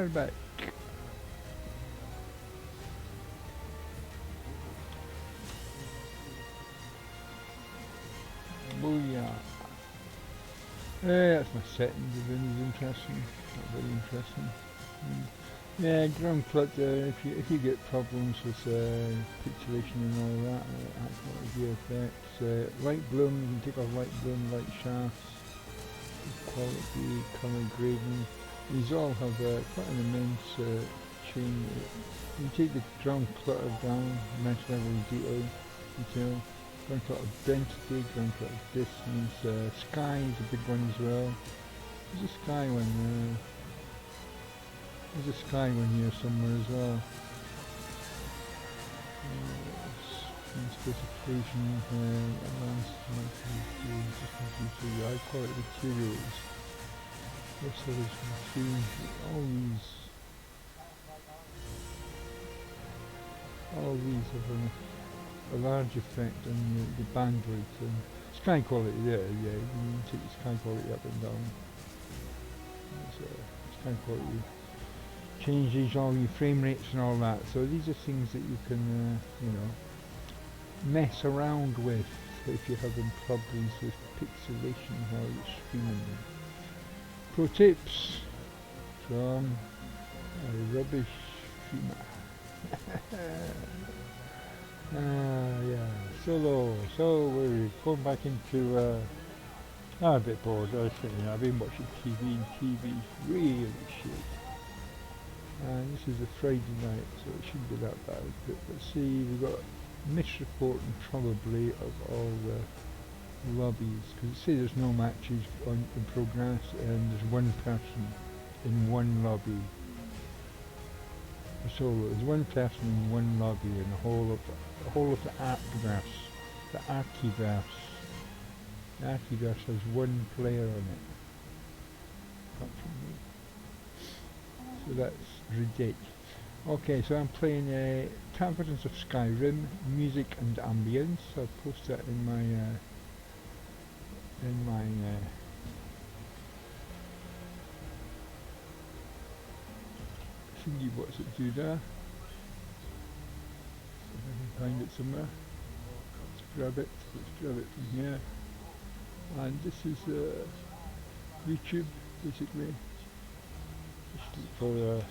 we're back. Booyah. That's my settings, if anything's interesting. Not very interesting. Yeah, ground flutter, if you get problems with pixelation and all that, that's what will be effects. Light bloom, you can take off light bloom, light shafts, quality, colour grading. These all have quite an immense chain. You take the ground clutter down, mesh level detail, ground clutter density, ground clutter distance, sky is a big one as well. There's a sky one there. There's a sky one here somewhere as well. Specification, advanced high quality materials. What's the machine? All these have a large effect on the bandwidth and sky quality. Yeah, you can take the sky quality up and down. Sky quality changes all your frame rates and all that. So these are things that you can, mess around with if you're having problems with pixelation while you're streaming. Pro tips from a rubbish streamer. Yeah, solo. So we're going back into. I'm a bit bored. I've been watching TV, and TV's really shit. And this is a Friday night, so it shouldn't be that bad. But let's see, we've got misreporting probably of all the lobbies, because it says there's no matches in progress, and there's one person in one lobby. So there's one person in one lobby in the whole of the ARK verse, the Arkiverse. The Arkiverse has one player on it. Apart from me. So that's ridiculous. Okay, so I'm playing Taverns of Skyrim, music and ambience. I'll post that in my thingy. What's it do there? If I can find it somewhere. Let's grab it from here. And this is YouTube, basically. Just look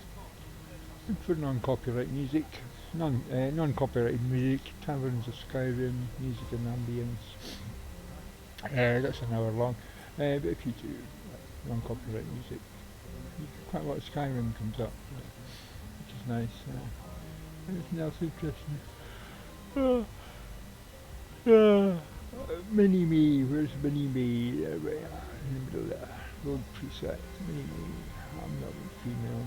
for non-copyright music, non-copyrighted music, Taverns of Skyrim, music and ambience. That's an hour long, but if you do non-copyright music, quite a lot of Skyrim comes up, which is nice. Anything else interesting? Mini-me, where's Mini-me? There we are, in the middle there. Road preset, Mini-me. I'm not a female.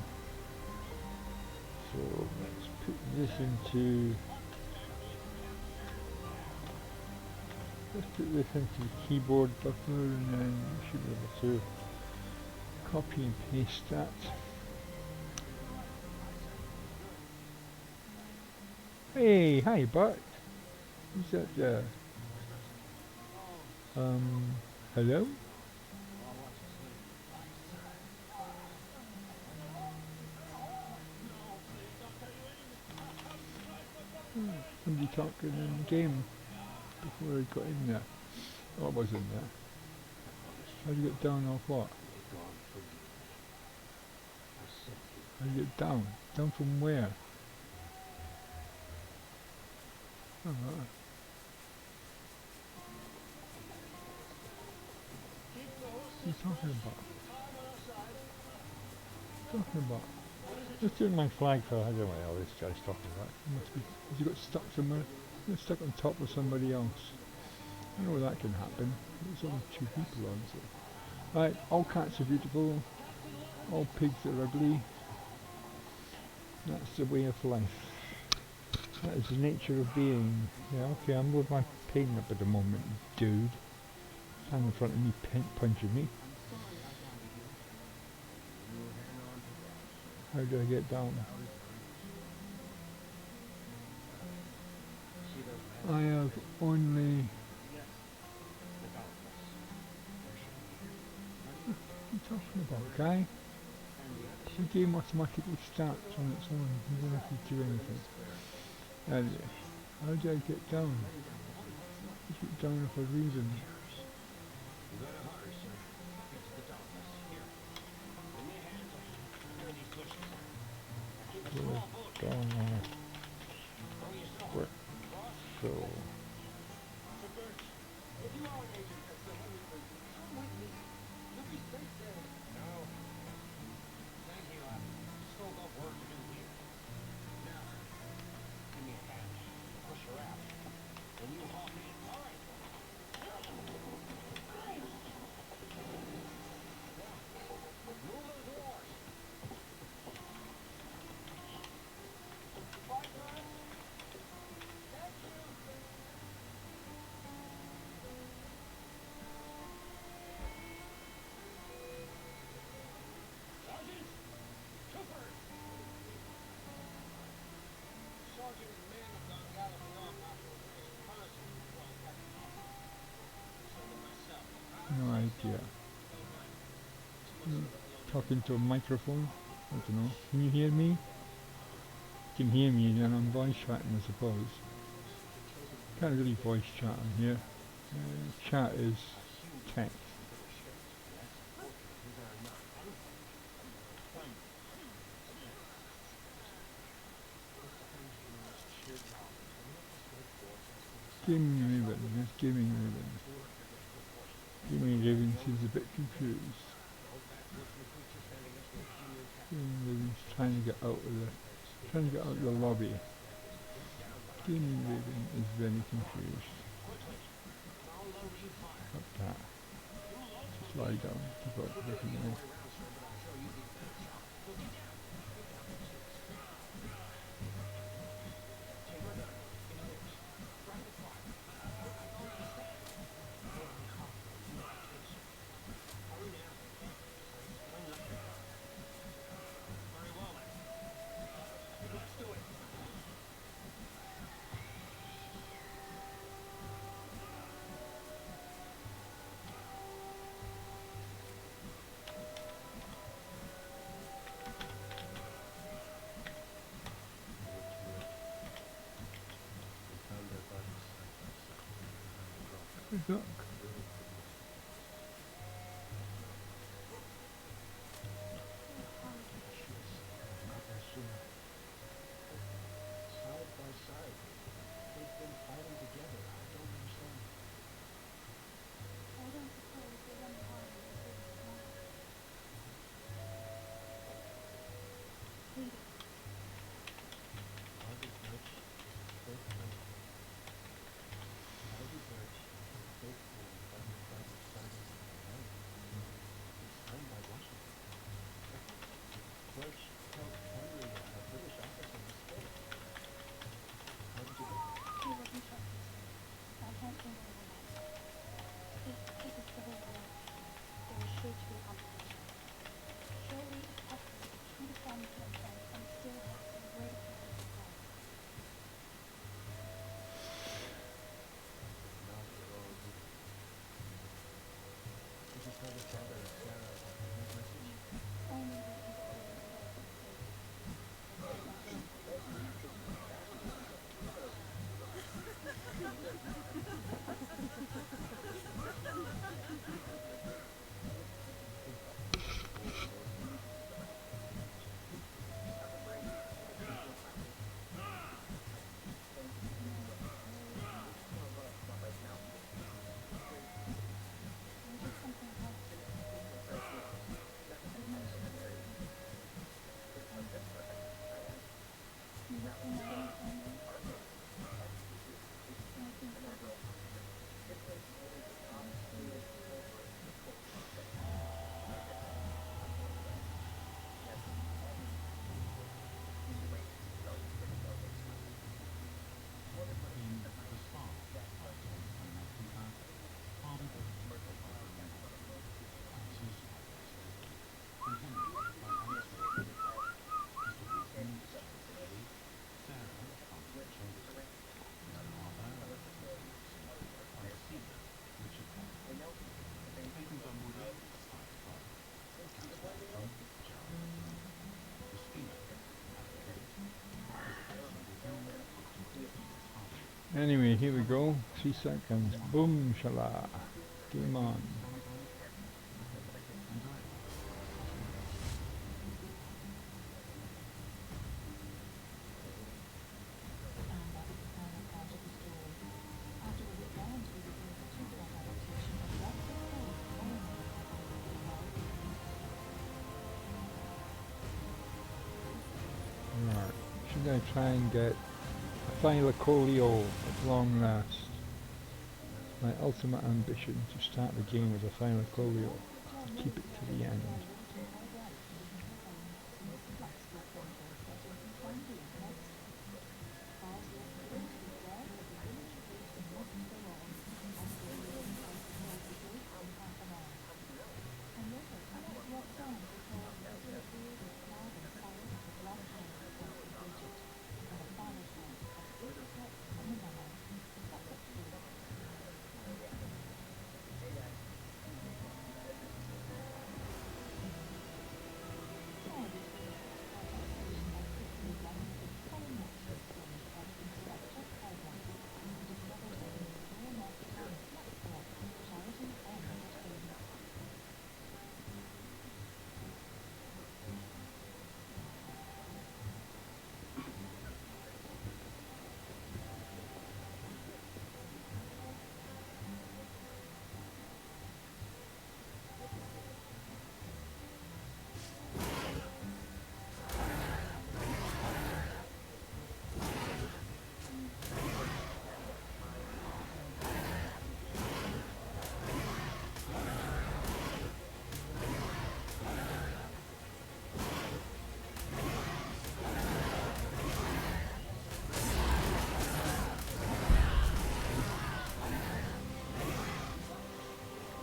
So let's put this into the keyboard button, and then we should be able to copy and paste that. Hey, hi Bart. Who's that there? Hello? Somebody talking in the game before I got in there. Oh, I was in there. How do you get down off what? How do you get down? Down from where? Oh, right. What are you talking about? Just doing my flag for, I don't know what all this guy's talking about. Has he got stuck somewhere? He got stuck on top of somebody else. I know that can happen. There's only 2 people on, so. Right, all cats are beautiful. All pigs are ugly. That's the way of life. That is the nature of being. Yeah, okay, I'm with my pain up at the moment, dude. Stand in front of me, punching me. How do I get down? I have only... What are you talking about, guy? The game automatically starts on its own. You don't have to do anything. Anyway, how do I get down? I get down for a reason. So, no idea. Talking to a microphone? I don't know. Can you hear me? You can hear me, then I'm voice chatting, I suppose. Can't really voice chat on here. Chat is text. Gaming Raven, yes, Gaming Raven. Gaming Raven seems a bit confused. Gaming Raven's trying to get out of the lobby. Gaming Raven is very confused. Up that. Just lie down. Keep out looking at me. Good luck. Anyway, here we go. 3 seconds. Boom, shala. Game on. Right. Should I try and get a final Colio at long last? My ultimate ambition to start the game with a final Colio. Keep it to the end.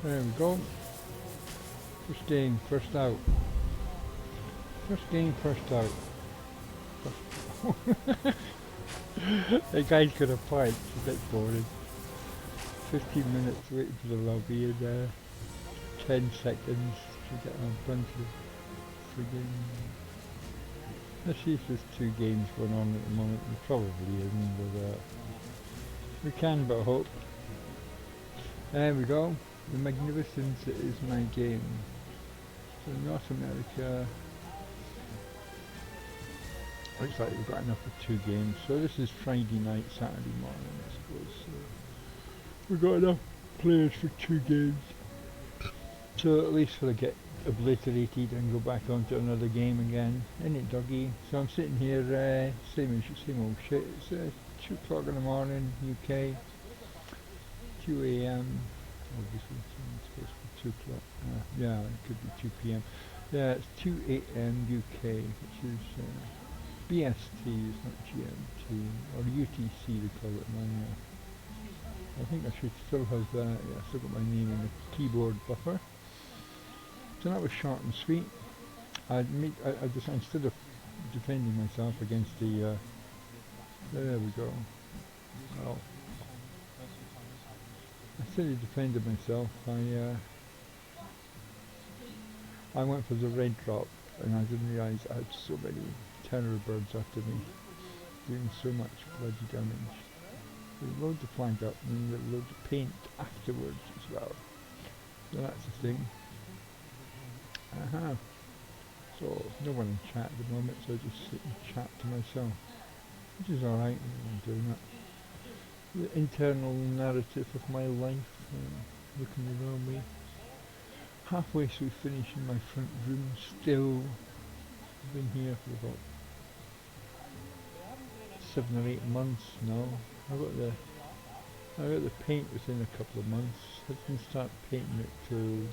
There we go. First game, first out. First game, first out. The guy's got a point. It's a bit boring. 15 minutes waiting for the lobby and 10 seconds to get a bunch of friggin'... Let's see if there's 2 games going on at the moment. There probably isn't, but we can but hope. There we go. The Magnificence is my game. So North America, looks like we've got enough for 2 games. So this is Friday night, Saturday morning I suppose. So we've got enough players for 2 games. So at least we'll get obliterated and go back on to another game again. Isn't it, doggy? So I'm sitting here, same old shit. It's 2 o'clock in the morning, UK. 2 AM. Obviously, so it's supposed to be 2 o'clock. Yeah, it could be 2 PM. Yeah, it's 2 AM UK, which is BST, it's not GMT, or UTC they call it now. I think I should still have that. Yeah, still got my name in the keyboard buffer. So that was short and sweet. I decided, instead of defending myself against the, there we go. Well, I said I defended myself. I went for the red drop and I didn't realise I had so many terror birds after me, doing so much bloody damage. They load the flag up and they load the paint afterwards as well. So that's the thing. So no one in chat at the moment, so I just sit and chat to myself, which is alright. I'm doing that. The internal narrative of my life, looking around me. Halfway through finishing my front room still. I've been here for about 7 or 8 months now. I got the paint within a couple of months. I didn't start painting it till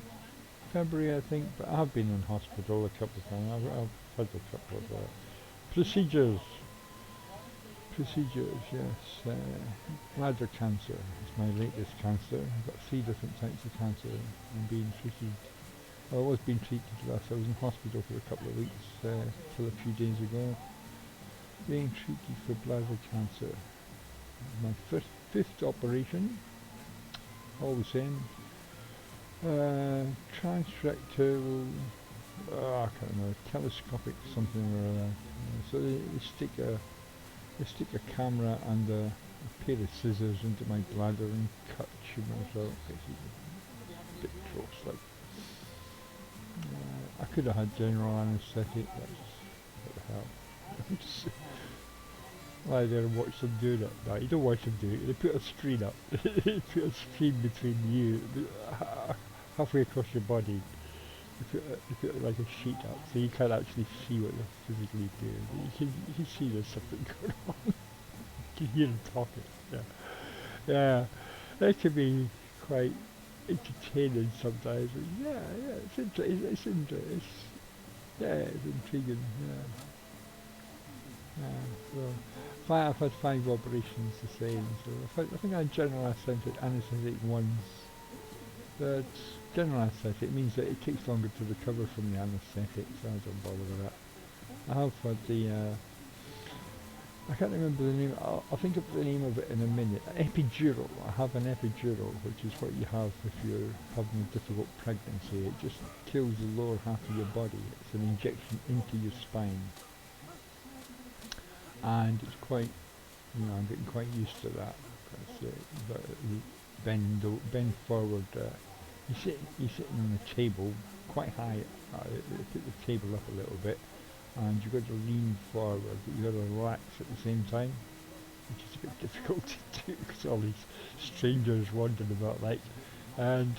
February I think, but I have been in hospital a couple of times. I've had a couple of procedures. Yes. Bladder cancer is my latest cancer. I've got 3 different types of cancer. I'm being treated. I was being treated last. I was in hospital for a couple of weeks till a few days ago. Being treated for bladder cancer. My fifth operation. All the same. Transrectal. I can't remember. Telescopic something or other. So they stick a camera and a pair of scissors into my bladder and cut tumours out. Basically, a bit gross, like. I could have had general anaesthetic. That's what the hell. Just lie there and watch them do it. No, you don't watch them do it. They put a screen up. They put a screen between you, halfway across your body. They put like a sheet up, so you can't actually see what they're physically doing. But you can see there's something going on. You can hear them talking. Yeah, yeah. That can be quite entertaining sometimes. But yeah, it's intriguing. So I've had 5 operations the same. So I think I had general anaesthetic once. But general anaesthetic means that it takes longer to recover from the anaesthetic, so I don't bother with that. I have had the I can't remember the name. I'll think of the name of it in a minute. Epidural. I have an epidural, which is what you have if you're having a difficult pregnancy. It just kills the lower half of your body. It's an injection into your spine, and it's quite, I'm getting quite used to that. You bend forward. You're sitting on a table, quite high. They put the table up a little bit, and you've got to lean forward, but you've got to relax at the same time, which is a bit difficult to do because all these strangers wandering about and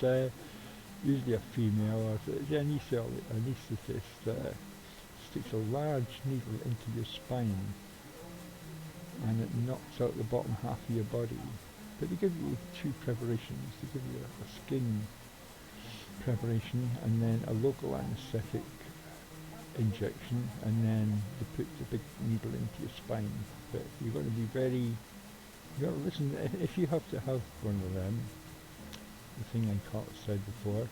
usually a female or the anaesthetist sticks a large needle into your spine and it knocks out the bottom half of your body. But they give you 2 preparations. They give you a skin preparation and then a local anaesthetic injection, and then they put the big needle into your spine. But you've got to be you've got to listen. If you have to have one of them, the thing I said before,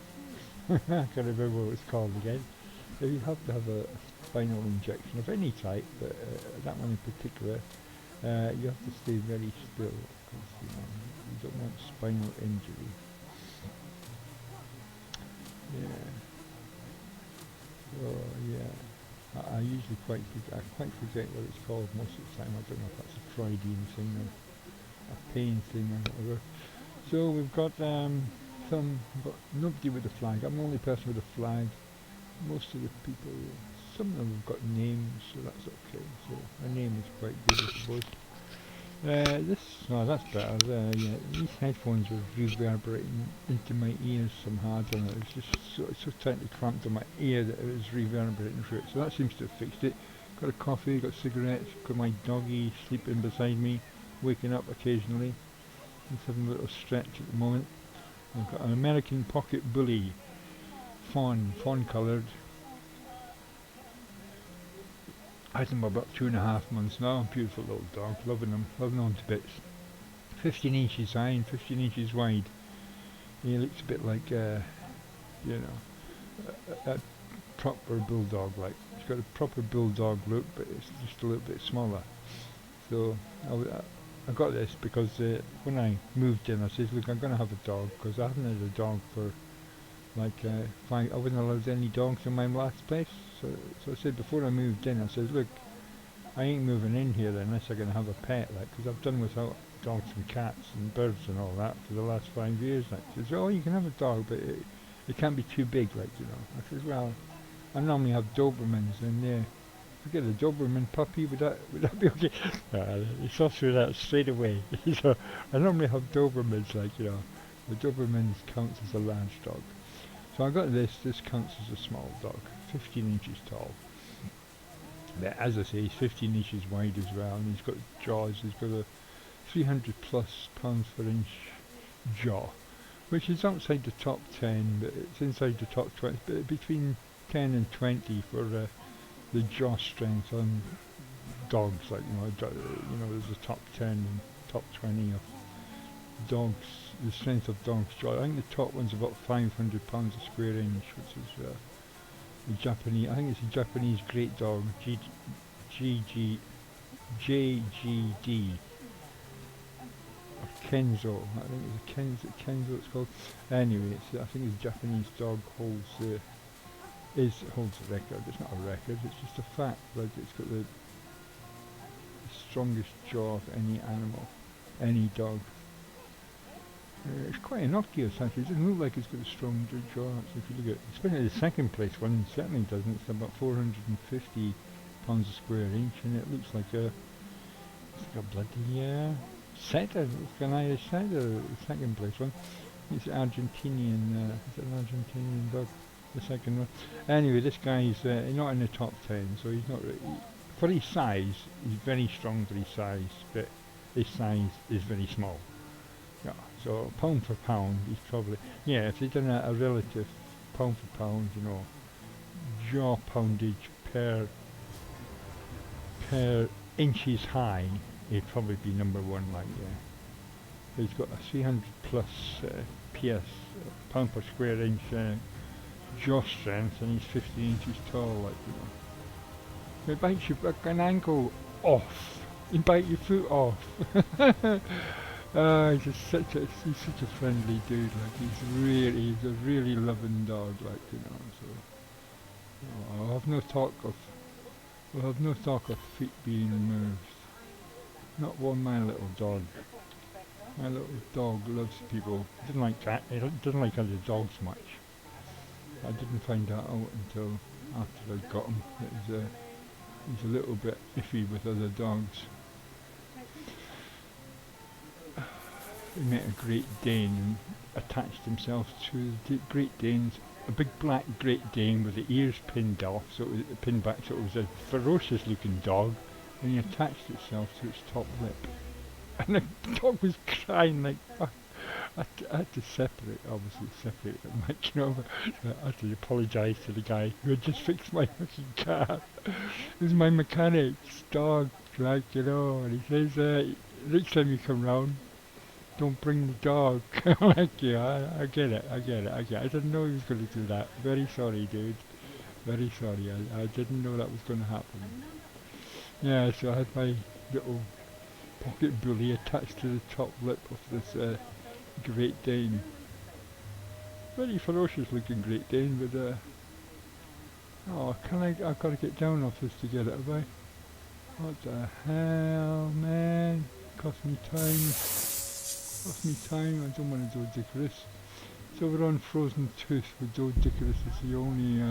I can't remember what it's called again. If you have to have a spinal injection of any type, but that one in particular, you have to stay very still because you don't want spinal injury. Yeah. Oh yeah. I usually quite forget what it's called most of the time. I don't know if that's a Freudian thing or a pain thing or whatever. So we've got nobody with a flag. I'm the only person with a flag. Most of the people, some of them have got names, so that's okay. So a name is quite good, I suppose. That's better. Yeah, these headphones were reverberating into my ears somehow. I don't know. It was just so tightly clamped on my ear that it was reverberating through it. So that seems to have fixed it. Got a coffee, got cigarettes, got my doggy sleeping beside me, waking up occasionally. He's having a little stretch at the moment. I've got an American pocket bully, fawn coloured. I had him about 2.5 months now. Beautiful little dog, loving him to bits. 15 inches high and 15 inches wide. He looks a bit like, a proper bulldog. Like he's got a proper bulldog look, but it's just a little bit smaller. So I got this because when I moved in, I said, look, I'm going to have a dog because I haven't had a dog for I wasn't allowed any dogs in my last place. So I said before I moved in, I said, look, I ain't moving in here unless I'm going to have a pet, because I've done without dogs and cats and birds and all that for the last 5 years. She said, oh, you can have a dog, but it can't be too big, I said, well, I normally have Dobermans, and if I get a Doberman puppy, would that be okay? He saw through that straight away. So I normally have Dobermans, the Dobermans counts as a large dog. So I got this counts as a small dog, 15 inches tall. But as I say, he's 15 inches wide as well, and he's got jaws, he's got a 300 plus pounds per inch jaw, which is outside the top 10, but it's inside the top 20, but between 10 and 20 for the jaw strength on dogs, there's a top 10 and top 20 of dogs, the strength of dogs' jaw. I think the top one's about 500 pounds a square inch, which is the Japanese. I think it's a Japanese Great Dog, JGD or Kenzo. I think it's a Kenzo. It's called. Anyway, I think it's a Japanese dog holds the record. It's not a record. It's just a fact. Like it's got the strongest jaw of any animal. any dog. It's quite innocuous actually. It doesn't look like it's got a strong jaw. Actually, if you look at, especially the second place one, certainly doesn't. It's about 450 pounds a square inch, and it looks like a, it's like a bloody setter. It's an Irish setter. The second place one. It's Argentinian. It's an Argentinian dog. The second one. Anyway, this guy's not in the top 10, so he's not. For his size, he's very strong for his size, but his size is very small. Yeah, so pound for pound, he's probably, yeah, if they'd done a relative pound for pound, you know, jaw poundage per inches high, he'd probably be number one, like, yeah. He's got a 300 plus PS, pound per square inch jaw strength, and he's 15 inches tall, like, you know. He bites you like an ankle off, he bite your foot off. He's just such a friendly dude, like he's a really loving dog, like, you know, so I'll have no talk of feet being moved. Not one my little dog. My little dog loves people. He doesn't like other dogs much. I didn't find that out until after I got him. He's a little bit iffy with other dogs. He met a Great Dane and attached himself to the Great Danes, a big black Great Dane with the ears pinned off, so it was pinned back, so it was a ferocious looking dog, and he attached itself to its top lip. And the dog was crying like, I had to separate them, like, you know, I had to apologise to the guy who had just fixed my fucking car. It was my mechanic's dog, like, you know, and he says, next time you come round, don't bring the dog. Like, yeah, I get it. I didn't know he was going to do that. Very sorry, dude. Very sorry. I didn't know that was going to happen. Yeah, so I had my little pocket bully attached to the top lip of this Great Dane. Very ferocious looking Great Dane, but I've got to get down off this to get it, have I? What the hell, man? Cost me time. I don't want to do Dicarus. So we're on Frozen Tooth with Joe Dicarus. It's the only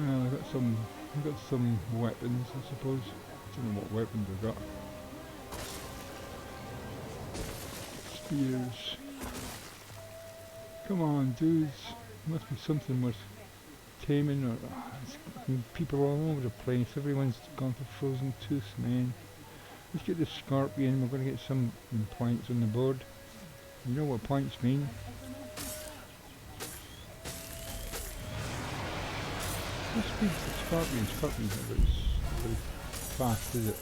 I've got some weapons, I suppose. Don't know what weapons I've got. Spears. Come on, dudes. Must be something worth taming, or people all over the place. Everyone's gone for Frozen Tooth, man. Let's get the Scorpion. We're going to get some points on the board. You know what points mean. What speed is the Scorpion? Scorpion's not very fast, is it?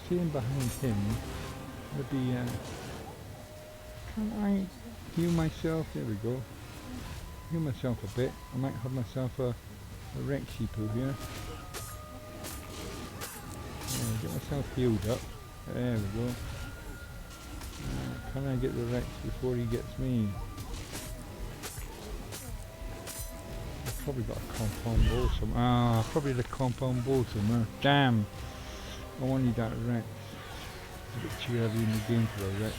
Staying behind him, maybe, can I heal myself? There we go. Heal myself a bit. I might have myself a Rexy poo here. Yeah, get myself healed up. There we go. Can I get the Rex before he gets me? I've probably got a compound ball somewhere. Ah, probably the compound ball somewhere. Damn! I wanted that Rex. A bit too early in the game for a Rex.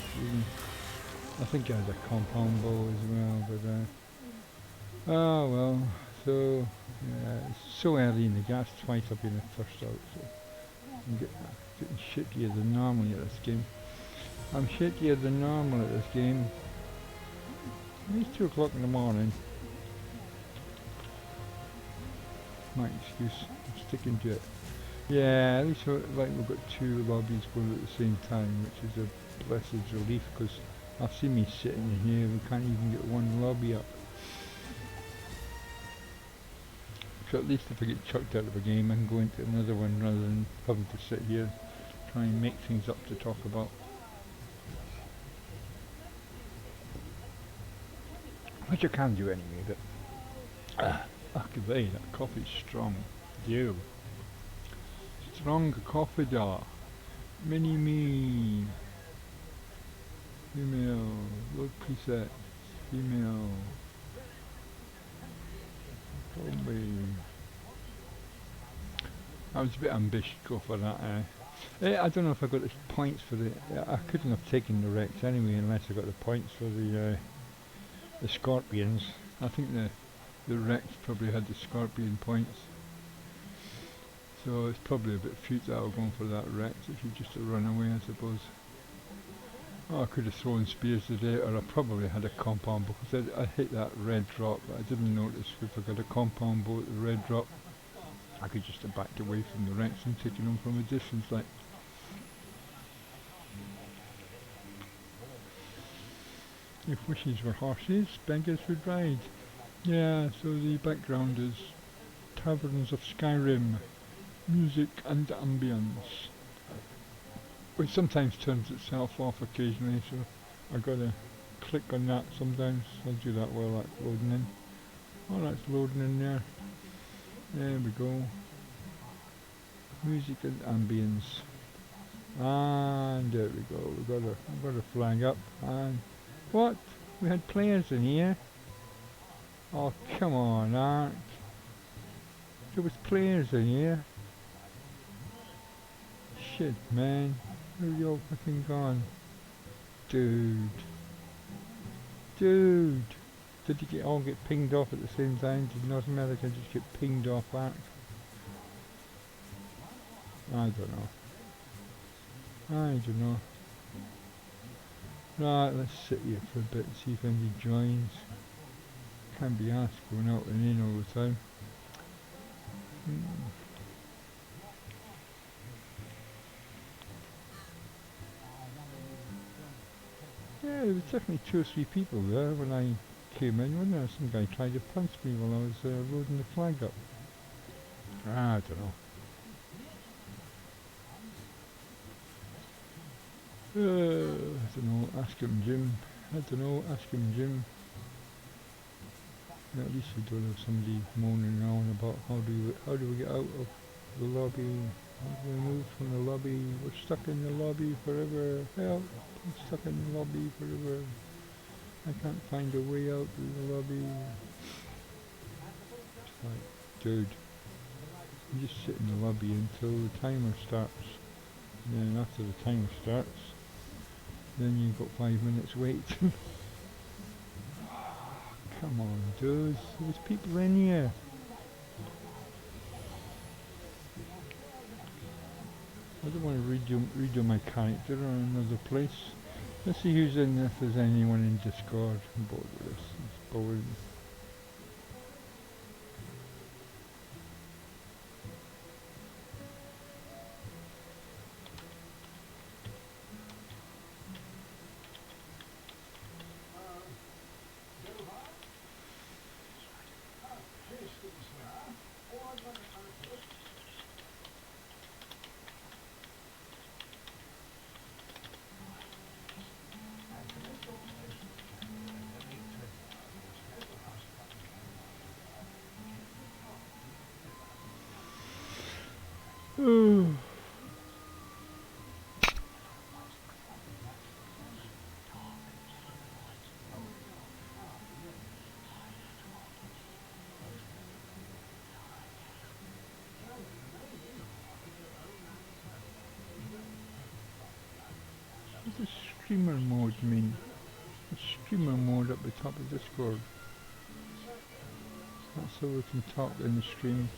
I think I had a compound ball as well, but oh well. So yeah, it's so early in the game. That's twice I've been the first out, so I'm getting shittier than normal at this game. I'm shittier than normal at this game. It's 2 o'clock in the morning. My excuse. I'm sticking to it. Yeah, at least like we've got 2 lobbies going at the same time, which is a blessed relief, because I've seen me sitting in here, we can't even get 1 lobby up. So at least if I get chucked out of a game, I can go into another one rather than having to sit here try and make things up to talk about. Which I can do anyway, but Akavay, that coffee's strong. Ew. Strong coffee jar. Mini me. Female. Load preset. Female. Probably. I was a bit ambitious to go for that. I don't know if I got the points for the. I couldn't have taken the Rex anyway unless I got the points for the Scorpions. I think the Rex probably had the Scorpion points. So it's probably a bit futile going for that Rex if you just run away, I suppose. Oh, I could have thrown spears today, or I probably had a compound because I hit that red drop. I didn't notice if I got a compound bow at the red drop. I could just have backed away from the Rex and taken them from a distance, like. If wishes were horses, beggars would ride. Yeah, so the background is Taverns of Skyrim, music and ambience. Which sometimes turns itself off occasionally, so I gotta click on that sometimes. I'll do that while that's loading in. Oh, that's loading in there. There we go. Music and ambience. And there we go. We got a flag up. And what? We had players in here. Oh, come on, ARK. There was players in here. Shit, man. Where are you all fucking gone? Dude. Dude. Did you all get pinged off at the same time? Did North America just get pinged off ARK? I don't know. I don't know. Right, let's sit here for a bit and see if anybody joins. Can't be asked going out and in all the time. Yeah, there was definitely 2 or 3 people there when I came in, wasn't there? Some guy tried to punch me while I was loading the flag up. I don't know. I don't know, ask him Jim. I don't know, ask him Jim. Yeah, at least we don't have somebody moaning around about how do we get out of the lobby? How do we move from the lobby? We're stuck in the lobby forever. Help! I'm stuck in the lobby forever. I can't find a way out of the lobby. It's like, dude, you just sit in the lobby until the timer starts. And then after the timer starts, then you've got 5 minutes wait. Come on, dudes, there's people in here. I don't want to redo my character on another place. Let's see who's in, if there's anyone in Discord. I'm bored with this, it's boring. What does streamer mode mean? The streamer mode up the top of Discord. That's so we can talk in the stream.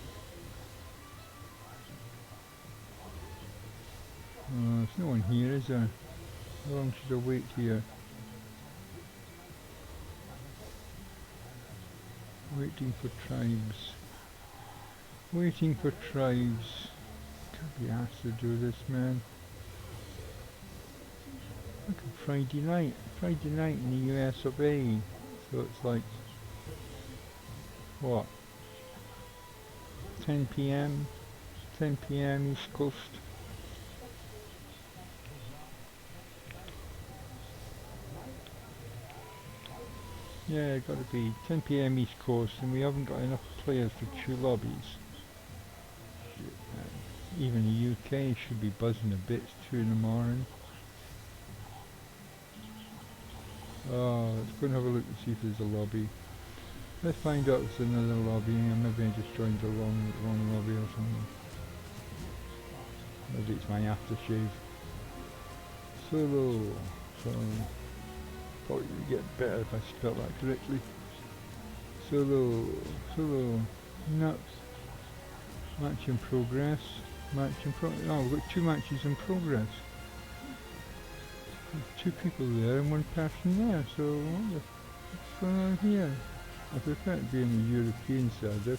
There's no one here, is there? How long should I wait here? Waiting for tribes. Waiting for tribes. Can't be asked to do this, man. Look at Friday night in the US of A. So it's like, what? 10 PM? 10 PM East Coast. Yeah, got to be 10 PM East Coast, and we haven't got enough players for 2 lobbies. Shit, man. Even the UK should be buzzing a bit. It's 2 in the morning. Let's go and have a look and see if there's a lobby. Let's find out if there's another lobby, and maybe I just joined the wrong lobby or something. Maybe it's my aftershave. Solo. So, probably get better if I spell that correctly. Solo. No. Match in progress. Oh, we've got 2 matches in progress. There's 2 people there and 1 person there, so what's going on here? I prefer it being a European server.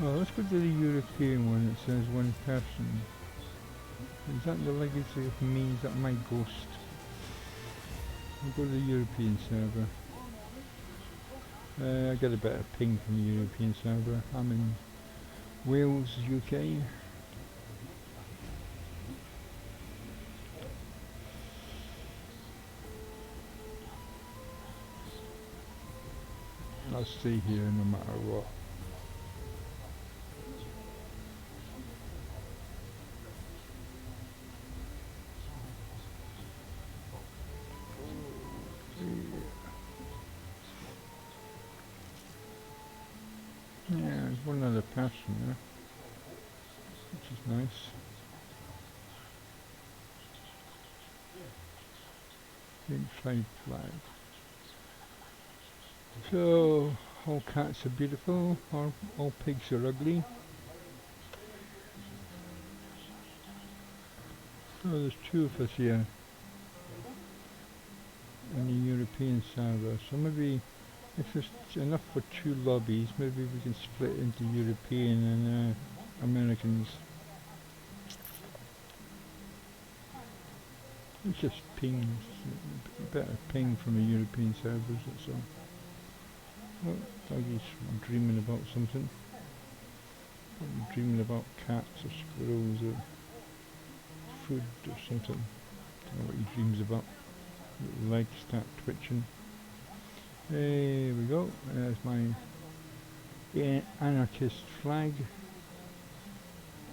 Oh, let's go to the European one that says 1 person. Is that the legacy of me? Is that my ghost? I'll go to the European server. I get a better ping from the European server. I'm in Wales, UK. I'll stay here no matter what. Yeah, there's one other person there, which is nice. Big flag. So, all cats are beautiful, all pigs are ugly. So there's 2 of us here in the European server, so maybe if there's enough for 2 lobbies, maybe we can split into European and Americans. It's just ping, better ping from the European servers, that's all. Oh, doggy's dreaming about something. Probably dreaming about cats or squirrels or food or something. Don't know what he dreams about. Little legs start twitching. There we go. There's my anarchist flag.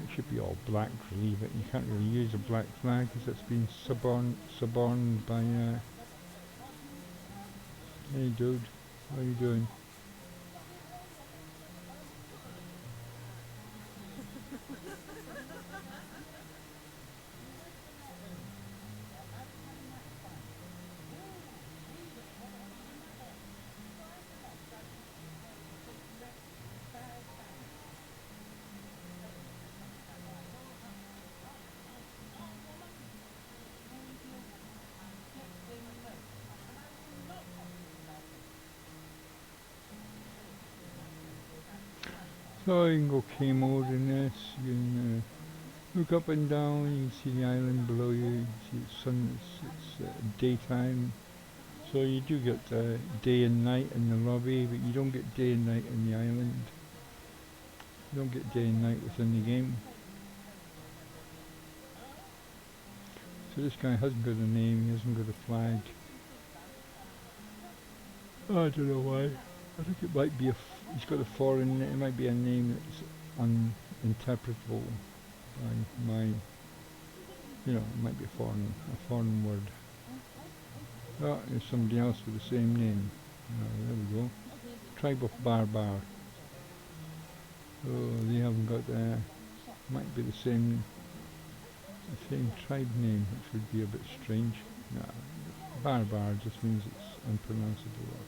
It should be all black really, but you can't really use a black flag because it's been suborned by hey dude, how are you doing? So you can go K mode in this, you can look up and down, you can see the island below you, you can see the sun, it's daytime. So you do get day and night in the lobby, but you don't get day and night in the island. You don't get day and night within the game. So this guy hasn't got a name, he hasn't got a flag. I don't know why. I think it might be he's got a foreign, it might be a name that's uninterpretable by my, you know, it might be a foreign word. Oh, there's somebody else with the same name. Oh, there we go. Tribe of Barbar. Oh, they haven't got, might be the same tribe name, which would be a bit strange. No, Barbar just means it's unpronounceable.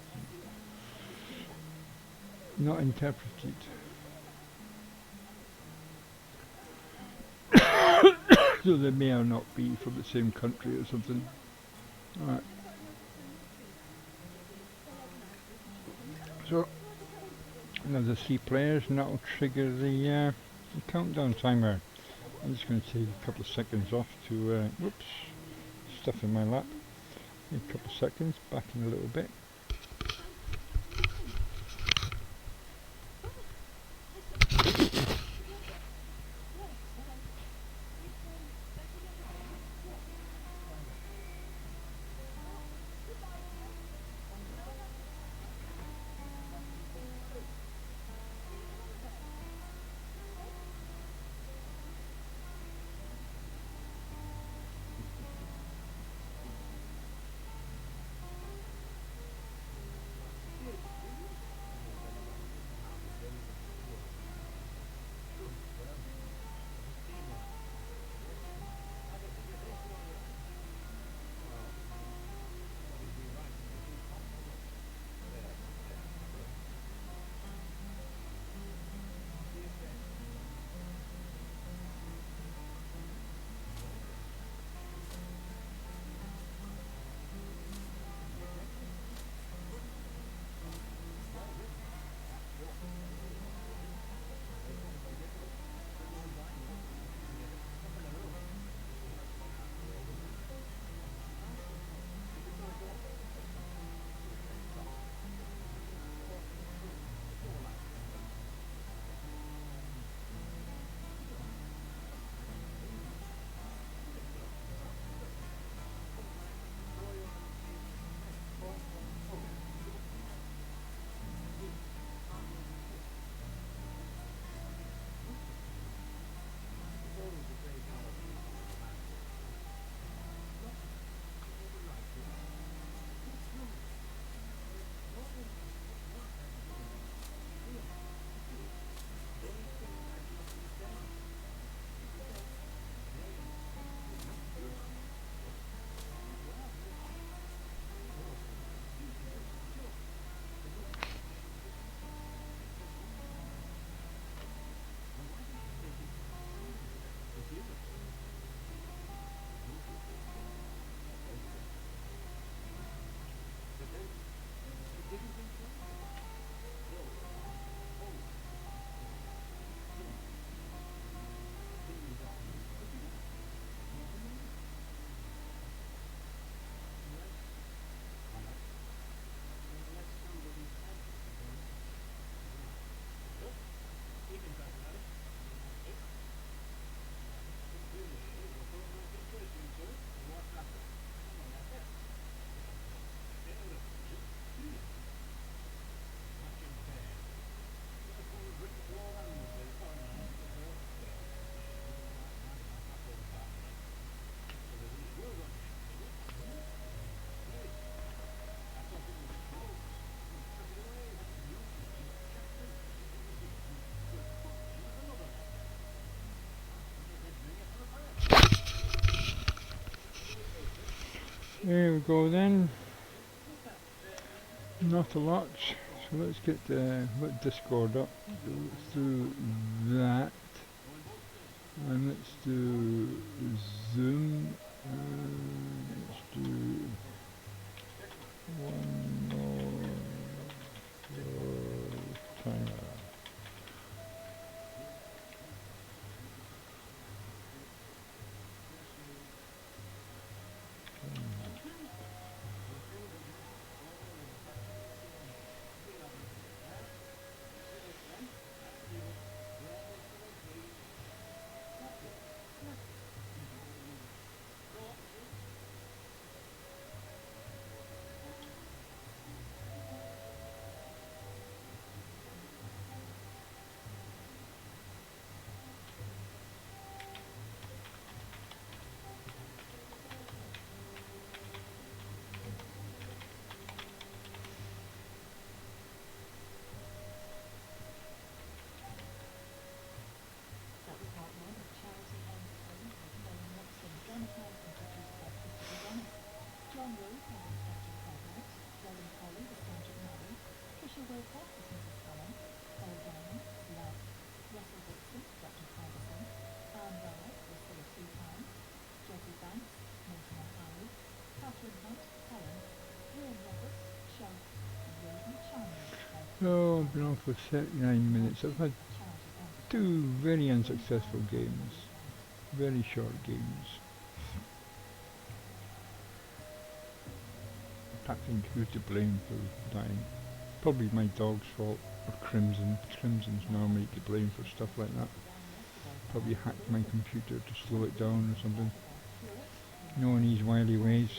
Not interpreted. So they may or not be from the same country or something. Alright. So, another 3 players, and that will trigger the countdown timer. I'm just going to take a couple of seconds off to, whoops, stuff in my lap. A couple of seconds, back in a little bit. There we go then. Not a lot. So let's get Discord up. So let's do that. And let's do Zoom. Let's do one more timer. So I've been on for 39 minutes. I've had two very unsuccessful games. Very short games. I can't think who to blame for dying. Probably my dog's fault, or Crimson. Crimson's normally to blame for stuff like that. Probably hacked my computer to slow it down or something. Knowing his wily ways.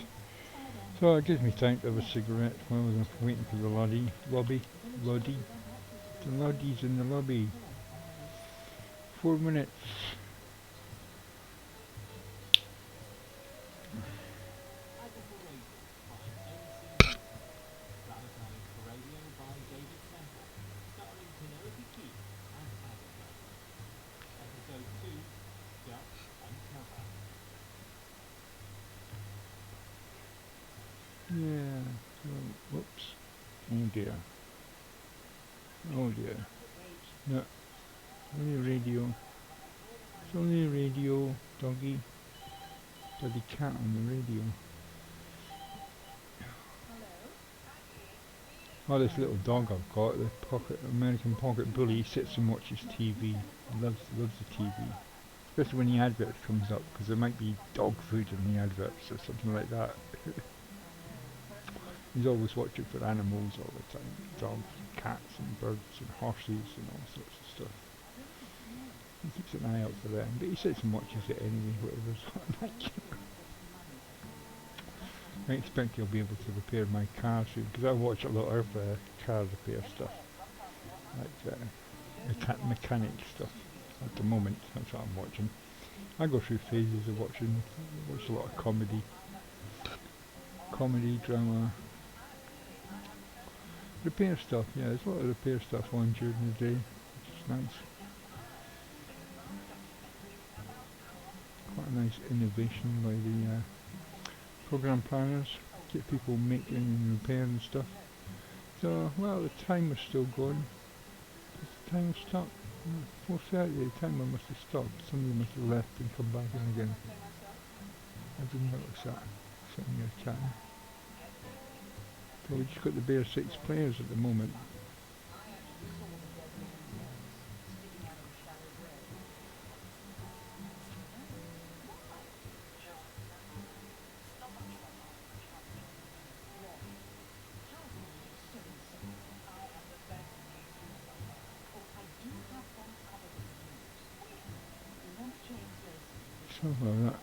So it gives me time to have a cigarette while I'm waiting for the lobby. The loddy's in the lobby. 4 minutes. Yeah. Whoops. Oh dear. Oh dear. No. Only radio. It's only radio, doggy. Bloody cat on the radio. Oh, this little dog I've got, the American pocket bully, he sits and watches TV. He loves the TV. Especially when the advert comes up, because there might be dog food in the adverts or something like that. He's always watching for animals all the time. Dogs, and cats and birds and horses and all sorts of stuff. He keeps an eye out for them, but he sits and watches it anyway, whatever's on. I expect he'll be able to repair my car soon, because I watch a lot of car repair stuff. Like mechanic stuff at the moment, that's what I'm watching. I go through phases of watching, I watch a lot of comedy, drama, repair stuff. Yeah, there's a lot of repair stuff on during the day, which is nice. Quite a nice innovation by the program planners, get people making and repairing stuff. So, well, the timer's still going. Does the timer stop? 4:30, the timer must have stopped. Somebody must have left and come back in again. I didn't notice that, sitting here chatting. So we just got the bare 6 players at the moment. Something like that.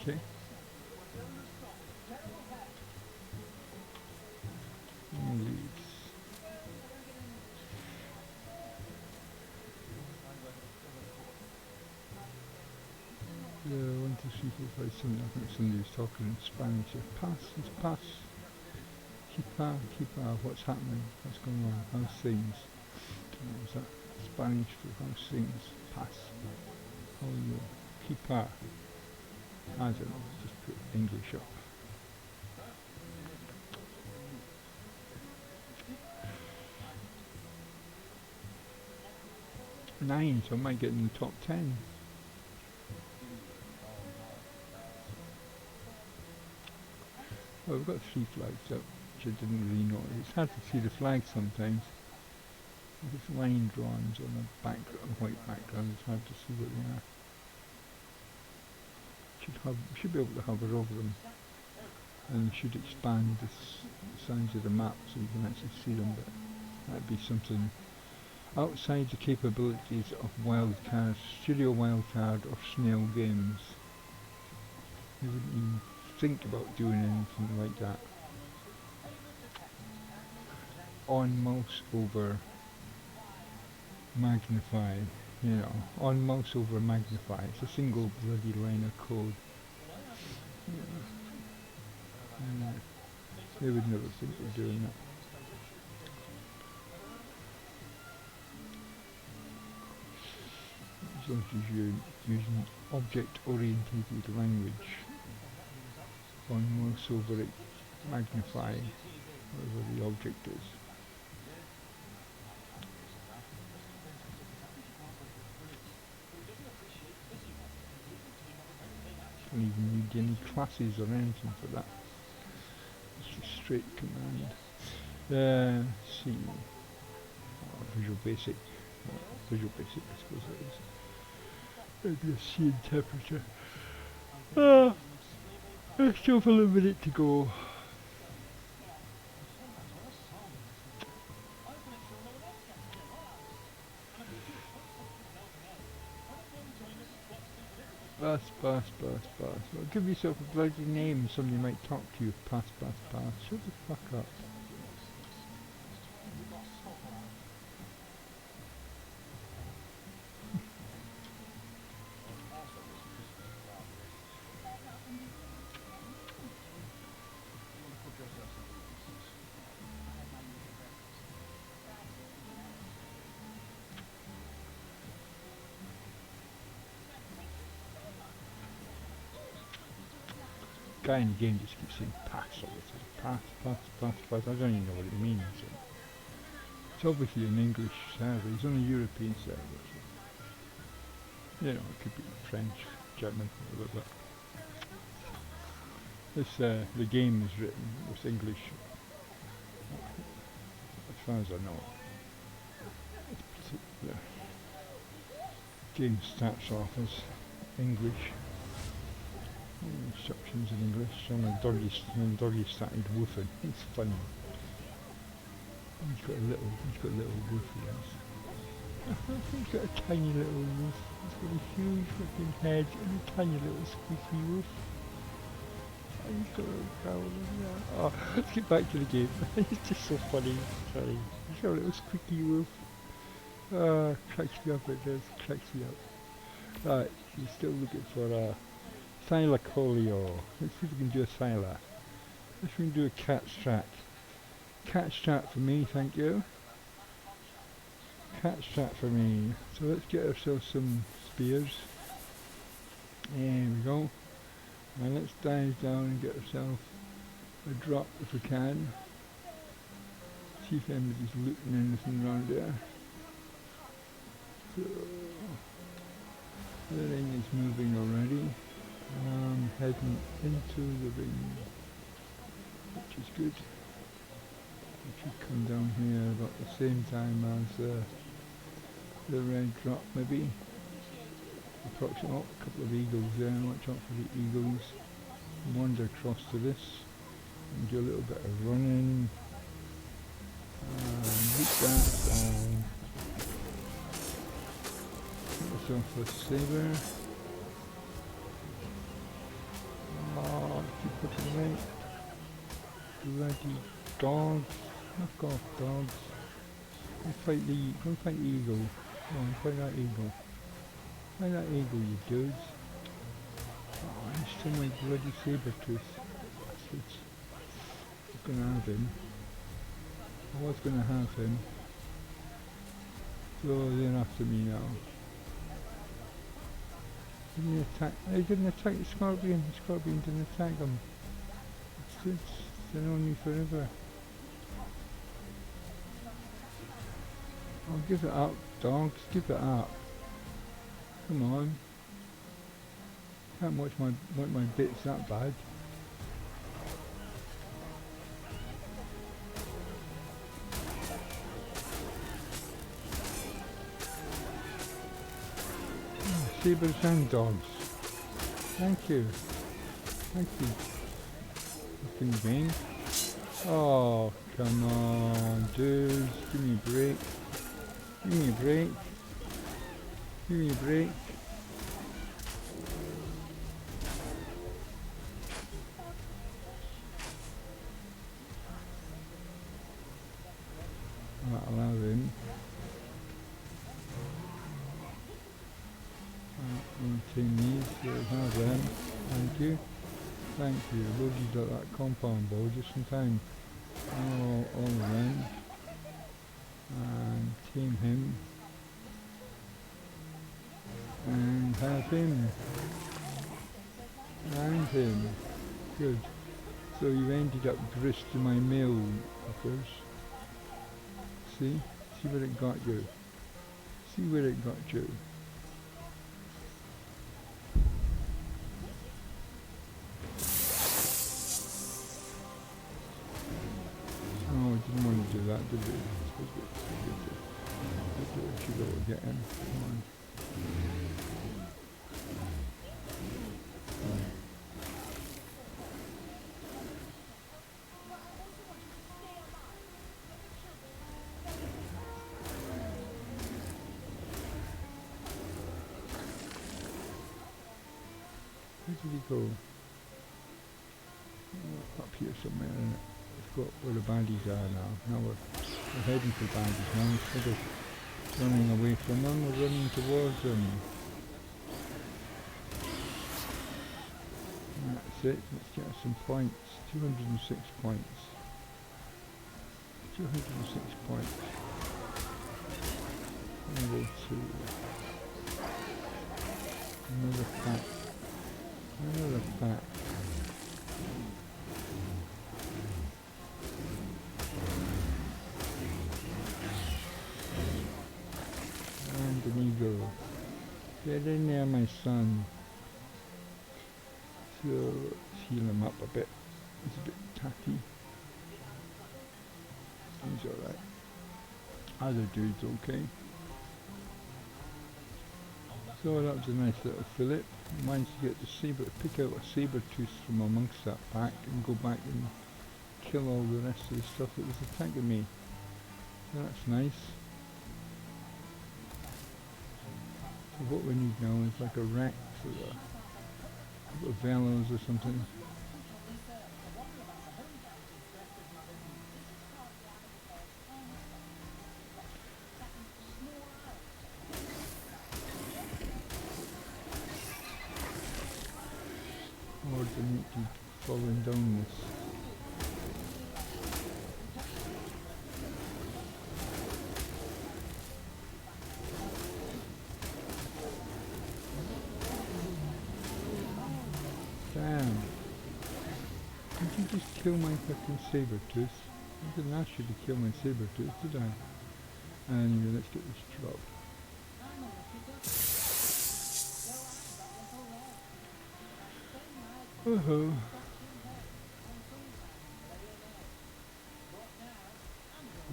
Okay. Leads. Yeah, 1, 2, 3, 4, 5, 7. I think somebody was talking in Spanish. Pass, it's pass. Keep what's happening? What's going on? How's things? What was that? Spanish for how's things? Pass. How are you? Keep I don't know, just put English up. Nine, so I might get in the top 10. Well, we've got 3 flags up, which I didn't really notice. It's hard to see the flag sometimes. If it's line drawings on a white background, it's hard to see what they are. Should be able to hover over them, and should expand the size of the map so you can actually see them. But that'd be something outside the capabilities of Wildcard, Studio Wildcard, or Snail Games. You wouldn't even think about doing anything like that. On mouse over magnify, you know, on mouse over magnify. It's a single bloody line of code. Yeah. They would never think of doing that. As long as you're using object-oriented language, on mouse over it, magnify whatever the object is. Don't even need any classes or anything for that. It's just straight command. See. Visual Basic. Visual Basic, I suppose that is. Maybe a C interpreter. I still have a minute to go. Pass. Well, give yourself a bloody name, somebody might talk to you. Pass. Shut the fuck up. Guy in the game just keeps saying pass all the time. Pass. I don't even know what it means. So. It's obviously an English server. He's on a European server. So. You know, it could be French, German, whatever. This the game is written with English. As far as I know. The game starts off as English. Instructions in English, and the doggy started woofing. It's funny. He's got a little woof, he has. He's got a tiny little woof. He's got a huge fucking head and a tiny little squeaky woof. And he's got a little cowl and that. Oh, let's get back to the game. It's just so funny. Sorry. He's got a little squeaky woof. Cracks me up, it does. Cracks me up. Right, he's still looking for a Thylacolio. Let's see if we can do a Thyla. Let's see if we can do a cat strat. Cat strat for me, thank you. Cat strat for me. So let's get ourselves some spears. There we go. Now let's dive down and get ourselves a drop if we can. See if anybody's looting anything around there. So, the ring is moving already. Heading into the ring, which is good. We should come down here about the same time as the red drop, maybe. Approximately, a couple of eagles there. Watch out for the eagles. Wander across to this and do a little bit of running. Look that. Get myself a saber. Right. Bloody dogs. Knock off, dogs. Go and fight the eagle. Come on, fight that eagle. Fight that eagle, you dudes. Oh, I still my bloody saber-tooth. Bastards. I was gonna have him. I was gonna have him. So they're after me now. Didn't attack. They didn't attack the scorpion. The scorpion didn't attack them. Bastards. They're on me forever. Oh, give it up, dogs. Give it up. Come on. Can't watch my bits that bad. Sabres and dogs. Thank you. Thank you. Fucking game. Oh, come on, dudes. Give me a break. Give me a break. Give me a break. That'll have him. Team these, so have them. Thank you. Thank you. Loaded up that compound ball just in time. All of them. And team him. And have him. And him. Good. So you ended up grist to my mail, fuckers. See? See where it got you. See where it got you. Oh, I didn't want to do that, did we? Let's go get him. Come on. Where did he go? Oh, up here somewhere, isn't it? We've got where the baddies are now. Now we're heading for baddies now. Instead of running away from them, we're running towards them. And that's it. Let's get us some points. 206 points. 206 points. Level 2. Another pack. Another pack. And an eagle. Get in there, my son. So let's heal him up a bit. He's a bit tacky. He's alright. Other dude's okay. So that was a nice little fillip. Managed to get the pick out a saber-tooth from amongst that pack and go back and kill all the rest of the stuff that was attacking me. So that's nice. So what we need now is like a Rex or a Velos or something. Or do we need to falling down this? Damn. Did you just kill my fucking saber-tooth? I didn't ask you to kill my saber-tooth, did I? Anyway, let's get this dropped. Uh-huh.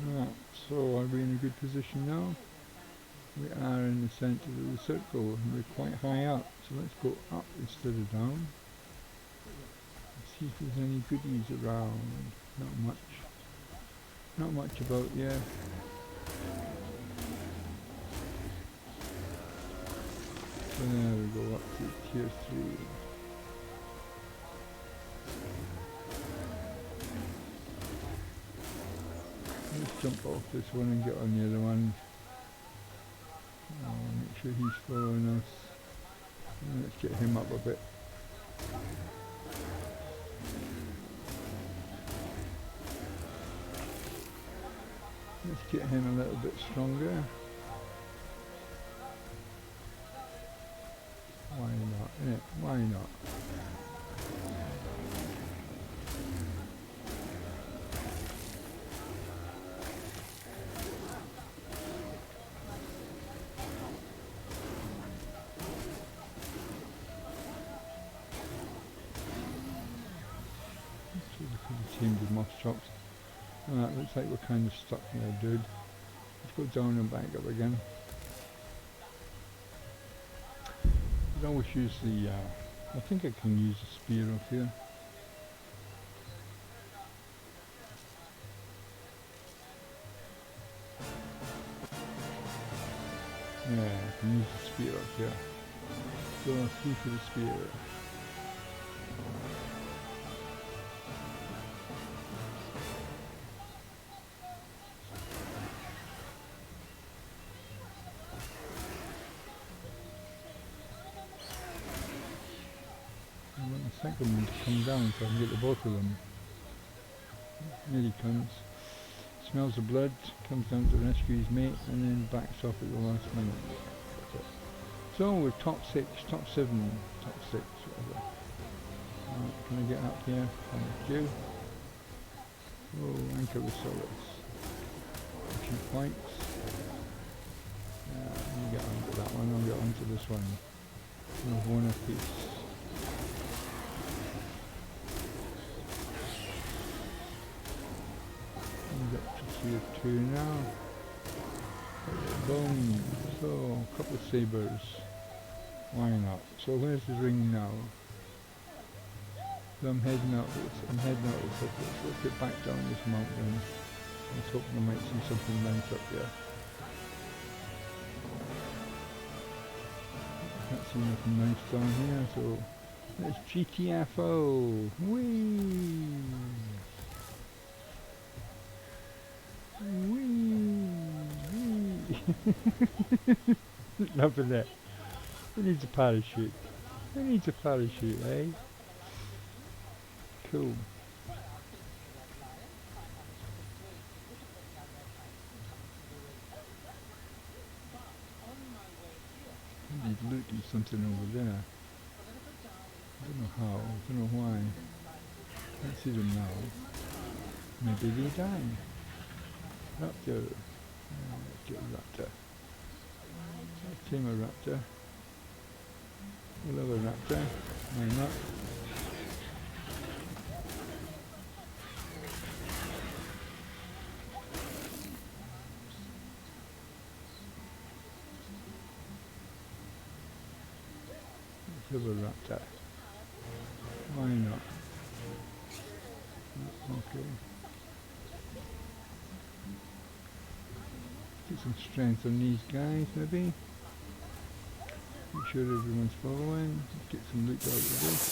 Right, so are we in a good position now? We are in the centre of the circle and we're quite high up, so let's go up instead of down. Let's see if there's any goodies around. Not much. Not much about, yeah. So there we go up to tier 3. off this one and get on the other one. Make sure he's following us. And let's get him up a bit. Let's get him a little bit stronger. Why not, innit? Why not? Teamed with moss chops. Looks like we're kind of stuck there, dude. Let's go down and back up again. I always use the, I think I can use a spear off here. Yeah, I can use the spear up here. So 3 for the spear. I think I'm going to come down so I can get the both of them. Here he comes. Smells the blood, comes down to rescue his mate, and then backs off at the last minute. That's it. So we're top 6, top 7, top 6, whatever. Can I get up here? Thank you. Oh, anchor the solace. A few points. I'll get onto that one, I'll get onto this one. We'll have one apiece. Up to tier 2 now. Boom. So, a couple of sabres. Why not? So where's the ring now? So I'm heading out. Let's get back down this mountain. Let's hope I might see something nice up there. Can't see nothing nice down here, so let's GTFO. Whee! Loving it. Who needs a parachute? Who needs a parachute, eh? Cool. He's looting something over there. I don't know how, I don't know why. Can't see them now. Maybe they died. Raptor. Let's get a raptor. Let's tame a raptor. We'll have a raptor. Why not? Let's have a raptor. Why not? Okay. Get some strength on these guys, maybe. Make sure everyone's following. Get some loot out of this.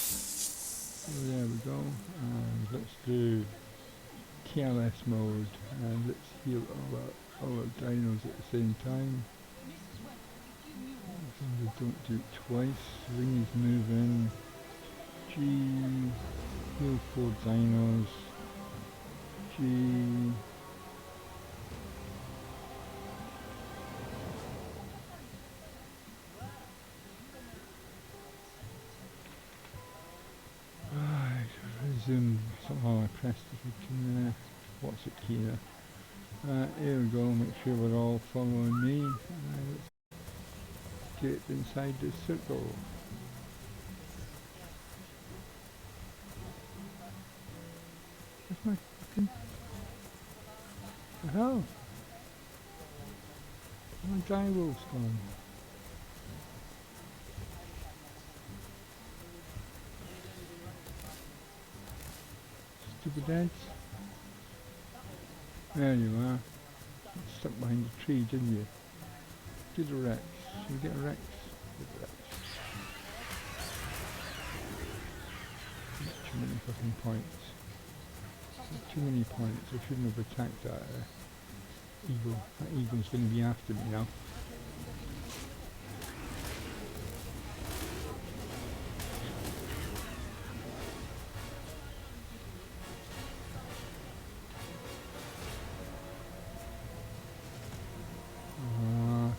So there we go. And let's do KLS mode. And let's heal all our dinos at the same time. Don't do it twice. Ring is moving. G. Heal 4 dinos. G. Resume. Somehow I pressed the freaking what's it key there. Here we go, make sure we're all following me. Let's get inside this circle. Where's my fucking... the hell? My die wolf's gone. Stupid heads. There you are. Stuck behind the tree, didn't you? Get a Rex. Should we get a Rex? Get a Rex. Too many fucking points. Too many points. I shouldn't have attacked that. Eagle. That eagle's going to be after me now.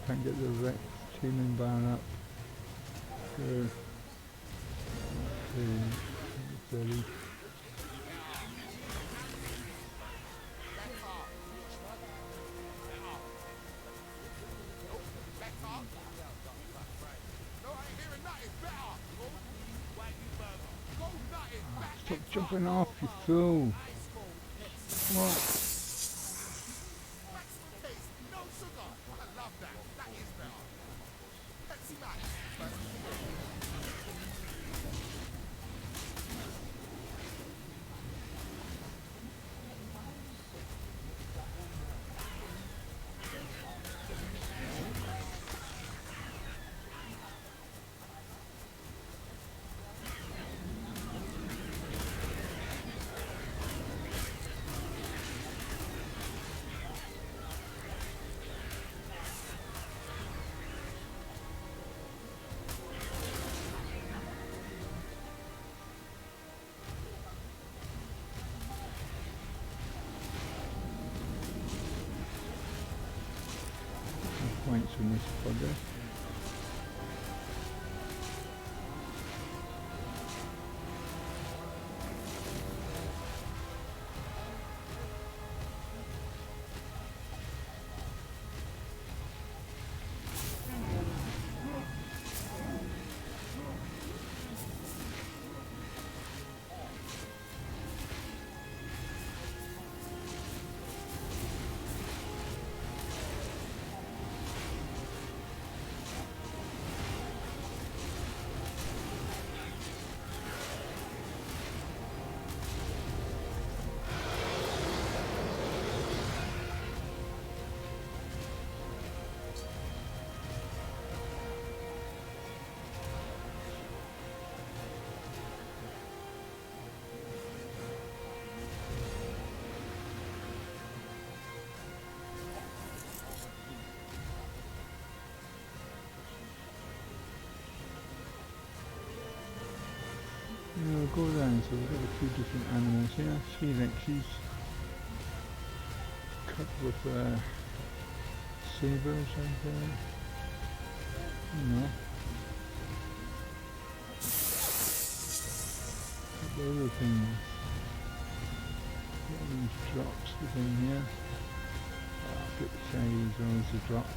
Can't get the Rex tuning bar up. Good. Steady. Stop jumping off, you fool! What? Points in this project. We'll go down, so we've got a few different animals here. 3 Rexes, a couple of sabres and you know, the other things. What are these drops within here? A bit shiny zones to drop.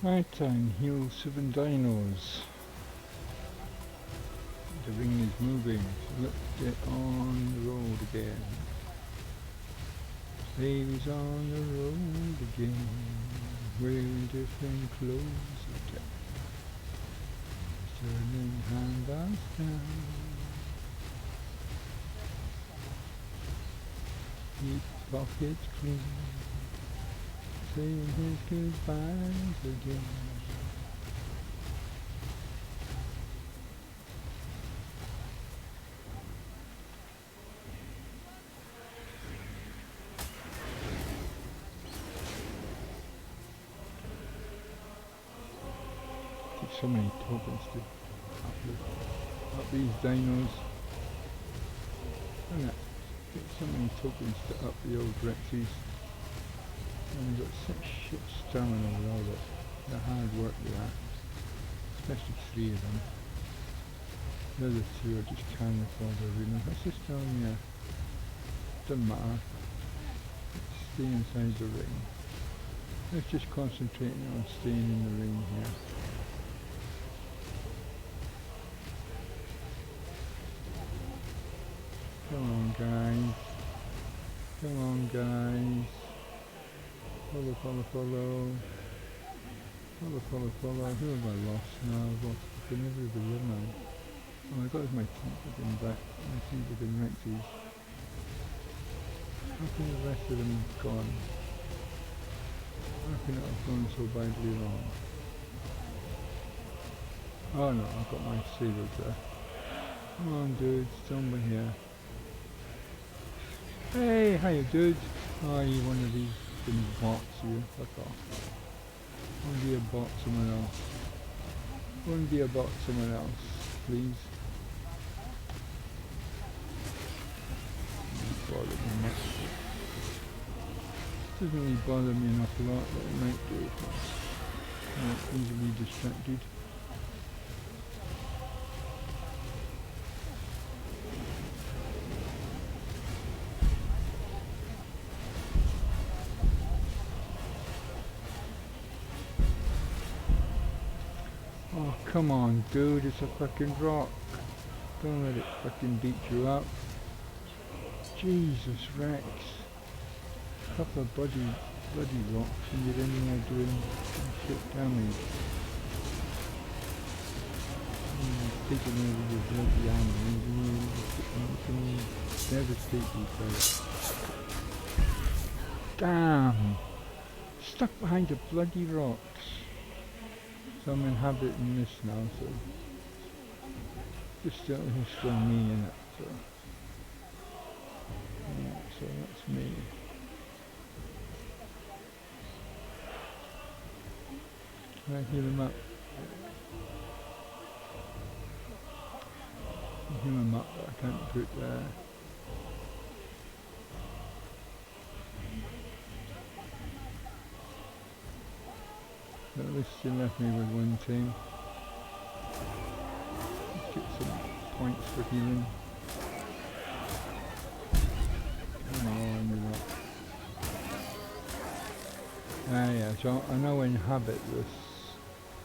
Right time, heal 7 dinos. The ring is moving, so let's get on the road again. Baby's on the road again, wearing different clothes again. Turning handbars down. Keep pockets clean. Saying his goodbyes again. Take so many tokens to up these dinos. Look at that. Get so many tokens to up the old Rexes. And we've got 6 ships stamina with all the hard work with that. especially 3 of them. The other 2 are just cannon fodder really. Let's just telling you, doesn't matter. Stay inside the ring. Let's just concentrate on staying in the ring here. Come on guys. Come on guys. Follow, follow, follow. Follow, follow, follow. Who have I lost now? I've lost fucking everybody, haven't I? Oh my god, my team fucking back. My team fucking Rexies. How can the rest of them have gone? How can it have gone so badly wrong? Oh no, I've got my sabers there. Come on dudes, somewhere here. Hey, how you dudes? Oh, you one of these fucking bots you, fuck off. Go and be a bot somewhere else. Go and be a bot somewhere else, please. Bother me much. Doesn't really bother me an awful lot, but it might do if I'm not easily distracted. Oh, come on, dude, it's a fucking rock. Don't let it fucking beat you up. Jesus, Rex. A couple of bloody rocks and you're in there doing some shit damage. Taking over your bloody animals and you can devastate these guys. Damn! Stuck behind the bloody rocks. So I'm inhabiting this now, so just still me in it, so yeah, so that's me. Can I heal him up? I can heal him up, but I can't put but at least you left me with one team. Let's get some points for healing. Come on, you know. Yeah, so I now inhabit this.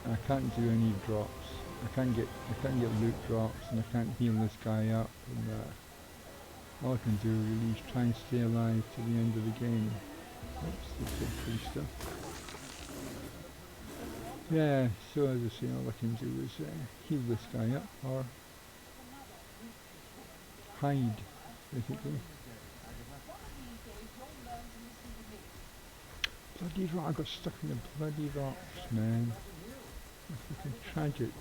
I can't do any drops. I can't get loot drops, and I can't heal this guy up. And all I can do really is try and stay alive to the end of the game. Oops, that's all free stuff. Yeah, so as I say, all I can do is heal this guy up, or hide, basically. Bloody rock, I got stuck in the bloody rocks, man. That's fucking tragic.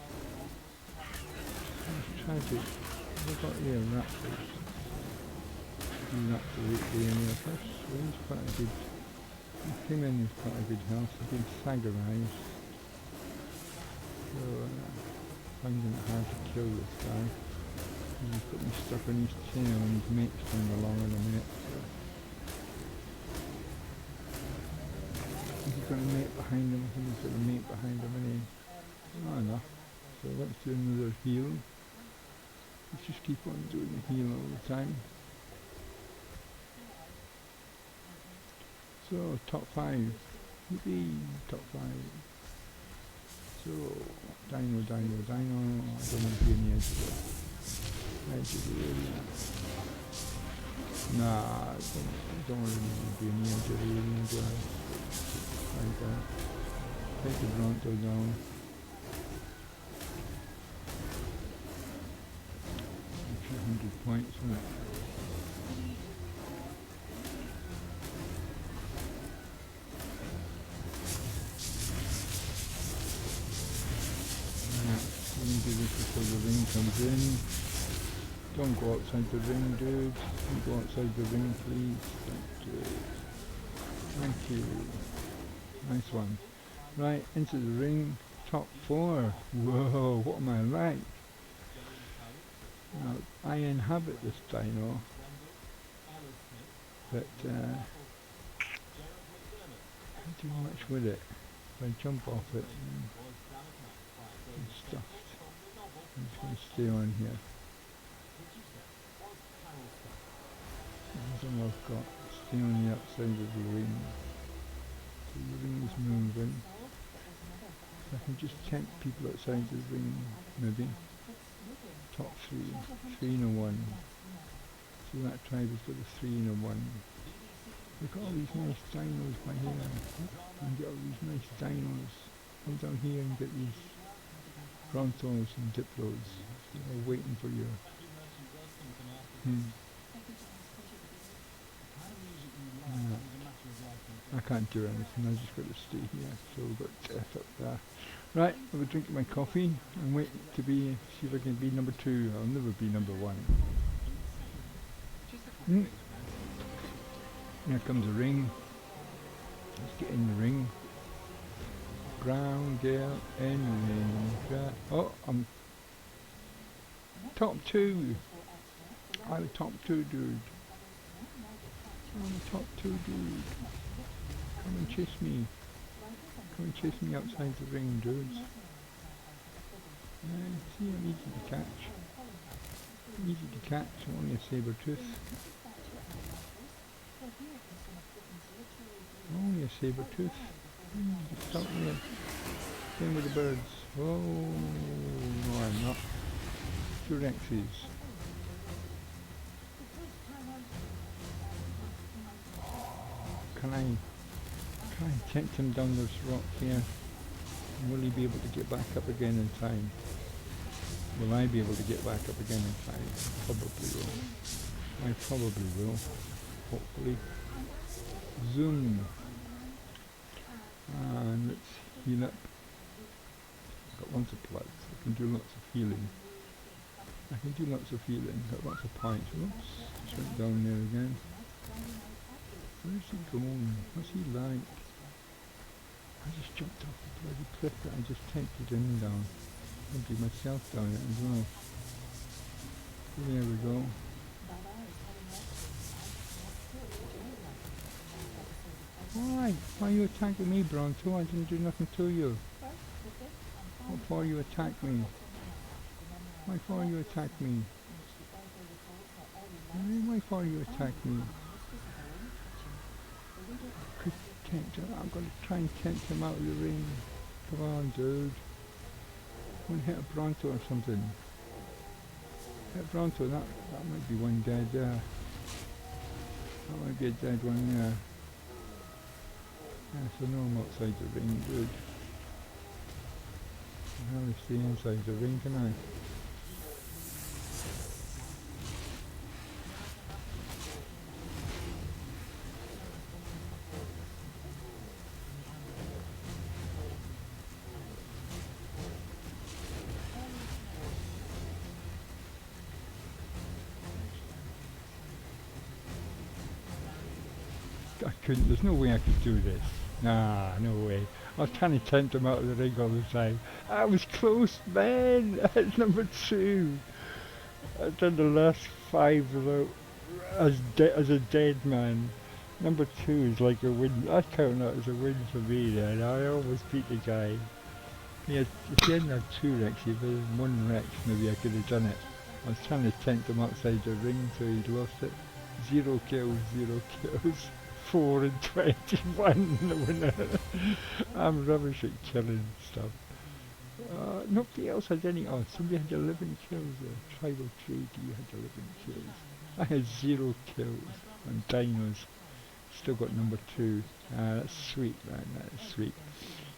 That's tragic. I've got here raptors. Raptor right there in there first, so he's quite a good, he came in with quite a good health, a good Sagarized. So finding it hard to kill this guy. He's got me stuck on his tail and his mate's coming along in a minute. So. He's got a mate behind him, I think he's got a mate behind him, and not enough. So let's do another heal. Let's just keep on doing the heal all the time. So top 5. Yippee, top 5. So dino, I don't want to be in the edge of the area. Nah, I don't want to be in the edge of the area, do I? Like that. Take the Bronto down. A few 100 points on it. Do this before the ring comes in. Don't go outside the ring, dude. Don't go outside the ring, please. Thank you. Thank you. Nice one. Right, into the ring. Top 4. Whoa, what am I like? Now, I inhabit this dino. But, can't do much with it. If I jump off it, stuffed. I'm just going to stay on here. That's all I've got. Stay on the outside of the ring. So the ring is moving. So I can just tempt people outside the ring, maybe. Top 3. 3 and a 1. So that tribe has got a 3 and a 1. Look at all these nice dinos by here. You can get all these nice dinos. Come down here and get these Brontos and Diplos. They're waiting for you. I can't do anything, I just got to stay here. So we've got death up there. Right, I'll be drinking my coffee and wait to see if I can be number 2. I'll never be number 1. Here comes a ring. Let's get in the ring. Ground, girl, in ring. Oh, I'm top 2. I'm a top 2 dude. I'm a top 2 dude. Come and chase me. Come and chase me outside the ring, dudes. See, I'm easy to catch. Easy to catch, I'm only a saber tooth. Only a saber tooth. Just stop me. Same with the birds. Oh, no, I'm not. 2 Rexes. Can I tempt him down this rock here? Will he be able to get back up again in time? Will I be able to get back up again in time? Probably will. I probably will. Hopefully. Zoom. And let's heal up. I've got lots of plugs. I can do lots of healing. I can do lots of healing. Got lots of points. Oops. Just went down there again. Where's he going? What's he like? I just jumped off the bloody cliff that I just tempted him down. Tempted myself down it as well. There we go. Why? Why are you attacking me, Bronto? I didn't do nothing to you. What for you attack me? Why for you attack me? Why for you attack me? Could tempt him. I'm going to try and tempt him out of the ring. Come on, dude. One hit a Bronto or something. Hit Bronto, that might be one dead there. That might be a dead one there. Yeah, so no, I'm outside the ring, dude. I can hardly stay inside the ring, can I? I couldn't, there's no way I could do this. Nah, no way. I was trying to tempt him out of the ring all the time. I was close, man! It's number 2. I've done the last 5 without, as a dead man. Number 2 is like a win. I count that as a win for me then. I almost beat the guy. Yeah, if he hadn't had 2 Rex, if there was 1 Rex, maybe I could have done it. I was trying to tempt him outside the ring so he'd lost it. 0 kills, 0 kills. 4 and 21, the winner. I'm rubbish at killing stuff. Nobody else had any. Oh, somebody had 11 kills. Tribal Trade, you had 11 kills. I had 0 kills on dinos. Still got number 2. That's sweet, man. That's sweet.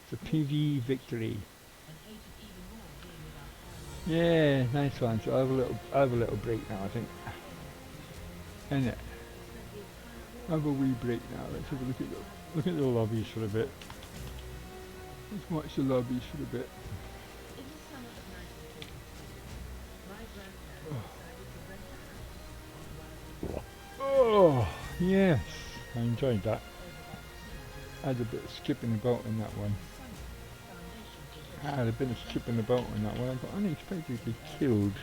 It's a PV victory. Yeah, nice one. So I have a little break now, I think. Innit? Have a wee break now. Let's have a look at the lobbies for a bit. Let's watch the lobbies for a bit. Oh, yes, I enjoyed that. I had a bit of skipping about on that one. I had a bit of skipping about on that one. I got unexpectedly killed.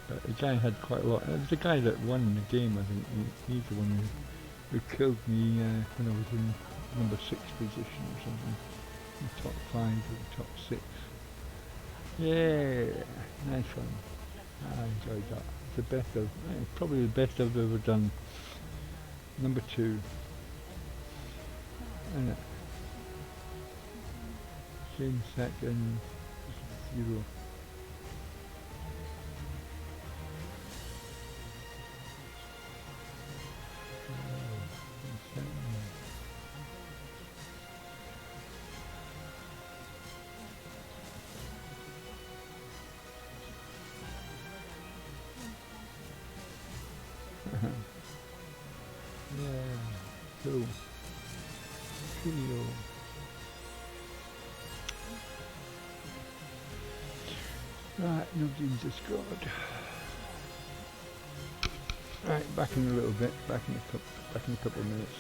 But the guy had quite a lot. It was the guy that won the game, I think. He's the one who killed me when I was in number 6 position or something. In the top 5 or the top 6. Yeah, nice one. I enjoyed that. It's the best of, probably the best I've ever done. Number 2. And same second, 0. Yeah, cool. Coolio. Right, no dreams are scored. Right, back in a little bit, back in a couple of minutes.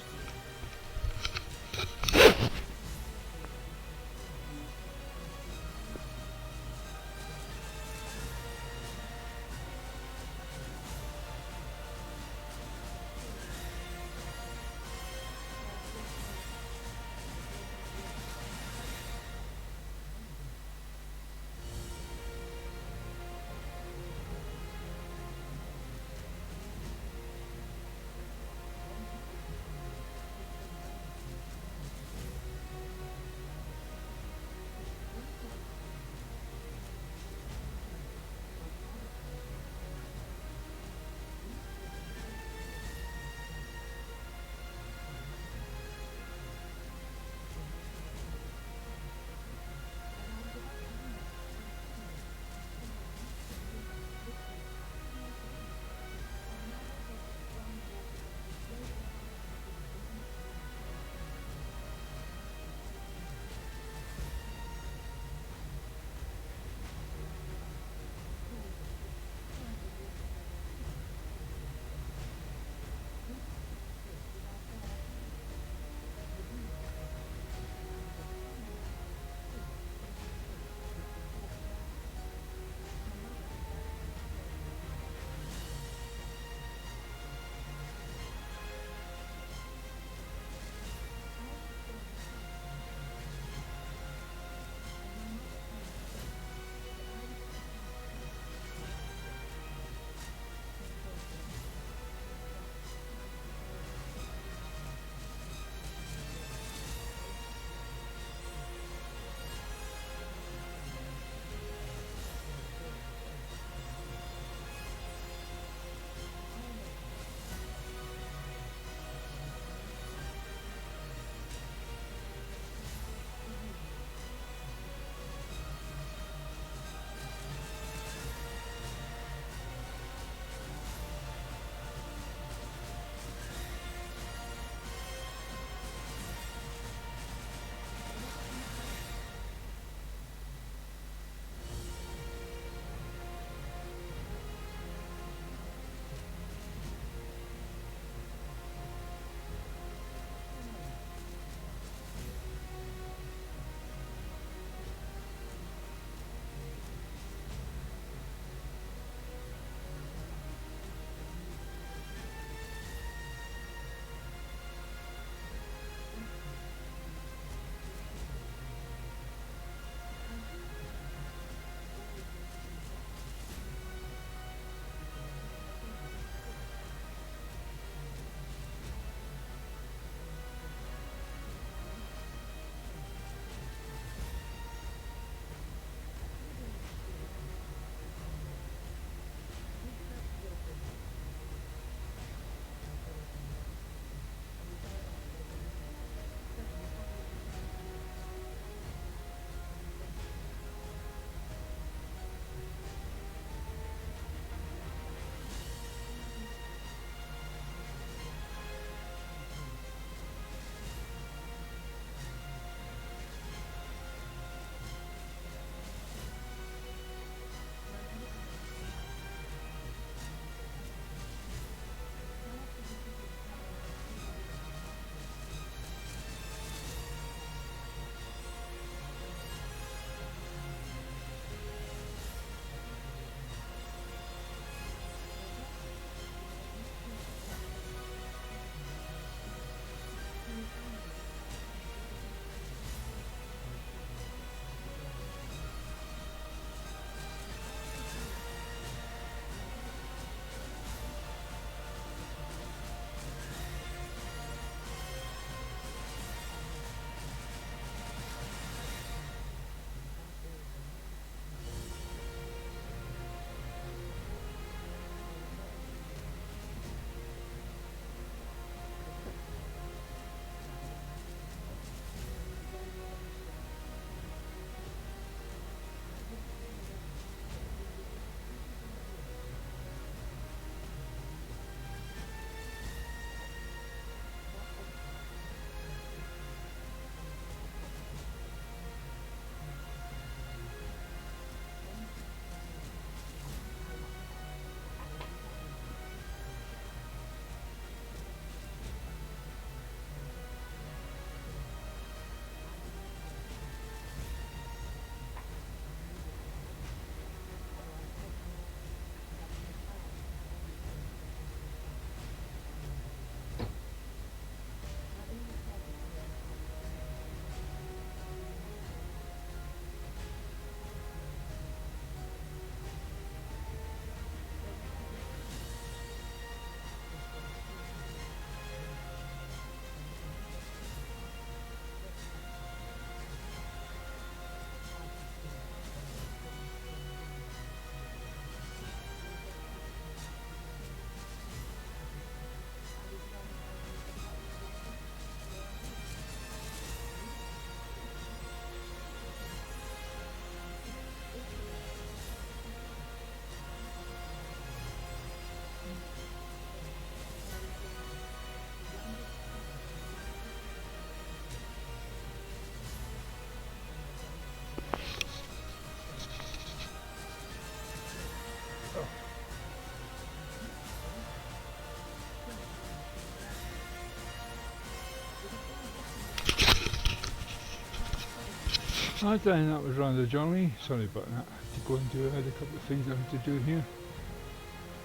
I think that was rather jolly. Sorry about that. I had to go and do a couple of things I had to do here.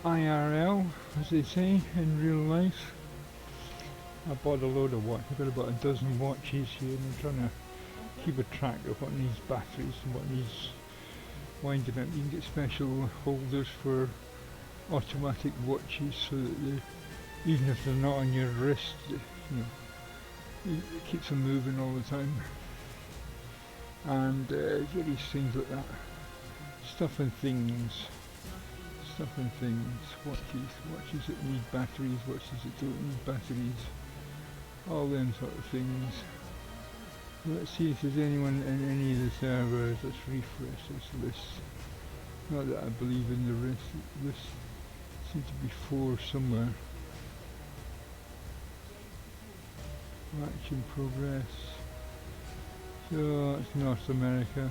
IRL, as they say in real life. I bought a load of watches. I've got about a dozen watches here, and I'm trying to keep a track of what needs batteries and what needs winding up. You can get special holders for automatic watches so that they, even if they're not on your wrist, you know, it keeps them moving all the time. And various things like that. Stuff and things. Watches that need batteries, watches that don't need batteries. All them sort of things. Let's see if there's anyone in any of the servers. Let's refresh this list. Not that I believe in the list seems to be 4 somewhere. Match in progress. So it's North America.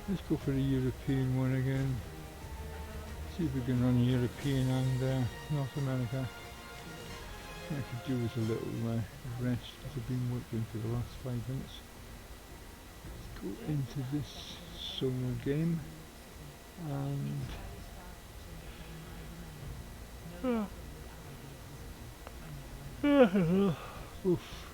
Let's go for the European one again. See if we can run European and North America. I could do with a little rest because I've been working for the last 5 minutes. Let's go into this solo game and oof.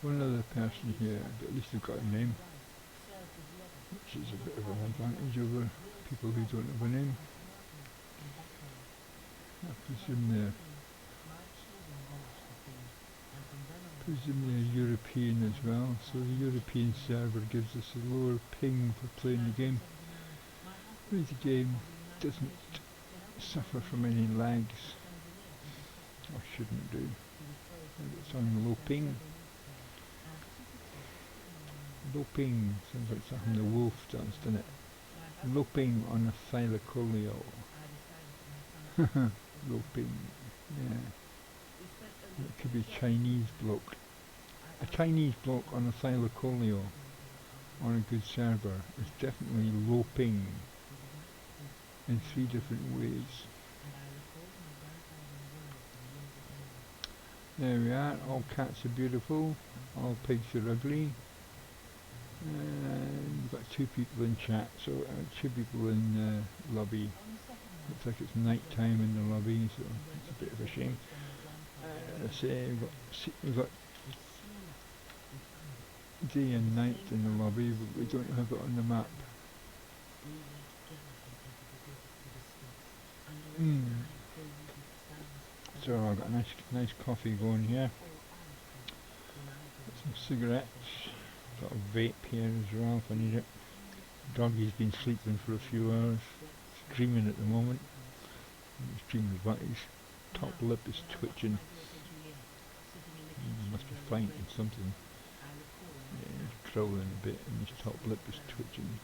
One other person here, but at least they've got a name, which is a bit of an advantage over people who don't have a name. I presume they're European as well, so the European server gives us a lower ping for playing the game. Whereas the game doesn't suffer from any lags, or shouldn't do. It's on low ping. Low ping sounds like something the wolf does, doesn't it? Low ping on a thylacoleo. Low ping, yeah. It could be a Chinese bloke. A Chinese bloke on a thylacoleo on a good server is definitely low ping in 3 different ways. There we are, all cats are beautiful, all pigs are ugly. And we've got 2 people in chat, so 2 people in lobby. Looks like it's night time in the lobby, so it's a bit of a shame. Let's say we've got day and night in the lobby, but we don't have it on the map. So I've got a nice coffee going here. Got some cigarettes. Got a vape here as well if I need it. Doggy's been sleeping for a few hours. He's dreaming at the moment. He's dreaming about his top lip is twitching. He must be fighting something. Yeah, he's growling a bit and his top lip is twitching.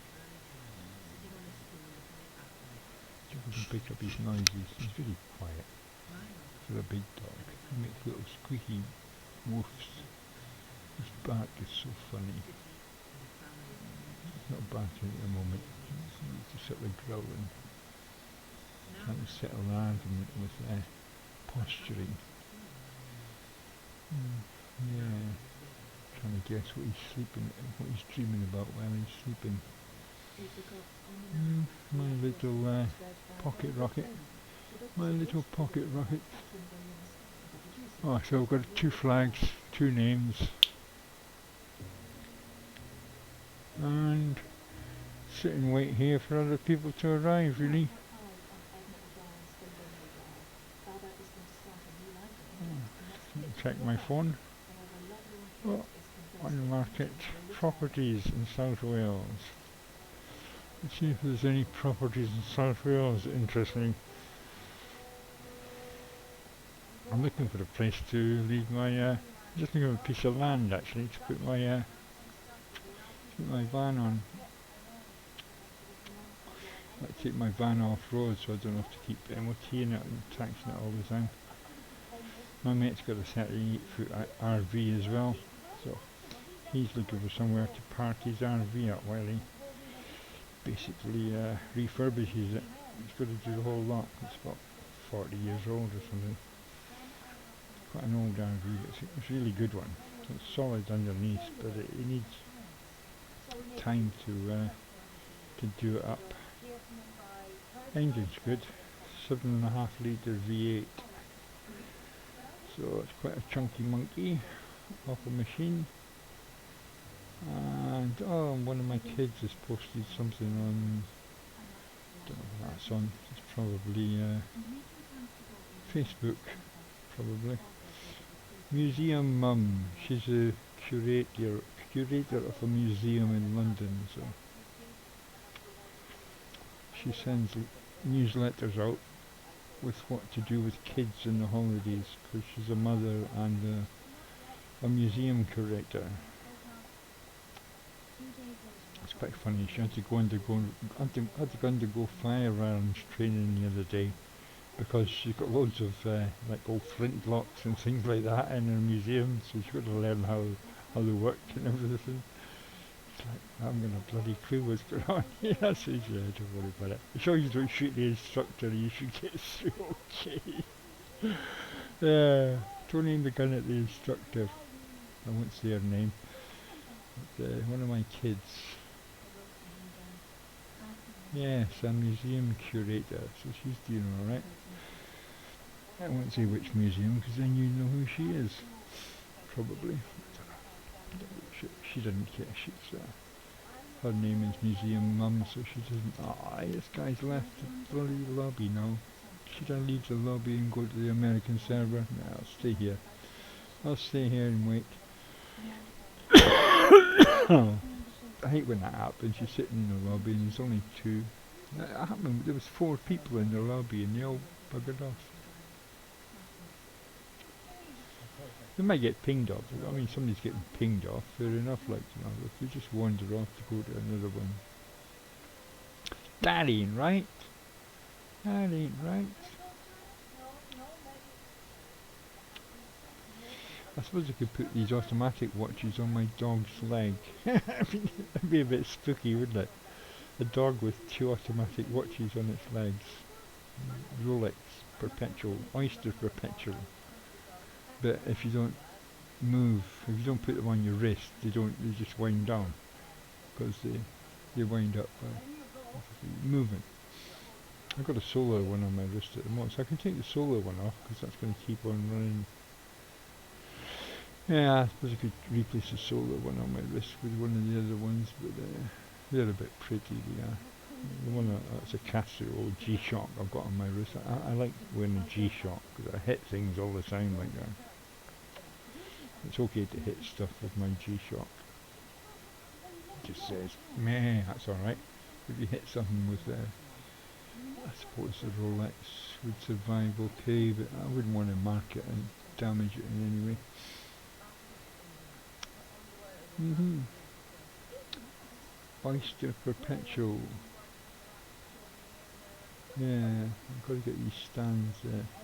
So we can pick up his noises. He's very quiet for a big dog. He makes little squeaky woofs. His bark is so funny. He's not barking at the moment. He's just sort of growling. Trying to settle the argument with posturing. Yeah. Trying to guess what he's sleeping, what he's dreaming about while he's sleeping. My little pocket rocket. My little pocket rocket. Oh, so I've got 2 flags, 2 names. And sit and wait here for other people to arrive, really. Check my phone. Oh, on the market, properties in South Wales. Let's see if there's any properties in South Wales that interest me. I'm looking for a place to leave my, just looking for a piece of land actually to put my van on. I take my van off road so I don't have to keep MOTing it and taxing it all the time. My mate's got a 38-foot RV as well, so he's looking for somewhere to park his RV up while he basically refurbishes it. He's got to do the whole lot. It's about 40 years old or something. Quite an old RV, but it's a really good one. It's solid underneath, but it needs time to do it up. Engine's good, 7.5 litre V8. So it's quite a chunky monkey off a machine. And one of my kids has posted something on, don't know what that's on, it's probably Facebook, probably. Museum Mum, she's a curator of a museum in London, so she sends newsletters out with what to do with kids in the holidays, because she's a mother and a museum curator. It's quite funny, she had to undergo firearms training the other day, because she's got loads of like old flintlocks and things like that in her museum, so she's got to learn how they work and everything. It's like, I haven't got a bloody clue what's going on here. I says, yeah, don't worry about it. As long as you don't shoot the instructor, you should get through okay. Don't aim the gun at the instructor. I won't say her name. But, one of my kids. Yes, a museum curator, so she's doing alright. I won't say which museum, because then you know who she is. Probably. She doesn't care. She's her name is Museum Mum, so she doesn't. This guy's left the bloody lobby now. Should I leave the lobby and go to the American server? No, I'll stay here. I'll stay here and wait. I hate when that happens. You're sitting in the lobby and there's only two. That happened. There was 4 people in the lobby and they all buggered off. They might get pinged off. I mean, somebody's getting pinged off. Fair enough, like, you know, if they just wander off to go to another one. That ain't right. That ain't right. I suppose I could put these automatic watches on my dog's leg. That'd be a bit spooky, wouldn't it? A dog with 2 automatic watches on its legs. Rolex Perpetual, Oyster Perpetual. But if you don't move, if you don't put them on your wrist, they just wind down. Because they wind up moving. I've got a solar one on my wrist at the moment, so I can take the solar one off, because that's going to keep on running. Yeah, I suppose I could replace the solar one on my wrist with one of the other ones, but they're a bit pretty, they are. The one that's a Casio G-Shock I've got on my wrist. I like wearing a G-Shock, because I hit things all the time like that. It's okay to hit stuff with my G-Shock. It just says, meh, that's alright. If you hit something with I suppose the Rolex would survive okay, but I wouldn't want to mark it and damage it in any way. Oyster Perpetual. Yeah, I've got to get these stands.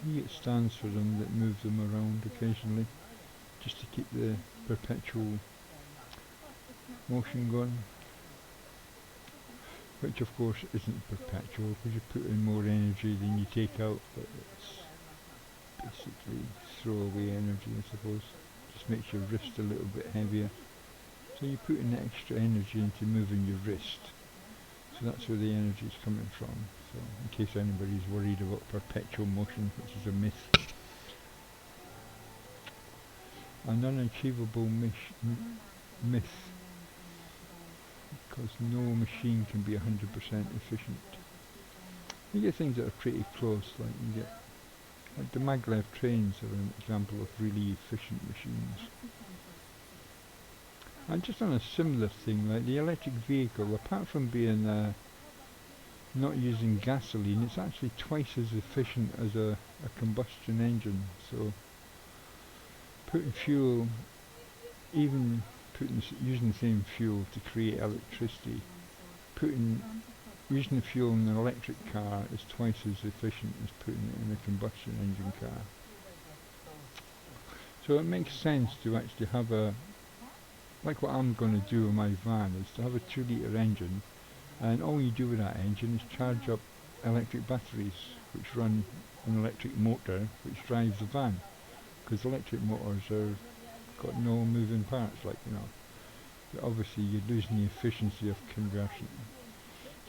You get stands for them that move them around occasionally, just to keep the perpetual motion going. Which of course isn't perpetual, because you put in more energy than you take out, but it's basically throwaway energy, I suppose. Just makes your wrist a little bit heavier. So you put in extra energy into moving your wrist. So that's where the energy is coming from. So in case anybody's worried about perpetual motion, which is a myth. An unachievable myth. Because no machine can be 100% efficient. You get things that are pretty close, like the maglev trains are an example of really efficient machines. And just on a similar thing, like the electric vehicle, apart from being not using gasoline, it's actually twice as efficient as a combustion engine. So putting fuel, even using the same fuel to create electricity, using the fuel in an electric car is twice as efficient as putting it in a combustion engine car. So it makes sense to actually have a, like what I'm going to do in my van, is to have a 2 litre engine, and all you do with that engine is charge up electric batteries which run an electric motor which drives the van, because electric motors are got no moving parts, like, you know. But obviously you're losing the efficiency of conversion.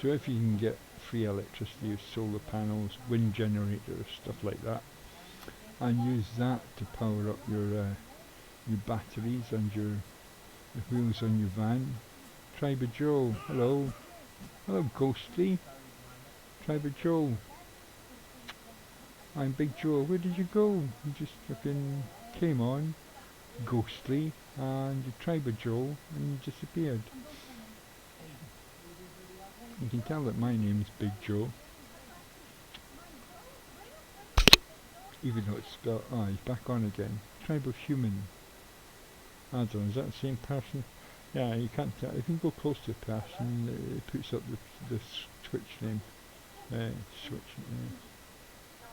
So if you can get free electricity with solar panels, wind generators, stuff like that, and use that to power up your batteries and the wheels on your van. Triber Joe, hello. Hello Ghostly. Triber Joe. I'm Big Joe. Where did you go? You just fucking came on, Ghostly, and you Triber Joe, and you disappeared. You can tell that my name is Big Joe. Even though it's spelled, he's back on again. Tribe of Human. I don't know, is that the same person? Yeah, you can't tell. If you go close to a person, it puts up the Twitch name.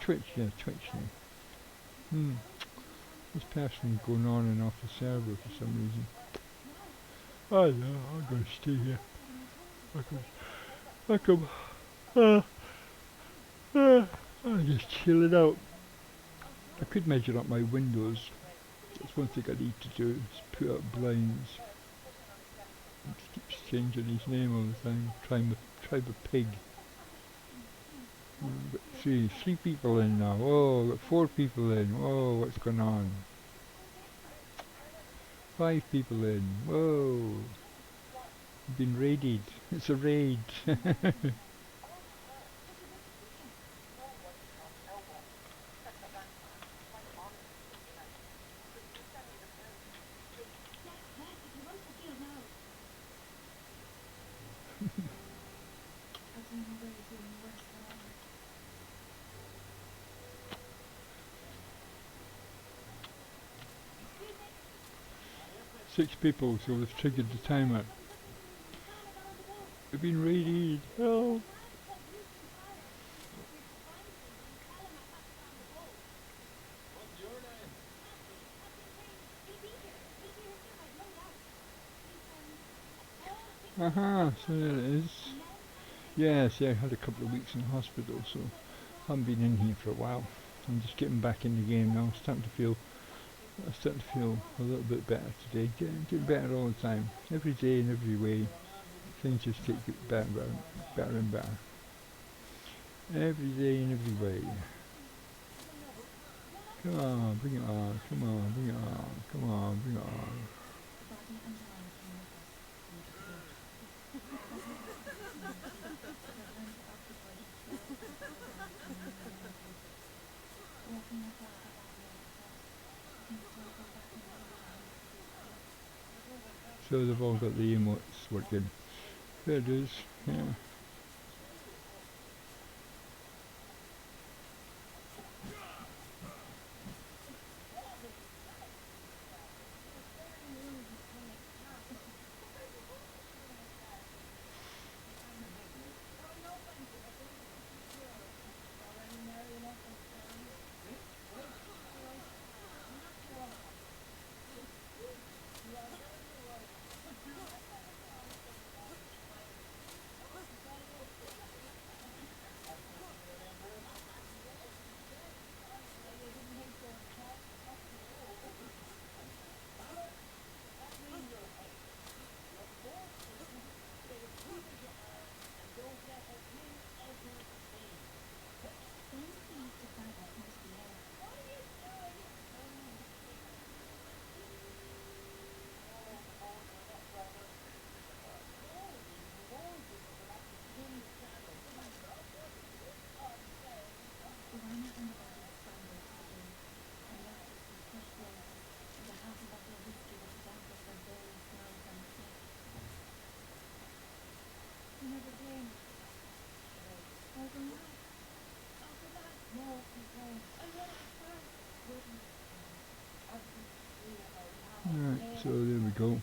Twitch name. This person going on and off the server for some reason. I know, I'm gonna stay here. I'm just chilling out. I could measure up my windows. That's one thing I need to do, is put up blinds. He keeps changing his name all the time. Tribe of Pig. But see, 3 people in now. Whoa, got 4 people in. Whoa, what's going on? 5 people in. Whoa. Been raided. It's a raid. 6 people, so we've triggered the timer. We've been raided. Help! Aha, so there it is. Yes, yeah, I had a couple of weeks in hospital, so I haven't been in here for a while. I'm just getting back in the game now. I'm starting to feel a little bit better today. Getting better all the time. Every day in every way. Things just get better and better. Every day in every way. Come on, bring it on. Come on, bring it on. Come on, bring it on. So they've all got the emotes working. There it is, yeah. Right, so there we go.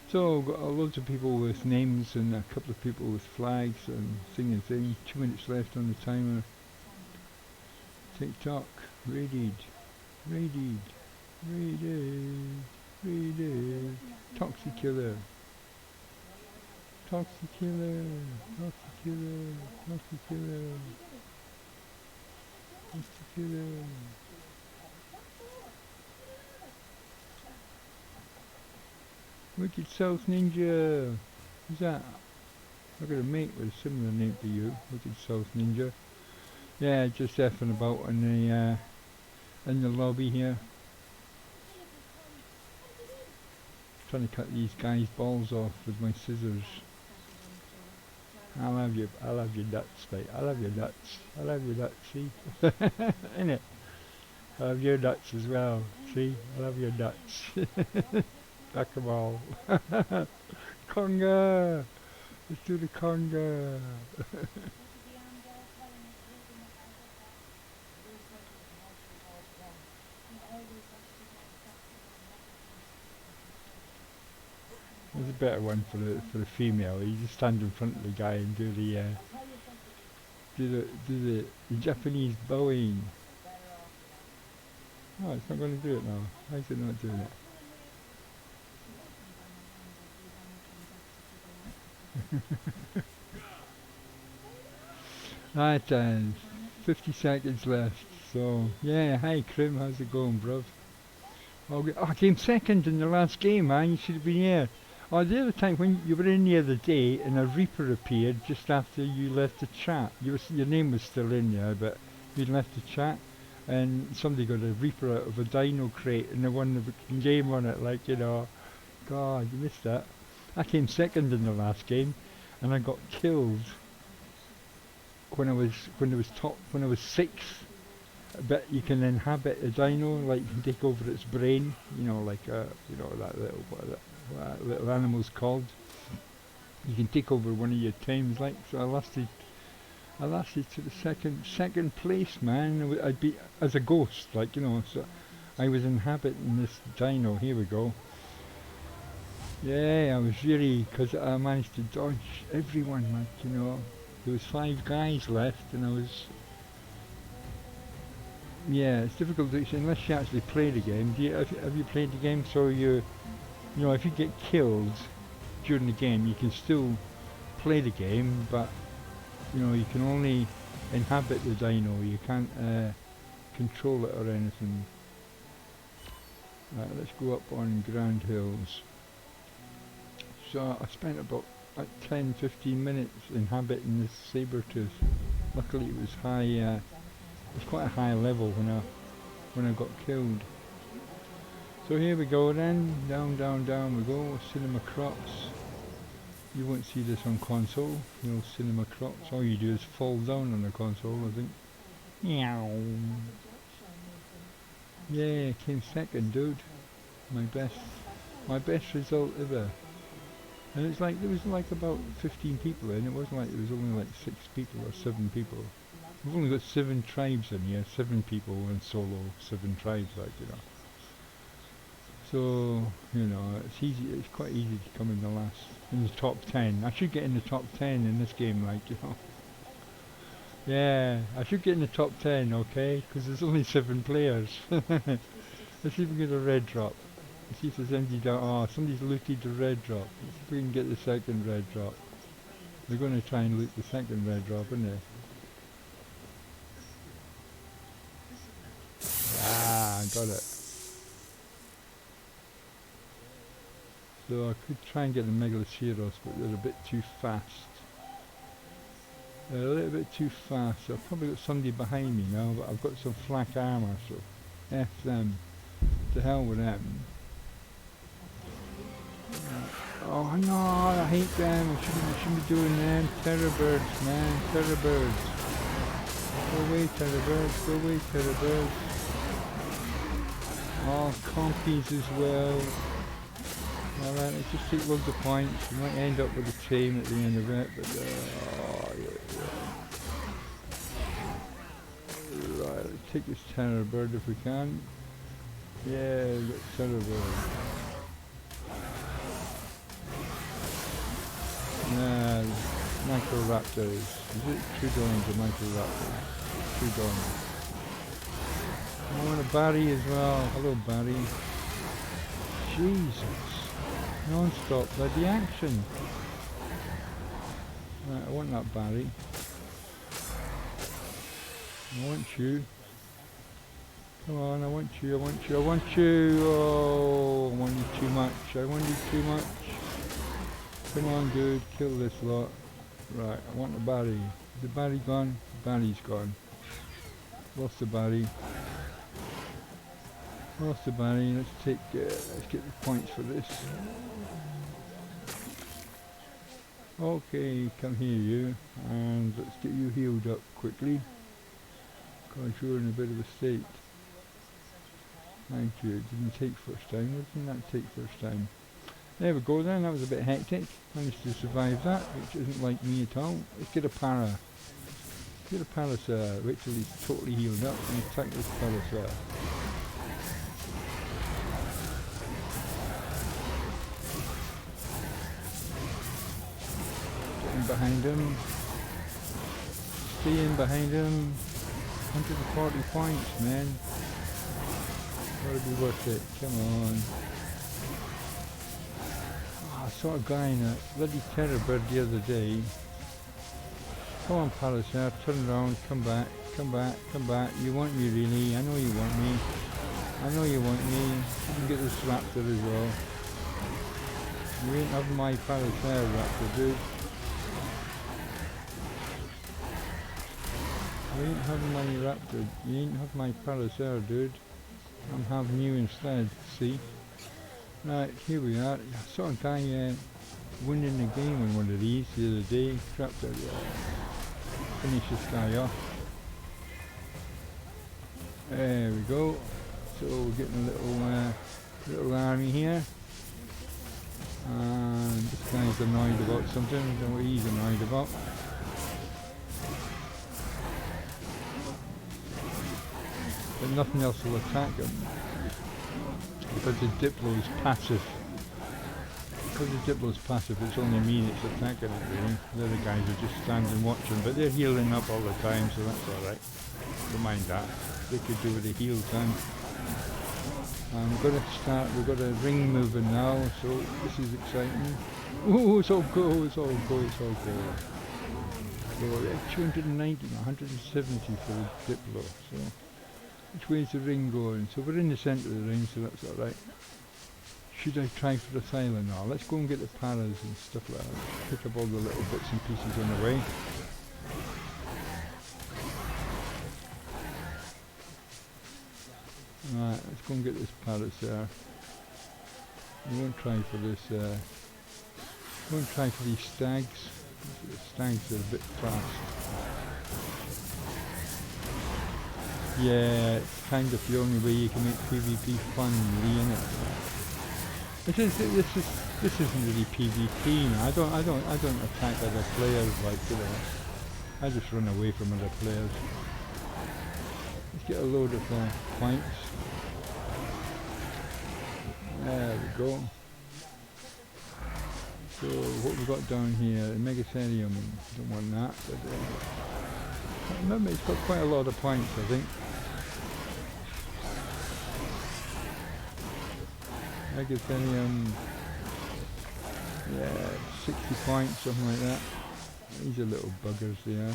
So got loads of people with names and a couple of people with flags and thing. 2 minutes left on the timer. TikTok, raided. Read it. Read it. Toxic killer. Toxic killer. Toxic killer. Toxic killer. Toxic killer. Wicked South Ninja. Who's that? I've got a mate with a similar name to you. Wicked South Ninja. Yeah, just effing about in the lobby here. Trying to cut these guys' balls off with my scissors. I love you nuts, mate. I love your nuts. I love your nuts, see? Innit? I love your nuts as well, see? I love your nuts. Back them all. Conga! Let's do the conga! There's a better one for the female. You just stand in front of the guy and do the Japanese bowing. Oh, it's not going to do it now. Why is it not doing it? Right, 50 seconds left. So yeah, hi Krim, how's it going, bruv? Oh, I came second in the last game, man. You should have been here. Oh, the other time when you were in the other day and a Reaper appeared just after you left the chat. Your name was still in there, but you'd left the chat and somebody got a Reaper out of a dino crate and they won the game on it, like, you know. God, you missed that. I came second in the last game and I got killed when I was 6. But you can inhabit a dino, like you can take over its brain, you know, like you know, that little what that little animal's called. You can take over one of your teams, like. So I lasted to the second place, man. I'd be as a ghost, like, you know. So I was inhabiting this dino. Here we go. Yeah, I was really, because I managed to dodge everyone, like, you know. There was 5 guys left, and I was. Yeah, it's difficult to, unless you actually play the game. Have you played the game? So you know, if you get killed during the game, you can still play the game, but you know, you can only inhabit the dino. You can't control it or anything. Right, let's go up on Grand Hills. So I spent about 10-15 minutes inhabiting this saber-tooth. Luckily, it was high. It was quite a high level when I got killed. So here we go then, down we go, Cinema Crops. You won't see this on console, you know, Cinema Crops. All you do is fall down on the console, I think. Meow. Yeah, came second, dude. My best result ever. And it's like, there was like about 15 people in, it wasn't like there was only like 6 people or 7 people. We've only got 7 tribes in here, 7 people in solo, 7 tribes, like, you know. So, you know, it's quite easy to come in the top 10. I should get in the top 10 in this game, like, you know. Yeah, I should get in the top 10, okay? Because there's only 7 players. Let's see if we get a red drop. Let's see if there's anything down. Oh, somebody's looted the red drop. Let's see if we can get the second red drop. They're going to try and loot the second red drop, aren't they? Ah, I got it. So I could try and get the Megaloceros, but they're a bit too fast. They're a little bit too fast, so I've probably got somebody behind me now, but I've got some flak armour, so F them. To hell with them. Oh no, I hate them, I shouldn't be doing them. Terror birds, man, terror birds. Go away, terror birds, go away, terror birds. Oh, compies as well. Alright, let's just take loads of points. We might end up with a team at the end of it, but oh, yeah. Right, let's take this terror bird if we can. Yeah, we got terror bird. Nah, microraptors. Is it Trudons or microraptors? Trudons. I want a Barry as well. Hello, Barry. Jesus. Non-stop bloody action. Right, I want that Barry. I want you. Come on, I want you, I want you, I want you. Oh, I want you too much. I want you too much. Come on, dude, kill this lot. Right, I want the Barry. Is the Barry gone? The Barry's gone. Lost the Barry. Lost the Barry. Let's get the points for this. Okay, come here you, and let's get you healed up quickly, because you're in a bit of a state. Thank you. It didn't take first time. What didn't that take first time? There we go then, that was a bit hectic. Managed to survive that, which isn't like me at all. Let's get a para. Get a para, sir. Wait till he's totally healed up and attack this para, sir. Get in behind him. Stay in behind him. 140 points, man. Gotta be worth it. Come on. I saw a guy in a bloody terror bird the other day. Come on, Palacer, turn around, come back, come back, come back. You want me really? I know you want me. I know you want me. You can get this raptor as well. You ain't having my Palacer raptor, dude. You ain't having my raptor. You ain't having my Palacer, dude. I'm having you instead, see? Right, here we are. I saw a guy winning the game on one of these the other day. Crap, to finish this guy off. There we go. So we're getting a little army here. And this guy's annoyed about something. I don't know what he's annoyed about. But nothing else will attack him. Because the Diplo is passive. Because the Diplo is passive, it's only me that's attacking it really. The other guys are just standing watching, but they're healing up all the time, so that's alright. Don't mind that. They could do with a heal time. We've got a ring moving now, so this is exciting. Oh, it's all go, it's all go, it's all go. So we're at 290, 170 for the Diplo, so. Which way is the ring going? So we're in the centre of the ring, so that's alright. Should I try for the Thailand now? Let's go and get the paras and stuff like that. Pick up all the little bits and pieces on the way. Right, let's go and get this paras there. We won't try for this, we won't try for these stags. The stags are a bit fast. Yeah, it's kind of the only way you can make PvP fun, really, innit? This isn't really PvP. I don't attack other players like, you know. I just run away from other players. Let's get a load of points. There we go. So what we've got down here, a Megatherium. Don't want that, but remember it's got quite a lot of points, I think. Megatherium, yeah, 60 points, something like that. These are little buggers there.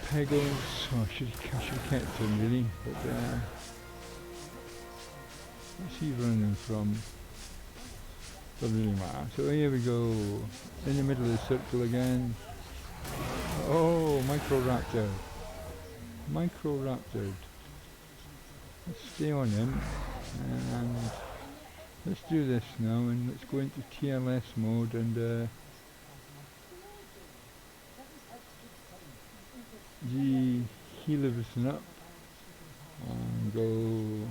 Pegals, oh, I should have kept him really, but where's he running from? Doesn't really matter. So here we go, in the middle of the circle again. Oh, Microraptor. Microraptor. Let's stay on him, and let's do this now, and let's go into TLS mode and heal everything up, and go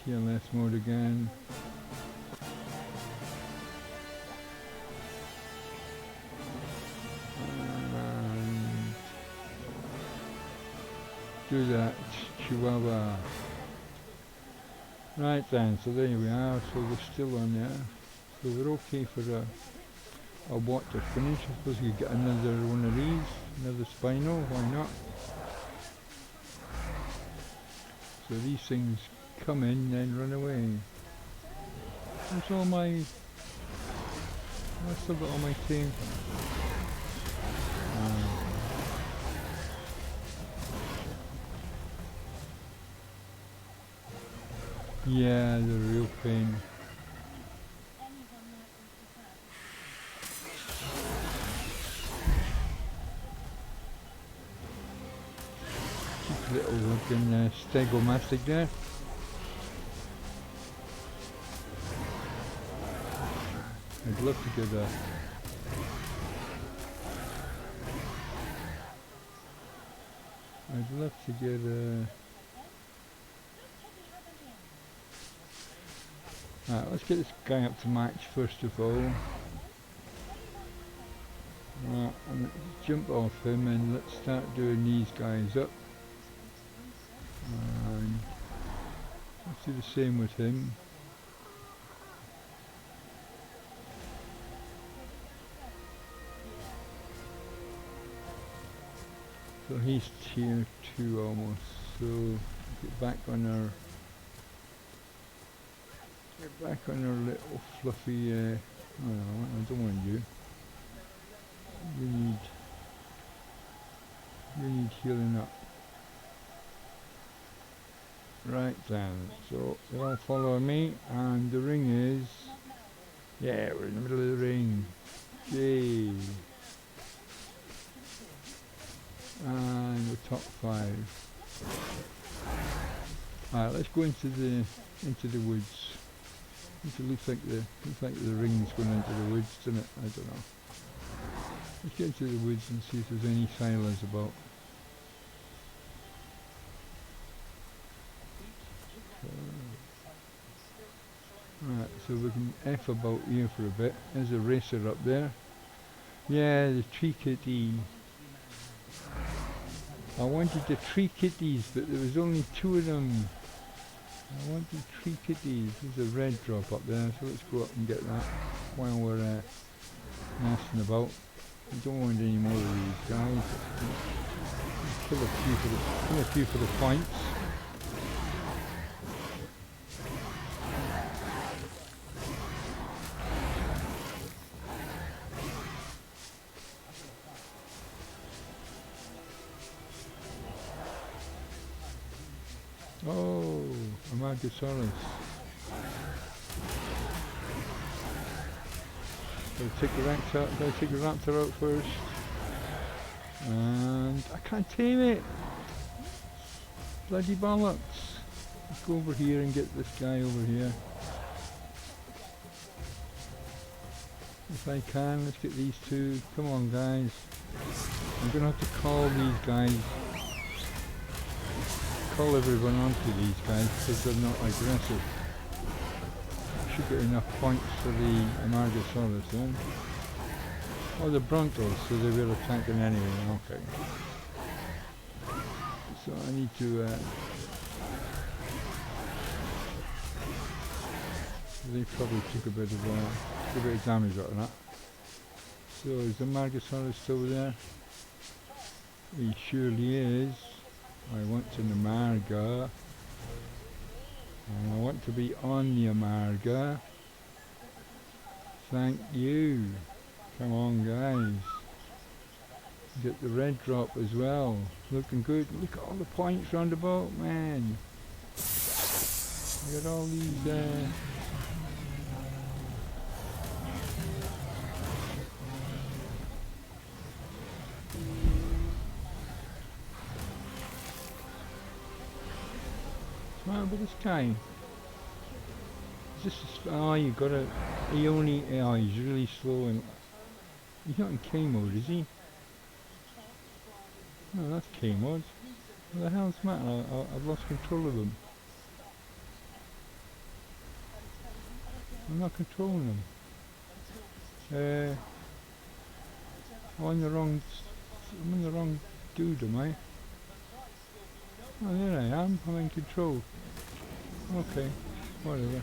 TLS mode again. Do that, Chihuahua. Right then, so there we are, so we're still on there. So we're okay for a water finish. I suppose you could get another one of these, another spinal, why not? So these things come in and run away. That's all my... I still got all my team. Yeah, the real pain. Little looking stegomastic there. I'd love to get a... I'd love to get a... Alright, let's get this guy up to max first of all. Right, and let's jump off him and let's start doing these guys up. And let's do the same with him. So he's tier 2 almost, so get back on our little fluffy, oh no, I don't want you. You need healing up. Right then, so they're all following me, and the ring is, yeah, we're in the middle of the ring. Yay! And we're top 5. Alright, let's go into the woods. It looks like the ring's going into the woods, doesn't it? I don't know. Let's get into the woods and see if there's any silos about. Right, so we can F about here for a bit. There's a racer up there. Yeah, the tree kitty. I wanted the tree kitties, but there was only 2 of them. I wanted tree kitties. There's a red drop up there, so let's go up and get that while we're messing about. I don't want any more of these guys. Kill a few for the points. Oh, a Margosaurus. Gotta take the raptor out first. And I can't tame it! Bloody bollocks! Let's go over here and get this guy over here. If I can, let's get these 2. Come on guys. I'm gonna have to call these guys. Call everyone onto these guys because they're not aggressive. Should get enough points for the Amargasaurus then. Or the Brontos, so they will attack them anyway, okay. So I need to they probably took a bit of damage out of that. So is the Amargasaurus still there? He surely is. I want an Amarga. And I want to be on the Amarga. Thank you. Come on guys. Get the red drop as well. Looking good. Look at all the points round about, man. Look at all these Smile with this guy. Is this oh, you gotta, he's really slow and he's not in K mode, is he? No, that's K mode. What the hell's the matter? I've lost control of him. I'm not controlling him. I'm on the wrong dude, am I? Oh, there I am. I'm in control. Okay, whatever.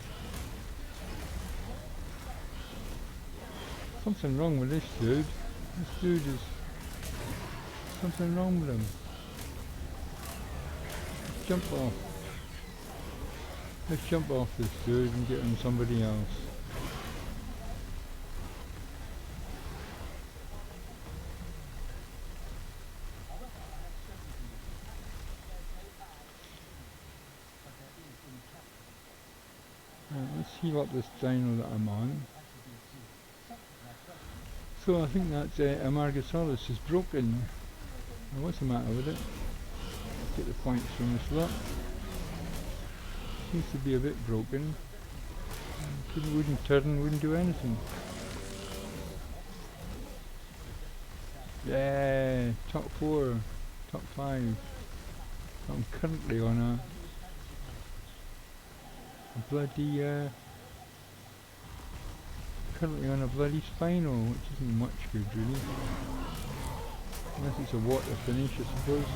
something wrong with this dude. This dude is something wrong with him. Jump off. Let's jump off this dude and get on somebody else. Right, let's heal up this dino that I'm on. So I think that Amargasaurus is broken. Now what's the matter with it? Get the points from this lot. Seems to be a bit broken. Wouldn't turn, wouldn't do anything. Yeah, top 4, top 5. I'm currently on a bloody spinal, which isn't much good really. Unless it's a water finish, I suppose.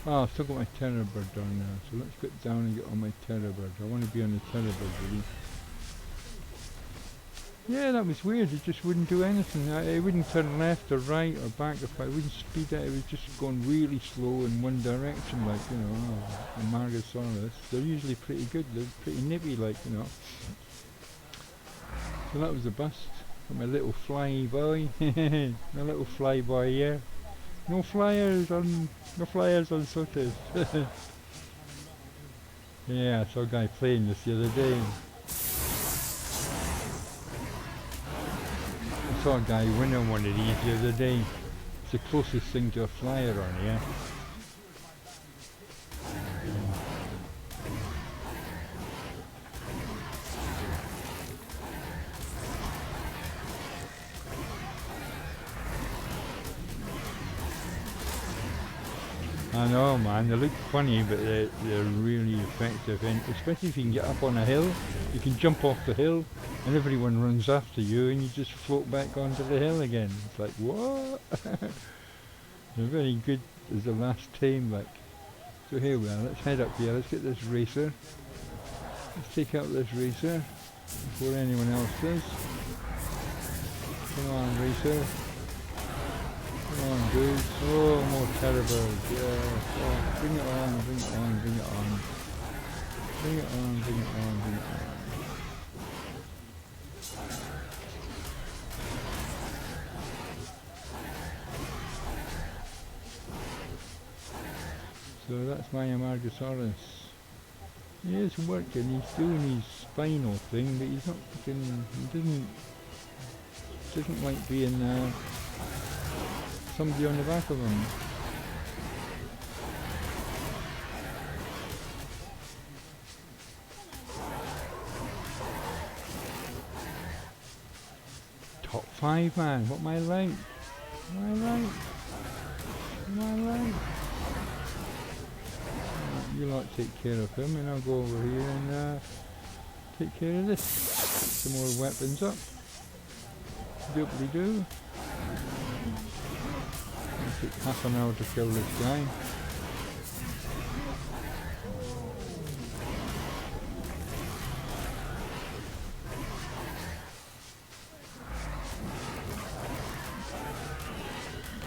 Oh, I've still got my terror bird down there, so let's get down and get on my terror bird. I want to be on the terror bird really. Yeah, that was weird, it just wouldn't do anything. It wouldn't turn left or right or back or forward, it wouldn't speed it, it was just going really slow in one direction, like, you know, Amargasaurus. They're usually pretty good, they're pretty nippy, like, you know. So that was a bust. Got my little fly boy, my little fly boy here. No flyers on SOTF. Yeah, I saw a guy playing this the other day. I saw a guy winning one of these the other day. It's the closest thing to a flyer on here. I know, man, they look funny, but they're really effective, and especially if you can get up on a hill, you can jump off the hill and everyone runs after you and you just float back onto the hill again. It's like, what? They're very good as the last tame, like. So here we are, let's head up here, let's get this racer. Let's take out this racer before anyone else does. Come on, racer. Come on, dudes. Oh, more terror birds, yeah. Oh, bring it on, bring it on, bring it on. Bring it on, bring it on, bring it on. So that's my Amargasaurus. He is working, he's doing his spinal thing, but he's not fucking, he doesn't like being somebody on the back of him. Top 5, man, what am I like? Am I like? Am I like? You lot take care of him and I'll go over here and take care of this. Some more weapons up. Dooply-doo. It'll take half an hour to kill this guy.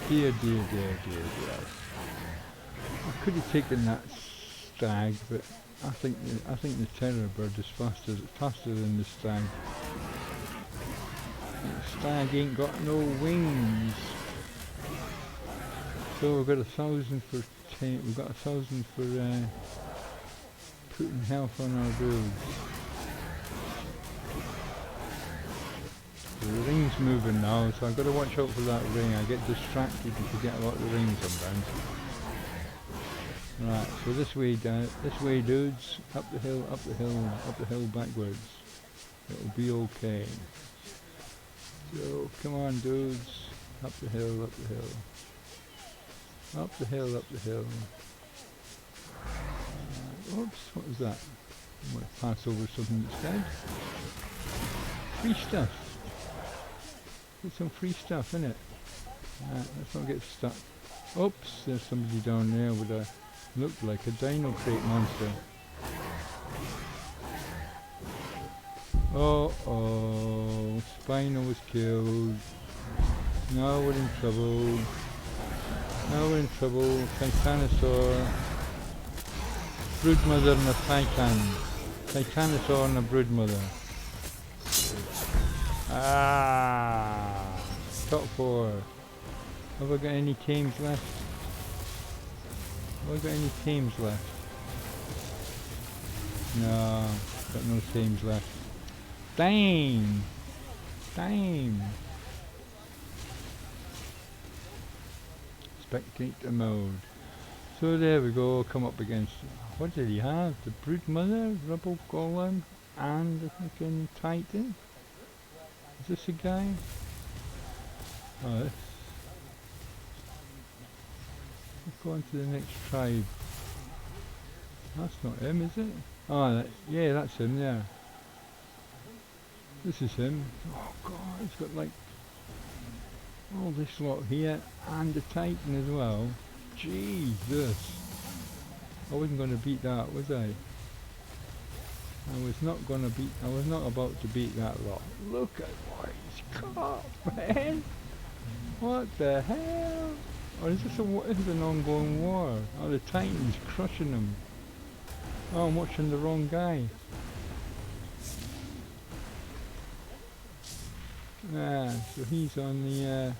Dear, dear, dear, dear, dear. I could have taken that stag, but I think the terror bird is faster than the stag. The stag ain't got no wings. So we've got 1,000 for we've got 1,000 for putting health on our dudes. The ring's moving now, so I've got to watch out for that ring. I get distracted and forget about the ring sometimes. Right, so this way dudes, up the hill, up the hill, up the hill backwards. It'll be okay. So, come on dudes, up the hill, up the hill. Up the hill, up the hill. Oops, what was that? I'm going to pass over something instead. Free stuff. Get some free stuff, innit? Let's not get stuck. Oops, there's somebody down there with a, looked like a dino crate monster. Oh, Spino was killed. Now we're in trouble. Now we're in trouble. Titanosaur. Broodmother and a Titan. Titanosaur and a broodmother. Ah! Top 4. Have I got any teams left? Have I got any teams left? No, got no teams left. Damn! Damn! Spectator mode. So there we go, come up against, what did he have? The Broodmother, Rubble Golem, and the fucking Titan? Is this a guy? Oh, let's go on to the next tribe. That's not him, is it? Oh, yeah, that's him there. This is him. Oh god, he's got like all this lot here, and the Titan as well. Jesus! I wasn't going to beat that, was I? I was not about to beat that lot. Look at what he's got, man! What the hell? Or is this an ongoing war? Oh, the Titan's crushing him. Oh, I'm watching the wrong guy. Ah, so he's on the,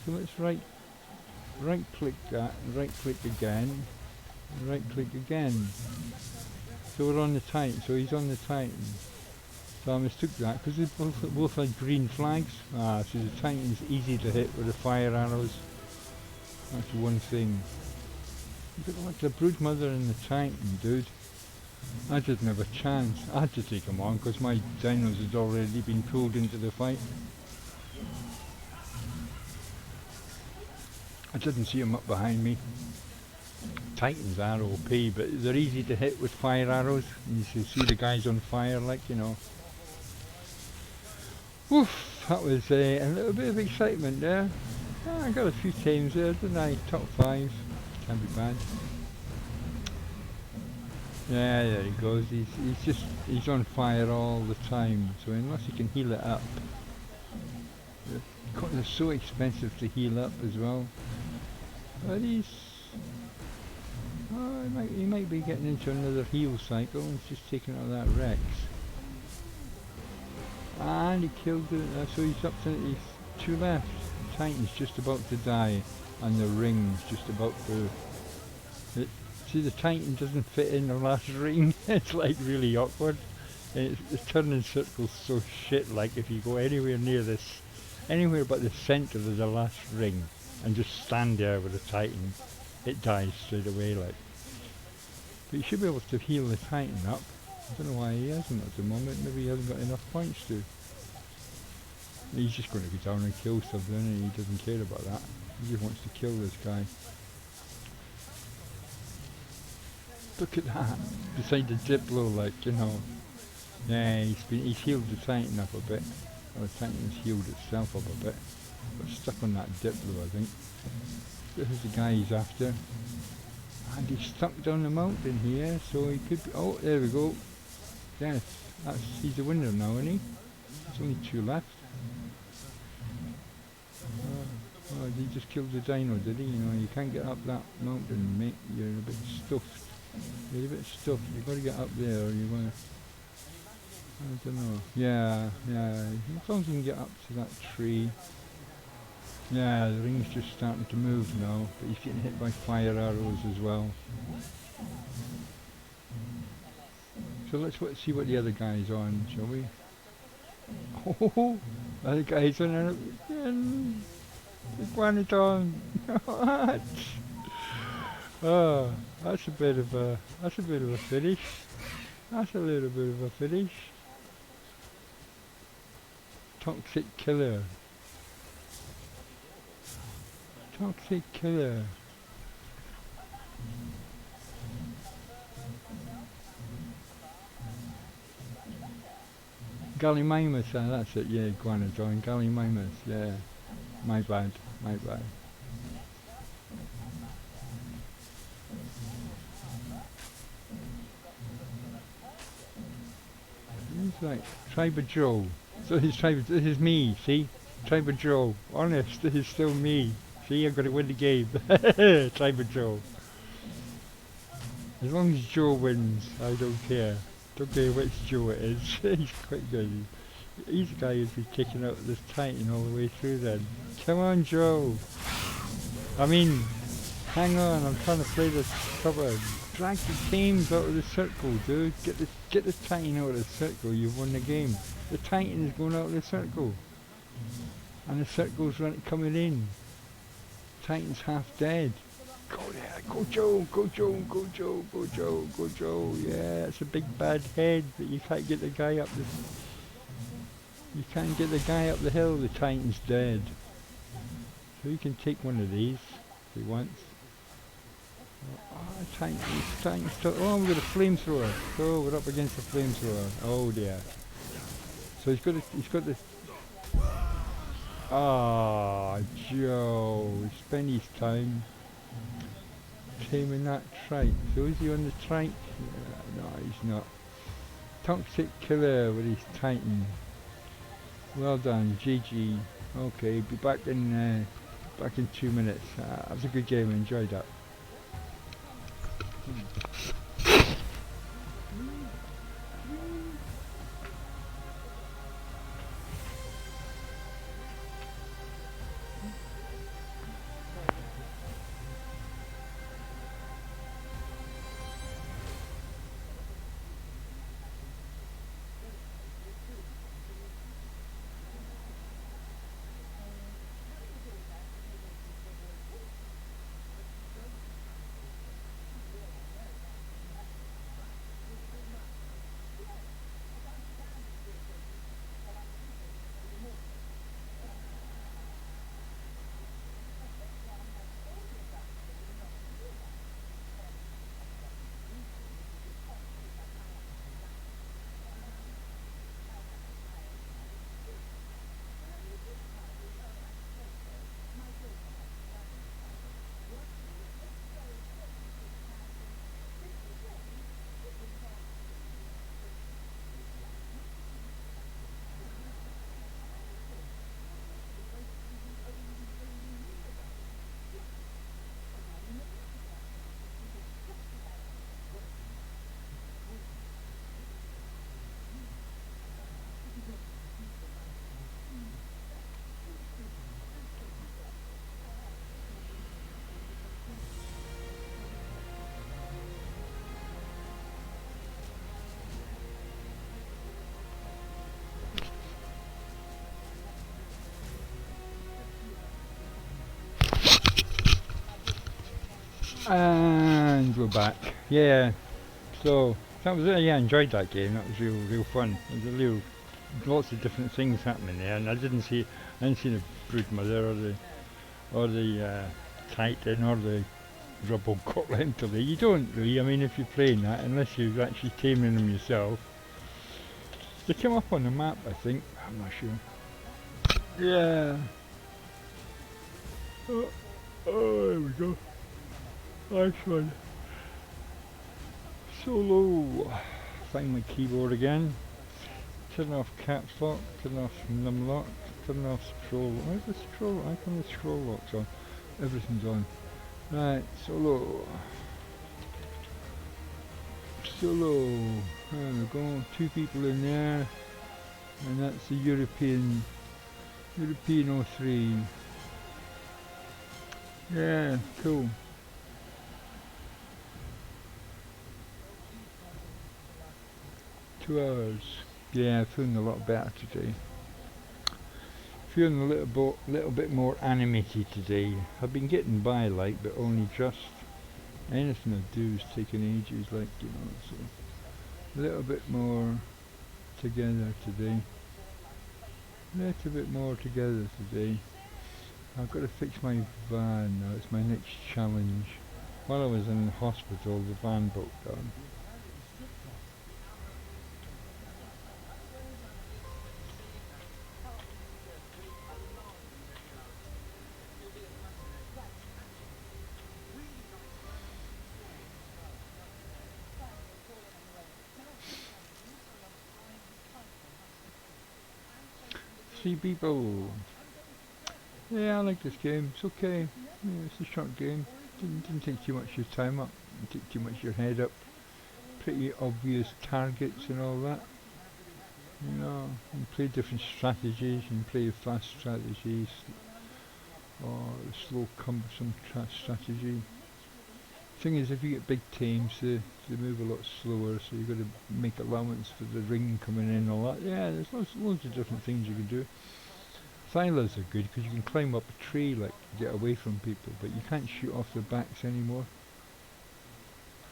so let's right click that, and right click again, and right click again. So we're on the Titan, so he's on the Titan. So I mistook that, because they both had green flags. Ah, so the Titan's easy to hit with the fire arrows. That's one thing. Look at the Broodmother and the Titan, dude. I didn't have a chance. I had to take him on, because my dinos had already been pulled into the fight. I didn't see him up behind me. Titans are OP, but they're easy to hit with fire arrows. You can see the guys on fire, like, you know. Woof! That was a little bit of excitement there. Oh, I got a few teams there, didn't I? Top 5. Can't be bad. Yeah, there he goes. He's on fire all the time. So unless he can heal it up, they're so expensive to heal up as well. But he might be getting into another heal cycle and just taking out that Rex. And he killed it. So he's up to he's 2 left. The Titan's just about to die, and the ring's just about to. See, the Titan doesn't fit in the last ring. It's like really awkward. It's turning circles so shit. Like if you go anywhere near this, anywhere but the centre of the last ring, and just stand there with the Titan, it dies straight away. Like, but you should be able to heal the Titan up. I don't know why he hasn't at the moment. Maybe he hasn't got enough points to. He's just going to go down and kill something, and he doesn't care about that. He just wants to kill this guy. Look at that, beside the Diplo, like, you know. Yeah, he's healed the Titan up a bit. Well, the Titan's healed itself up a bit. Got stuck on that Diplo, I think. This is the guy he's after. And he's stuck down the mountain here, so he could be, oh, there we go. Yes, he's the winner now, isn't he? There's only 2 left. Oh, he just killed the dino, did he? You know, you can't get up that mountain, mate. You're a bit stuffed. You're a bit stuffed. You've got to get up there, or you're going to... I don't know. Yeah. As long as you can get up to that tree. Yeah, the ring's just starting to move now, but he's getting hit by fire arrows as well. So let's see what the other guy's on, shall we? Oh, the other guy's on the Iguanodon. What? Oh, that's a bit of a finish. That's a little bit of a finish. Toxic killer. Toxic killer. Gallimimus, that's it, yeah, Iguanodon, Gallimimus, yeah. My bad. Right, Triber Joe. So this is me, see? Triber Joe. Honest, this is still me. See, I've got to win the game. Triber Joe. As long as Joe wins, I don't care. Don't care which Joe it is. He's quite good. He's the guy who's been kicking out this Titan all the way through then. Come on, Joe. I mean, hang on, I'm trying to play this cover. Drag the teams out of the circle, dude. Get the Titan out of the circle, you've won the game. The Titan is going out of the circle. And the circle's coming in. Titan's half dead. Go there, go Joe, go Joe, go Joe, go Joe, go Joe. Yeah, it's a big bad head, but you can't get the guy up the... You can't get the guy up the hill, the Titan's dead. So you can take one of these if he wants. Oh, Titan's still... Oh, we've got a flamethrower. Oh, we're up against a flamethrower. Oh dear. So he's got the... Ah, Joe, he spent his time taming that trike. So is he on the trike? No, he's not. Toxic killer with his Titan. Well done, GG. Okay, be back in 2 minutes. That was a good game, I enjoyed that. And we're back. Yeah, so that was it. Yeah, I enjoyed that game. That was real fun. There was lots of different things happening there, and I didn't see the broodmother or the Titan or the rubble cockle there. You don't really. I mean, if you're playing that, unless you're actually taming them yourself, they come up on the map. I think. I'm not sure. Yeah. Oh, there we go. Nice one. Solo. Find my keyboard again. Turn off caps lock, turn off num lock, turn off scroll. Where's the scroll? I turn the scroll locks on. Everything's on. Right, solo. Solo. There we go. 2 people in there. And that's the European 03. Yeah, cool. $2. Yeah, feeling a lot better today. Feeling a little bit more animated today. I've been getting by like, but only just. Anything I do is taking ages, like, you know. So a little bit more together today. A little bit more together today. I've got to fix my van now. It's my next challenge. While I was in the hospital, the van broke down. 3 people. Yeah, I like this game. It's okay. Yeah, it's a short game. Didn't take too much of your time up. Didn't take too much of your head up. Pretty obvious targets and all that. You know, you can play different strategies. You can play fast strategies or slow, cumbersome strategy. Thing is, if you get big teams, they move a lot slower, so you've got to make allowance for the ring coming in and all that. Yeah, there's loads of different things you can do. Silos are good because you can climb up a tree, like, to get away from people, but you can't shoot off their backs anymore.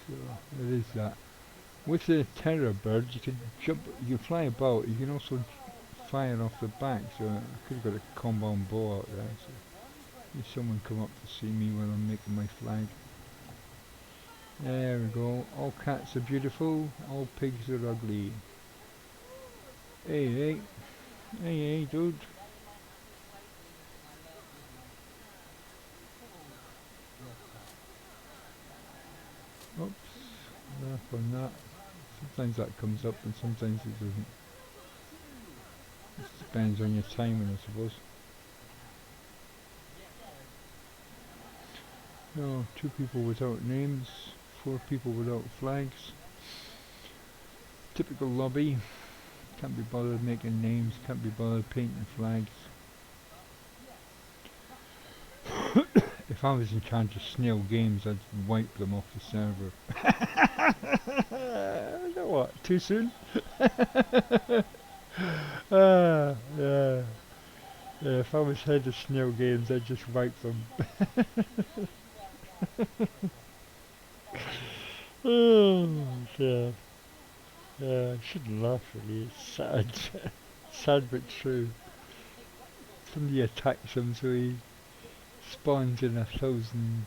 So, there is that. With the terror birds, you can jump, you can fly about, you can also fire off the back, so I could have got a compound bow out there, so if someone come up to see me while I'm making my flag. There we go, all cats are beautiful, all pigs are ugly. Hey, dude. Oops, enough on that. Sometimes that comes up and sometimes it doesn't. It depends on your timing, I suppose. No, 2 people without names, 4 people without flags. Typical lobby. Can't be bothered making names, can't be bothered painting flags. If I was in charge of Snail Games, I'd wipe them off the server. You know what? Too soon? Yeah. If I was head of Snail Games, I'd just wipe them. Oh, yeah. I shouldn't laugh really, it's sad. Sad but true. Somebody attacks him so he spawns in 1,000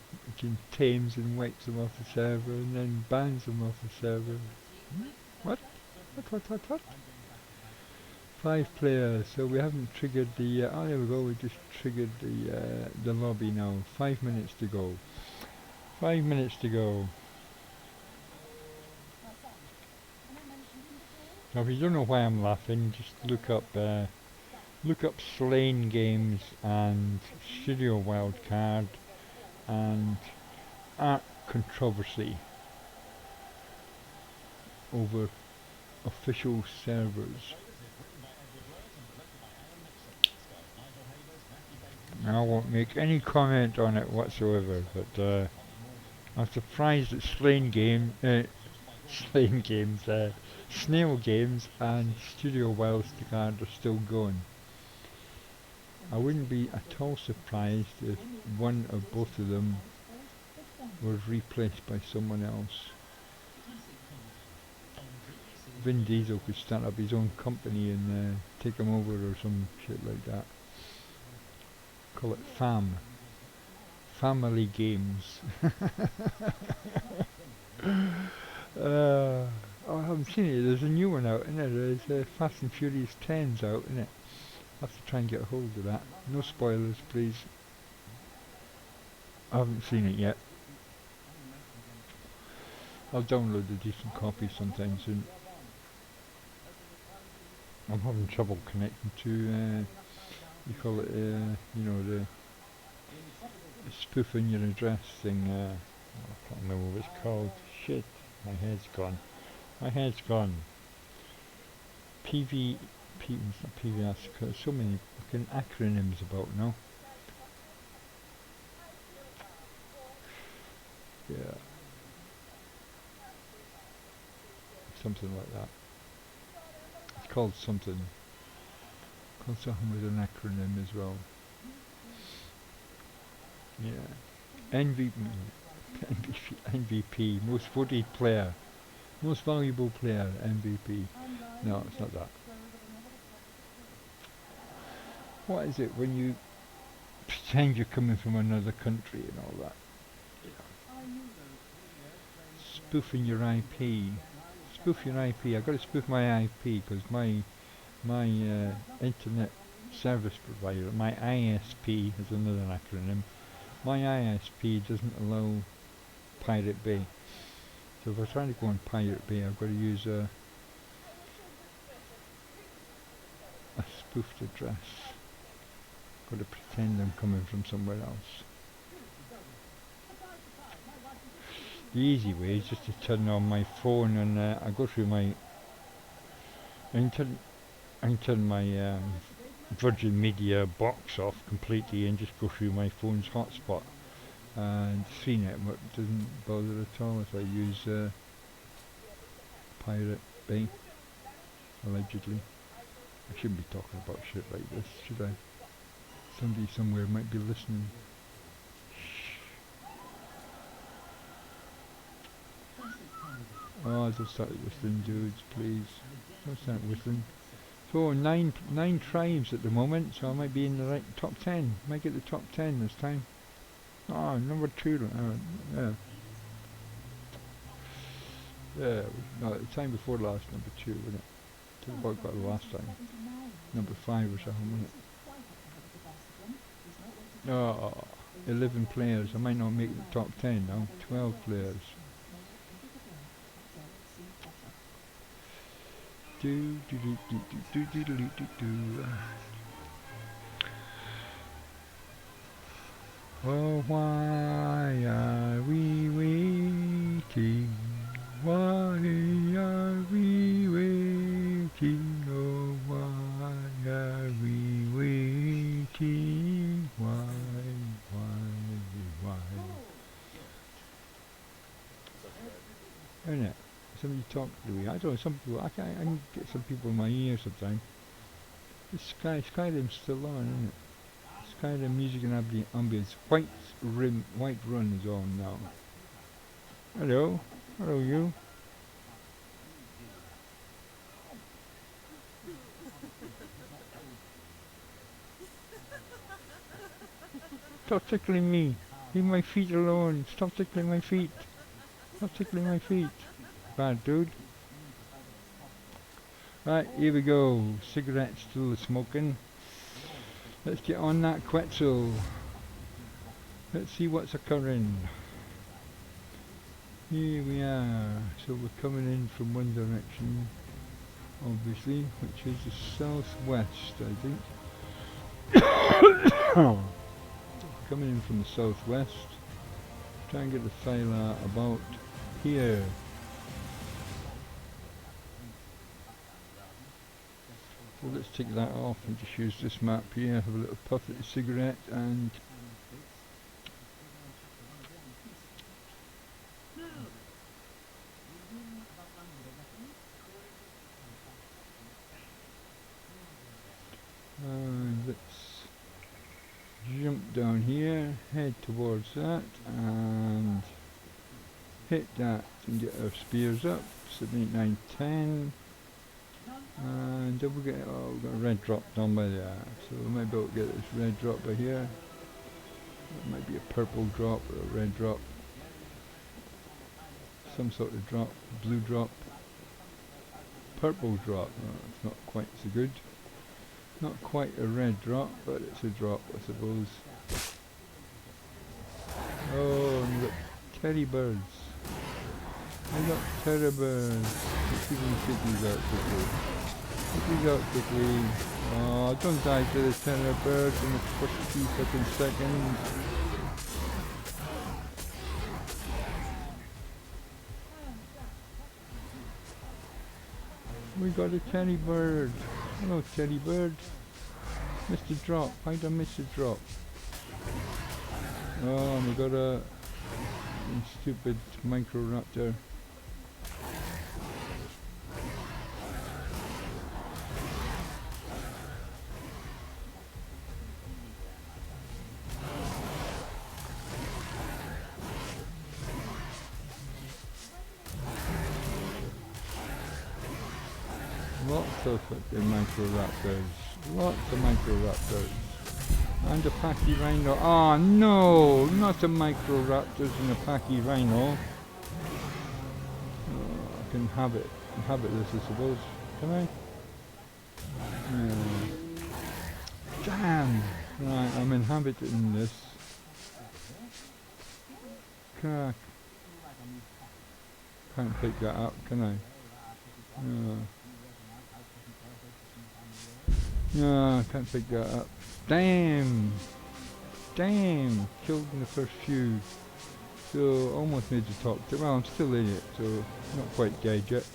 tames and wipes them off the server and then bans them off the server. What? What? 5 players, so we haven't triggered the, oh there we go, we just triggered the lobby now. 5 minutes to go. 5 minutes to go. Now if you don't know why I'm laughing, just look up Slain Games and Studio Wildcard and ARK controversy over official servers. I won't make any comment on it whatsoever, but I'm surprised that Snail Games and Studio Wildcard are still going. I wouldn't be at all surprised if one or both of them were replaced by someone else. Vin Diesel could start up his own company and take them over or some shit like that. Call it Family Games. Oh, I haven't seen it. There's a new one out, isn't there? There's Fast and Furious 10's out, isn't it? I'll have to try and get a hold of that. No spoilers, please. I haven't seen it yet. I'll download a decent copy sometime soon. I'm having trouble connecting to, you call it, you know, the spoofing your address thing. I can't remember what it's called. Shit, my head's gone. It's not PVS, there's so many fucking acronyms about now. Yeah. Something like that. It's called something. Called something with an acronym as well. Yeah. MVP, most voted player. Most valuable player, MVP. No, it's not that. What is it when you pretend you're coming from another country and all that? Yeah. Spoofing your IP. Spoof your IP. I've got to spoof my IP because my internet service provider, my ISP is another acronym. My ISP doesn't allow Pirate Bay. So if I try to go on Pirate Bay, I've got to use a spoofed address. Got to pretend I'm coming from somewhere else. The easy way is just to turn on my phone and I go through my. I can turn my Virgin Media box off completely and just go through my phone's hotspot. And 3 network doesn't bother at all if I use Pirate Bay, allegedly. I shouldn't be talking about shit like this, should I? Somebody somewhere might be listening. Oh, don't start whistling, dudes, please. Don't start whistling. So, nine tribes at the moment, so I might be in the right top 10. Might get the top 10 this time. Oh, number 2. Yeah. Yeah, no, the time before last, number 2, wasn't it? Talk about got it last time. Number 5 or something, wasn't it? Oh, 11 players. I might not make the top 10 now. 12 players. Oh, why are we waiting? Why are we waiting? Oh, why are we waiting? Why? Isn't it? Somebody talk to me. I don't know, some people, I can get some people in my ear sometimes. This Skyrim's still on, isn't it? Skyrim music and ambience. White Run is on now. Hello you. Stop tickling me. Leave my feet alone. Stop tickling my feet. Stop tickling my feet. Bad dude. Right, here we go. Cigarette still smoking. Let's get on that Quetzal. Let's see what's occurring. Here we are. So we're coming in from one direction, obviously, which is the southwest, I think. Coming in from the southwest. Try and get the thyla about here. So let's take that off and just use this map here, have a little puff at the cigarette and let's jump down here, head towards that and hit that and get our spears up. 7, 8, 9, 10. And then we've got a red drop down by there, so we might be able to get this red drop by here. It might be a purple drop or a red drop, some sort of drop, blue drop, purple drop. It's not quite so good, not quite a red drop, but it's a drop, I suppose. Oh, and we've got teddy birds. I got teddy birds. Let's see if we can take these out quickly. Take these out quickly. Oh, don't die to the teddy birds in the first few fucking seconds. We got a teddy bird. Hello, teddy bird. Missed the drop. How'd I miss the drop? Oh, and we got a stupid micro-raptor. Lots of micro-raptors. Lots of micro-raptors. And a packy rhino. Oh no! Not the micro-raptors and a packy rhino. Oh, I can inhabit this, I suppose. Can I? Yeah. Damn! Right, I'm inhabiting this. Can't pick that up, can I? No, I can't pick that up. Damn! Damn! Killed in the first few. So, almost made the top 10. Well, I'm still in it, so not quite dead yet.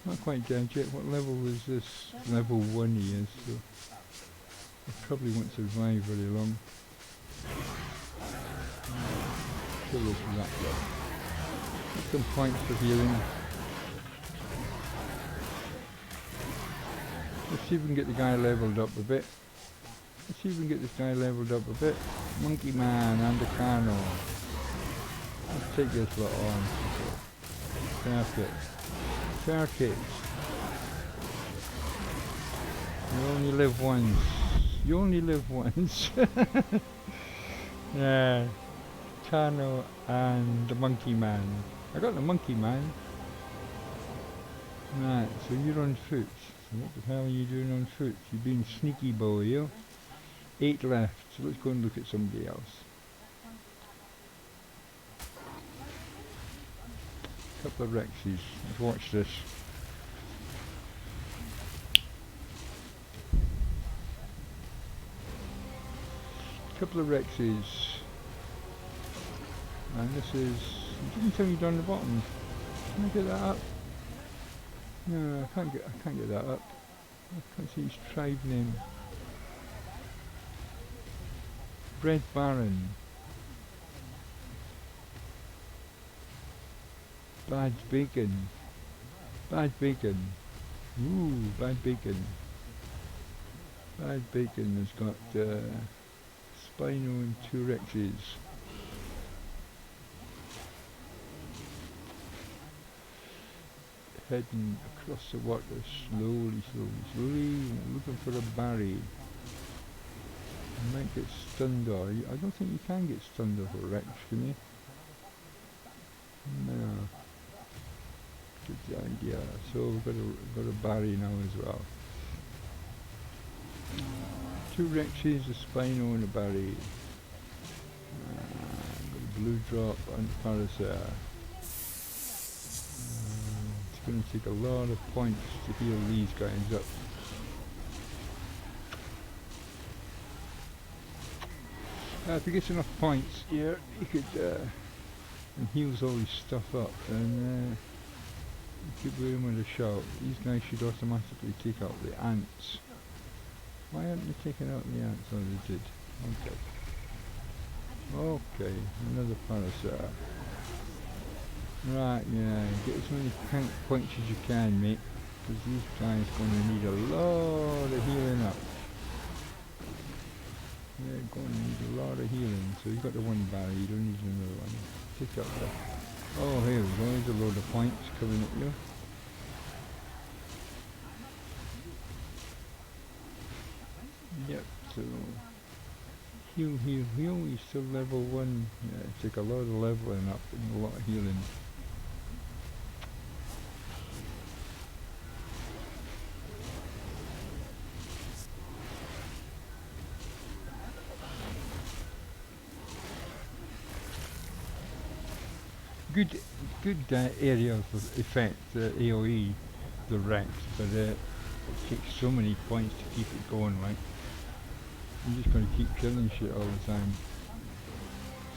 Not quite dead yet. What level is this? Level 1 he is, so I probably won't survive very long. Kill this rat though. Get some points for healing. Let's see if we can get the guy leveled up a bit. Let's see if we can get this guy leveled up a bit. Monkey Man and the Cano. Let's take this lot on. Perfect. Perfect. You only live once. You only live once. Yeah. Cano and the Monkey Man. I got the Monkey Man. Right, so you're on foot. So what the hell are you doing on foot? You're being sneaky boy, you. 8 left, so let's go and look at somebody else. Couple of Rexes. Let's watch this. Couple of Rexes. And this is... It didn't tell you down the bottom. Can I get that up? No, I can't get that up. I can't see his tribe name. Bread Baron. Bad Bacon. Bad Bacon. Ooh, Bad Bacon. Bad Bacon has got Spino and 2 Rexes. Heading across the water slowly, looking for a Barry. I might get stunned or I don't think you can get stunned off a Rex, can you? No. Good idea. So we've got a Barry now as well. 2 Rexes, a Spino and a Barry. Got a Blue Drop and Parasaur. It's going to take a lot of points to heal these guys up. If he gets enough points here, he could and heals all his stuff up, and he could win with a shout. These guys should automatically take out the ants. Why aren't they taking out the ants? Oh, they did. Okay. Okay, another Parasaur. Right, yeah, get as many points as you can, mate, because these guys are going to need a lot of healing up. They're going to need a lot of healing, so you've got the 1 Barry, you don't need another one. Pick up that. Oh, here we go, there's a load of points coming at you. Yep, so heal, he's still level 1. Yeah, take a lot of leveling up and a lot of healing. Good area of effect, AoE, the Rex, but it takes so many points to keep it going, right? I'm just going to keep killing shit all the time.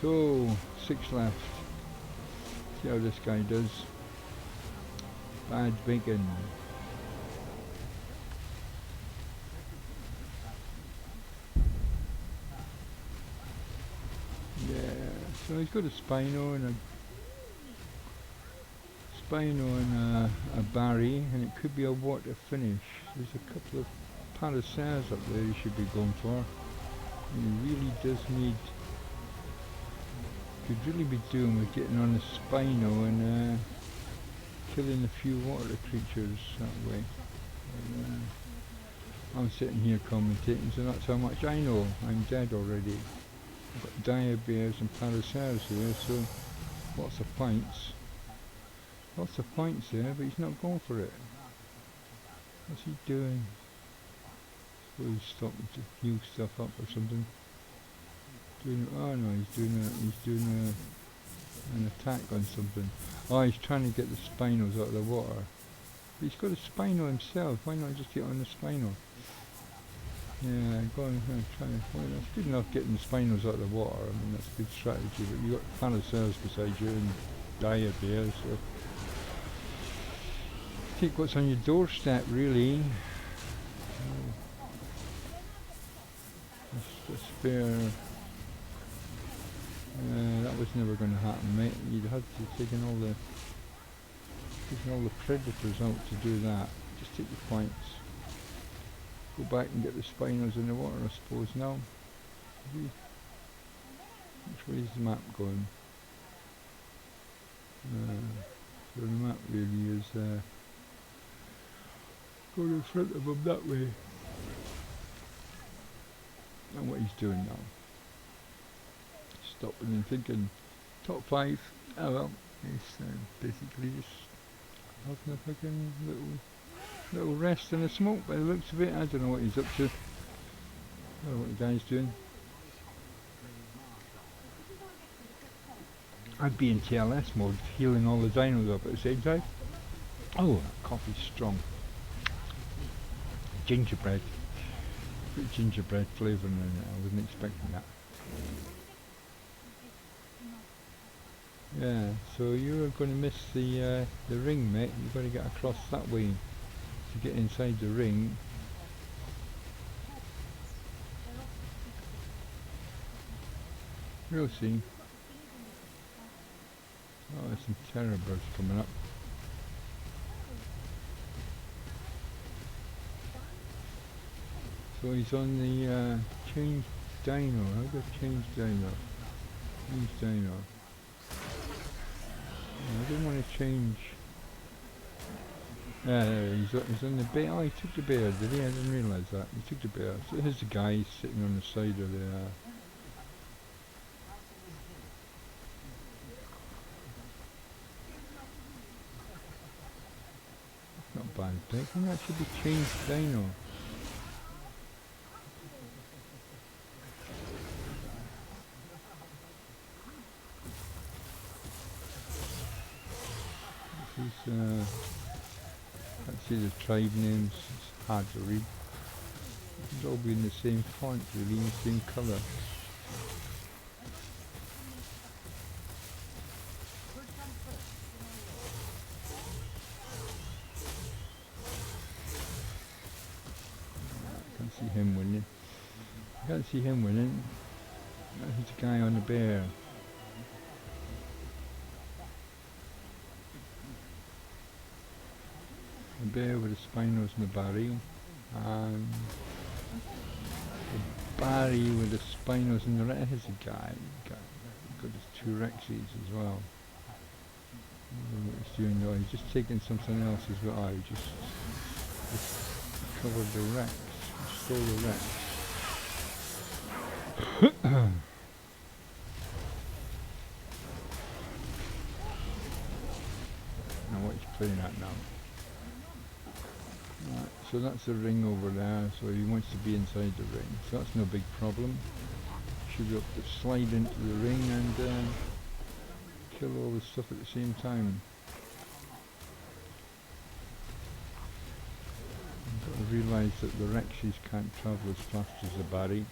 So, 6 left. See how this guy does. Bad Bacon. Yeah, so he's got a Spino and a Barry, and it could be a water finish. There's a couple of Parasaurs up there he should be going for. He really does need... Could really be doing with getting on a Spino and killing a few water creatures that way. I'm sitting here commentating, so that's how much I know. I'm dead already. I've got dire bears and Parasaurs here, so lots of points. Lots of points there, but he's not going for it. What's he doing? So he's stopping to heal stuff up or something. Oh no, he's doing an attack on something. Oh, he's trying to get the Spinos out of the water. But he's got a Spino himself. Why not just get on the Spino? Yeah, go on, try. Well, that's good enough getting the spinos out of the water. I mean, that's a good strategy. But you got Parasaurs beside you and dire bears, so take what's on your doorstep, really. Just a spare. That was never going to happen, mate. You'd have to taking all the predators out to do that. Just take the points. Go back and get the spinos in the water, I suppose. Now, which way is the map going? So the map really is going in front of him that way. And what he's doing now. Stopping and thinking, top 5. Oh well, he's basically just having a fucking little rest and a smoke by the looks of it. I don't know what he's up to. I don't know what the guy's doing. I'd be in TLS mode, healing all the dinos up at the same time. Oh, that coffee's strong. Gingerbread. Put gingerbread flavouring in it. I wasn't expecting that. Yeah, so you're going to miss the ring, mate. You've got to get across that way to get inside the ring. We'll see. Oh, there's some terror birds coming up. So he's on the change dino. How do I change dino? Change dino. I didn't want to change. He's on the bear. Oh, he took the bear, did he? I didn't realise that. He took the bear. So here's the guy sitting on the side of the. Not bad. I think that should be changed dino. Can't see the tribe names, it's hard to read. It's all be in the same font really, in the same colour. I can't see him winning. I can't see him winning. He's the guy on the bear. The bear with the spinos and the barry, and the barry with the spinos and the red. Here's a guy, got his 2 Rexes as well. I don't know what he's doing though, he's just taking something else as well. He just covered the Rex, he stole the Rex. Now what he's playing at now. Right, so that's the ring over there, so he wants to be inside the ring, so that's no big problem. Should be able to slide into the ring and kill all the stuff at the same time. You've got to realise that the Rexes can't travel as fast as the barry.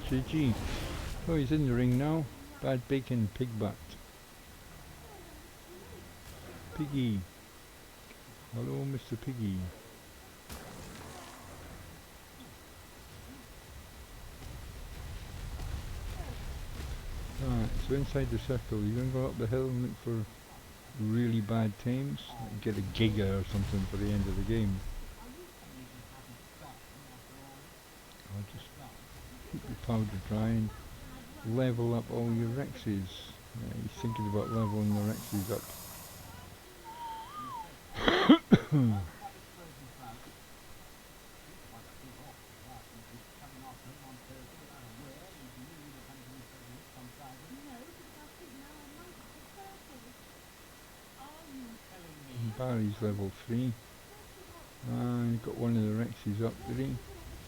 GG. Oh, he's in the ring now. Bad bacon, pig butt. Piggy. Hello, Mr. Piggy. Alright, so inside the circle, you're going to go up the hill and look for really bad teams. Get a giga or something for the end of the game. I'll just keep your powder dry and level up all your Rexes. He's thinking about leveling the Rexes up. Barry's level 3. He got one of the Rexes up, did he?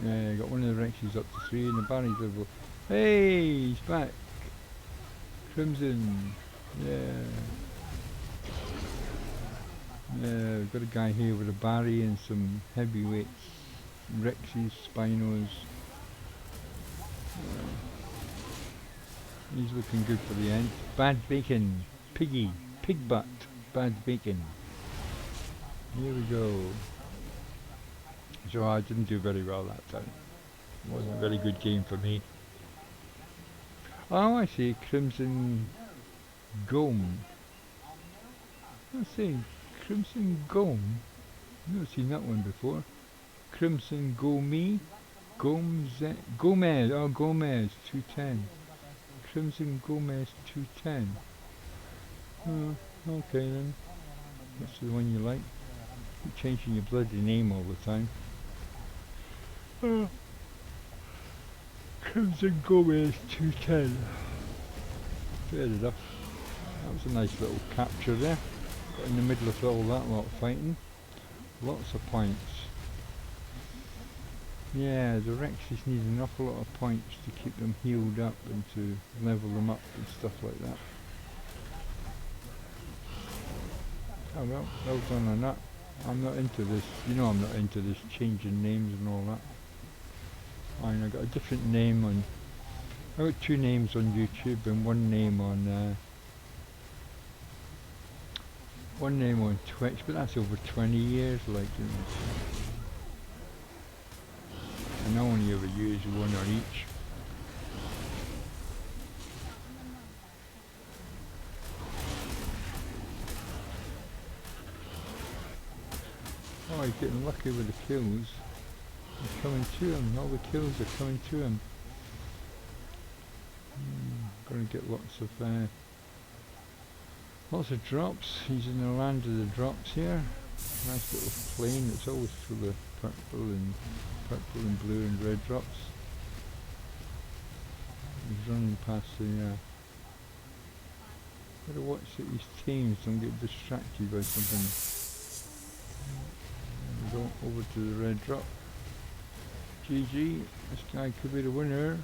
Yeah, got one of the Rexes up to 3 and the Barry's level. Hey, he's back. Crimson. Yeah. Yeah, we've got a guy here with a Barry and some heavyweights. Rexes, Spinos. He's looking good for the end. Bad bacon. Piggy. Pig butt. Bad bacon. Here we go. So I didn't do very well that time. It wasn't a very good game for me. Oh, I see. Crimson Gome. I see. Crimson Gome. I've never seen that one before. Crimson Gomez. Gomez. Oh, Gomez. 210. Crimson Gomez 210. Oh, okay then. That's the one you like. Keep changing your bloody name all the time. Crimson Gomez 210. Fair enough. That was a nice little capture there. Got in the middle of all that lot fighting. Lots of points. Yeah, the Rexes need an awful lot of points to keep them healed up and to level them up and stuff like that. Oh well done on that. I'm not into this, you know I'm not into this changing names and all that. Fine, I got a different name on, I got 2 names on YouTube and one name on Twitch, but that's over 20 years, like, you know. And I only ever use one on each. Oh, he's getting lucky with the kills. They're coming to him, all the kills are coming to him. Gonna get lots of drops. He's in the land of the drops here. Nice little plane, it's always full of purple and blue and red drops. He's running past the gotta watch that his teams don't get distracted by something. Go over to the red drop. GG, this guy could be the winner.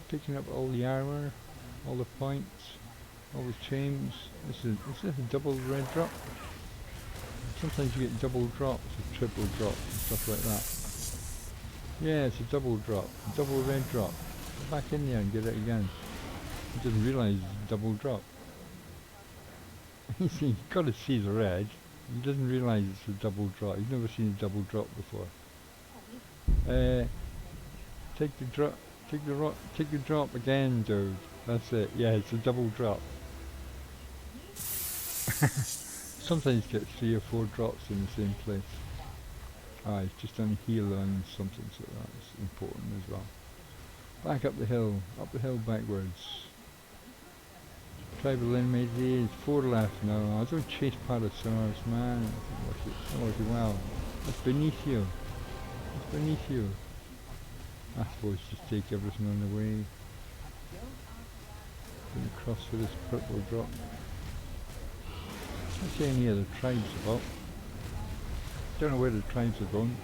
Picking up all the armor, all the points, all the chains. Is this a double red drop? Sometimes you get double drops or triple drops and stuff like that. Yeah, it's a double drop, a double red drop. Go back in there and get it again. He doesn't realise it's a double drop. You see, you've got to see the red. He doesn't realise it's a double drop. He's never seen a double drop before. Take the drop again, dude. That's it. Yeah, it's a double drop. Sometimes you get 3 or 4 drops in the same place. Ah, it's just on heal on something, so that's important as well. Back up the hill backwards. Tribal inmate is 4 left now. I don't chase Parasaurs, man. That works well. That's beneath you. It's beneath you. I suppose just take everything on the way. Going across for this purple drop. I don't see any other tribes about. Don't know where the tribes are going.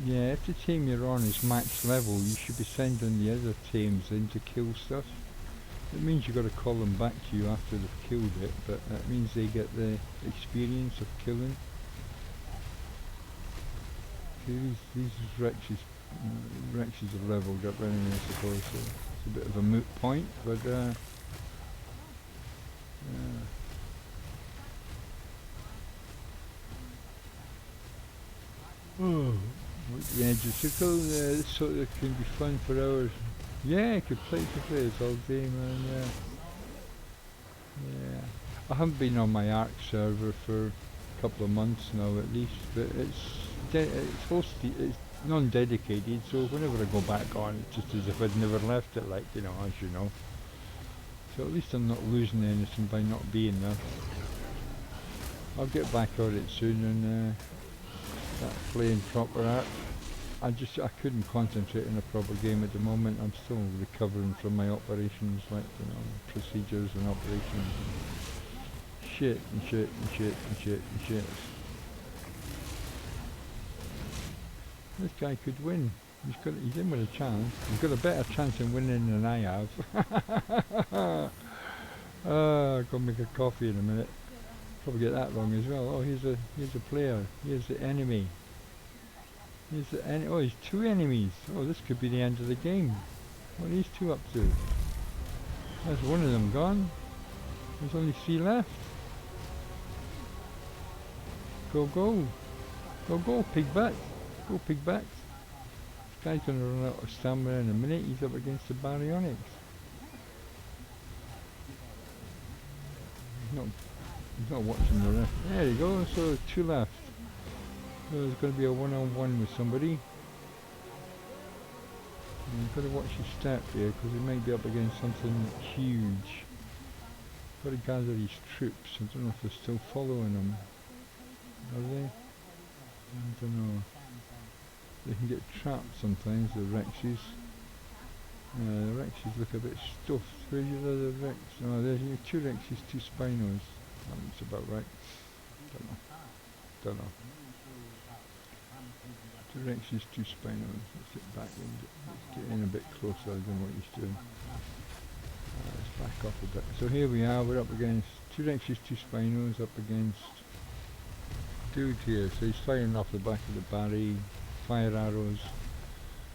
Yeah, if the team you're on is max level, you should be sending the other teams in to kill stuff. It means you've got to call them back to you after they've killed it, but that means they get the experience of killing. See, these Rexes have leveled up anyway, I suppose, so it's a bit of a moot point, but yeah. Oh, the edge of circle, this sort of can be fun for hours. Yeah, I could play this all day, man, yeah. I haven't been on my ARK server for a couple of months now at least, but it's non-dedicated, so whenever I go back on, it's just as if I'd never left it, like, you know, as you know. So at least I'm not losing anything by not being there. I'll get back on it soon and start playing proper ARK. I couldn't concentrate on a proper game at the moment. I'm still recovering from my operations, like, you know, procedures and operations and shit and shit and shit and shit and shit. This guy could win. He's in with a chance. He's got a better chance in winning than I have. I'll go make a coffee in a minute. Probably get that wrong as well. Oh, here's a player. Here's the enemy. Oh, he's two enemies. Oh, this could be the end of the game. What are these two up to? There's one of them gone. There's only 3 left. Go, go. Go, go, pigback. Go, pigback. This guy's going to run out of stamina in a minute. He's up against the baryonyx. He's not watching the rest. There you go. So 2 left. So there's going to be a one-on-one with somebody. You've got to watch your step here because he might be up against something huge. Got to gather these troops. I don't know if they're still following them. Are they? I don't know. They can get trapped sometimes, the Rexes. The Rexes look a bit stuffed. Where's your other Rex? Oh, there's your 2 Rexes, 2 Spinos. That's about right. Don't know. 2 Rexes, 2 Spinos. Let's get back in. Let's get in a bit closer than what he's doing. Let's back off a bit. So here we are, we're up against 2 Rexes, 2 Spinos, up against dude here. So he's firing off the back of the Barry, fire arrows,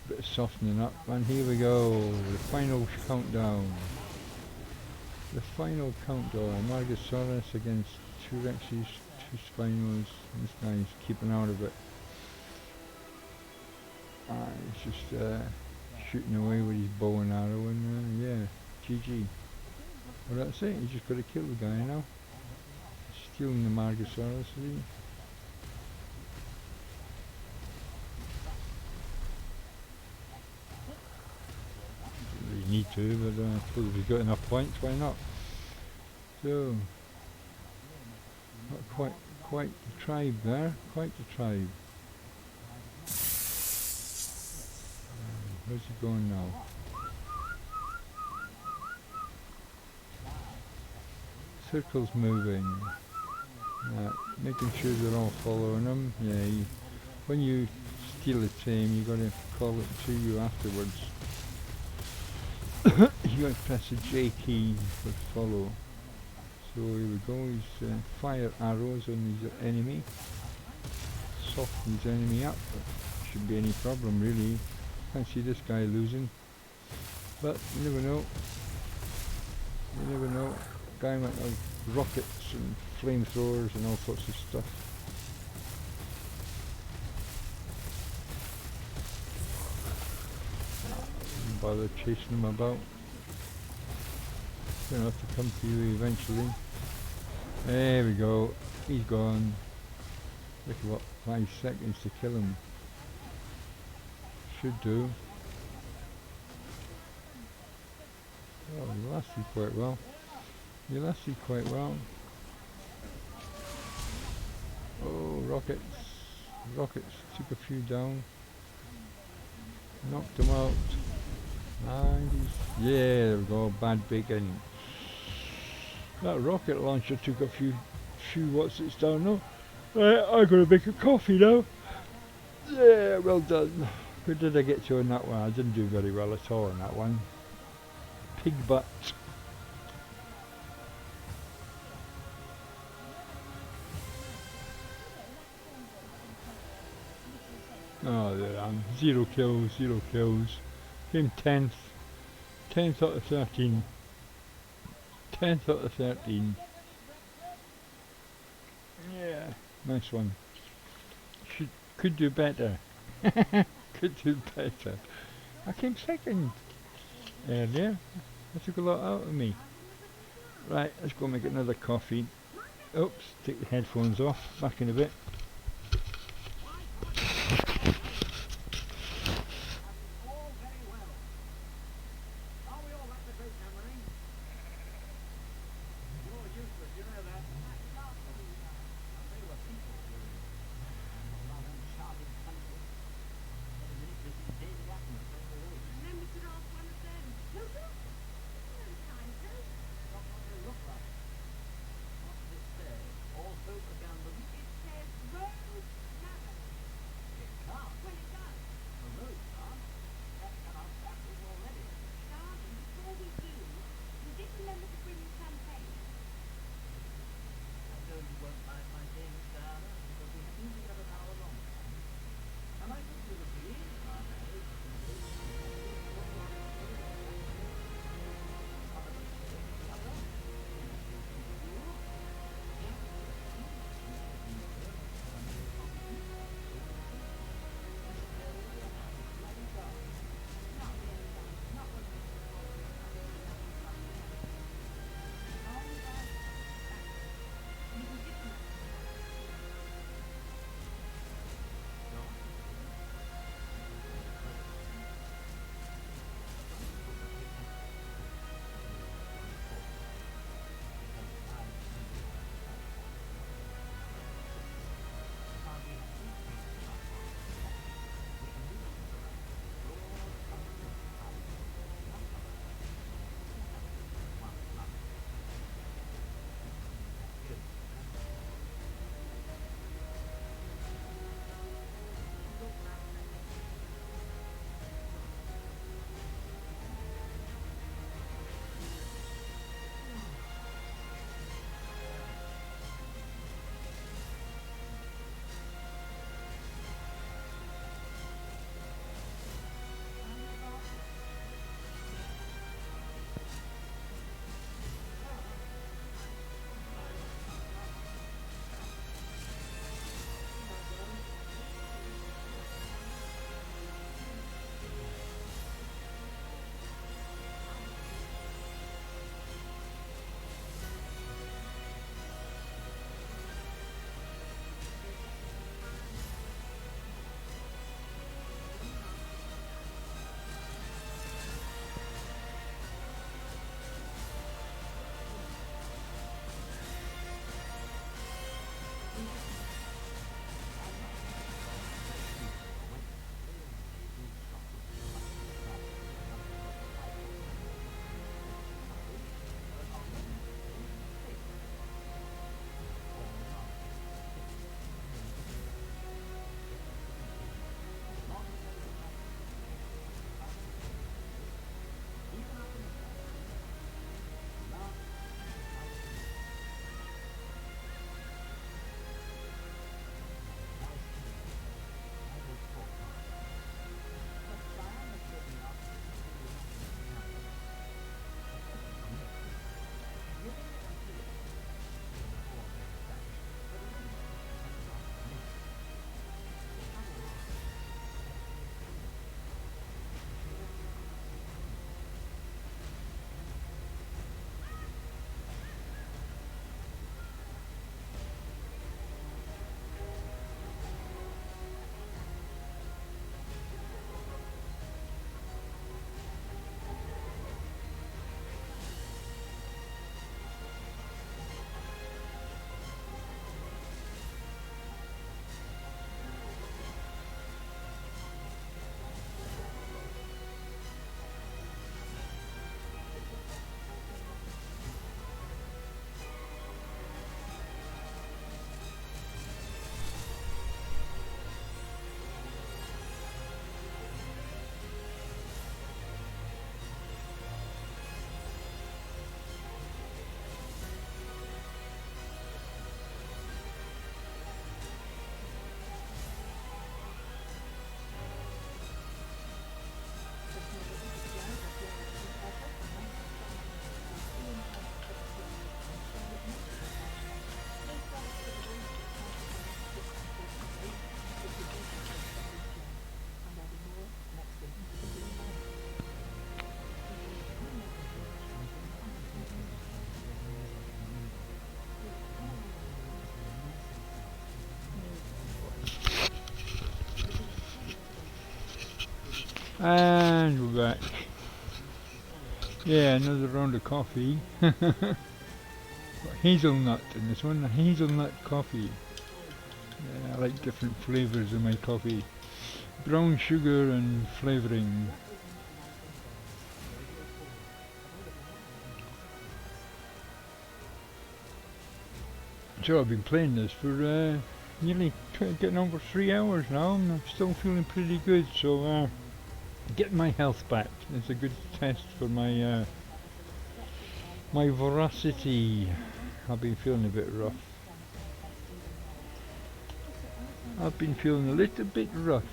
bit of softening up, and here we go, the final countdown. The final countdown. Margosaurus against 2 Rexes, 2 Spinos. This guy's keeping out of it. He's just shooting away with his bow and arrow, and yeah, GG. Well, that's it. He's just got to kill the guy now. He's stealing the Margosaurus, is he? Doesn't really need to, but I suppose if he's got enough points, why not? So, not quite the tribe there. Quite the tribe. Where's he going now? Circle's moving. Making sure they're all following him. Yeah, when you steal a team, you got to call it to you afterwards. You got to press the J key for follow. So here we go. He's fire arrows on his enemy. Soften his enemy up. Shouldn't be any problem really. Can't see this guy losing, but you never know. You never know. Guy might have rockets and flamethrowers and all sorts of stuff. Don't bother chasing him about. Gonna have to come to you eventually. There we go. He's gone. Look at what, 5 seconds to kill him. Should do. Oh, you lasted quite well. You lasted quite well. Oh, rockets. Rockets took a few down. Knocked them out. And yeah, there we go. Bad bacon. That rocket launcher took a few what's it's down now. Right, I'm gonna make a coffee now. Yeah, well done. Who did I get to on that one? I didn't do very well at all on that one. Pig butt. Oh, there I am. 0 kills, 0 kills. Came 10th. 10th out of 13. 10th out of 13. Yeah, nice one. Could do better. Could do better. I came 2nd earlier. That took a lot out of me. Right, let's go make another coffee. Oops, take the headphones off. Back in a bit. And we're back. Yeah, another round of coffee. Hazelnut in this one, hazelnut coffee. Yeah, I like different flavours in my coffee. Brown sugar and flavouring. So I've been playing this for nearly getting over 3 hours now, and I'm still feeling pretty good. So getting my health back is a good test for my my voracity. I've been feeling a bit rough. I've been feeling a little bit rough.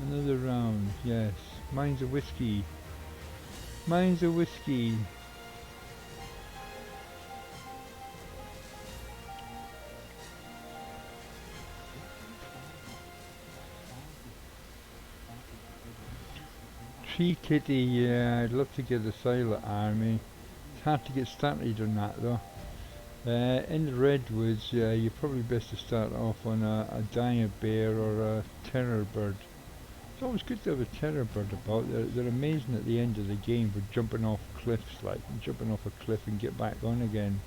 Another round, yes. Mine's a whiskey. Mine's a whiskey. Tree kitty, yeah, I'd love to get a silent army. It's hard to get started on that though. In the redwoods, you're probably best to start off on a dire bear or a terror bird. It's always good to have a terror bird about. They're amazing at the end of the game for jumping off cliffs, like jumping off a cliff and get back on again.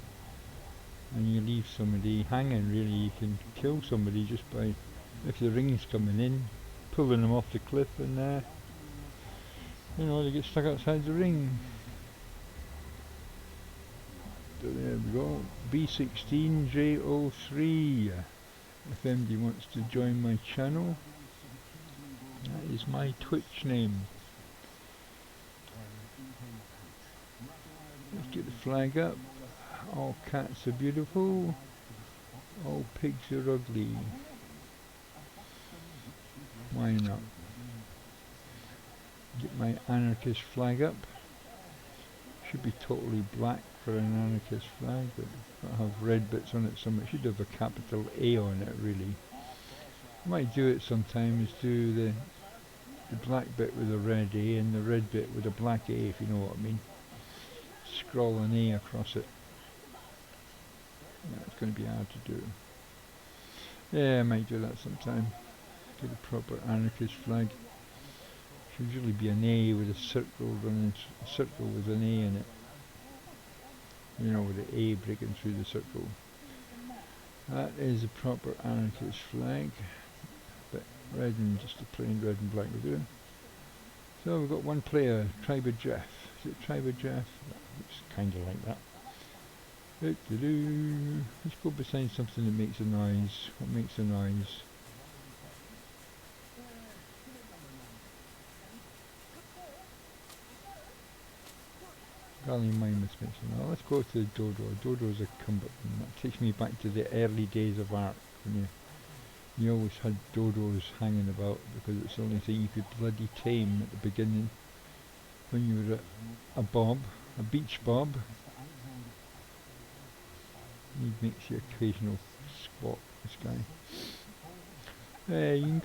And you leave somebody hanging, really. You can kill somebody just by, if the ring's coming in, pulling them off the cliff, and you know, they get stuck outside the ring. So there we go, B16J03. If anybody wants to join my channel, that is my Twitch name. Let's get the flag up. All cats are beautiful, all pigs are ugly. Why not? Get my anarchist flag up. Should be totally black for an anarchist flag, but got to have red bits on it somewhere. It should have a capital A on it, really. I might do it sometimes, do the black bit with a red A and the red bit with a black A, if you know what I mean. Scroll an A across it. Yeah, it's going to be hard to do. Yeah, I might do that sometime. Get a proper anarchist flag. Should usually be an A with a circle running, a circle with an A in it. You know, with the A breaking through the circle. That is a proper anarchist flag. But red and just a plain red and black will do. So we've got one player, Tribe of Jeff. Is it Tribe of Jeff? Looks kind of like that. Let's go beside something that makes a noise. What makes a noise? Gallium Minus makes a noise. Let's go to Dodo. Dodo's a combatant. That takes me back to the early days of ARK, when you always had dodos hanging about, because it's the only thing you could bloody tame at the beginning when you were a bob, a beach bob. He makes the occasional squat, this guy. You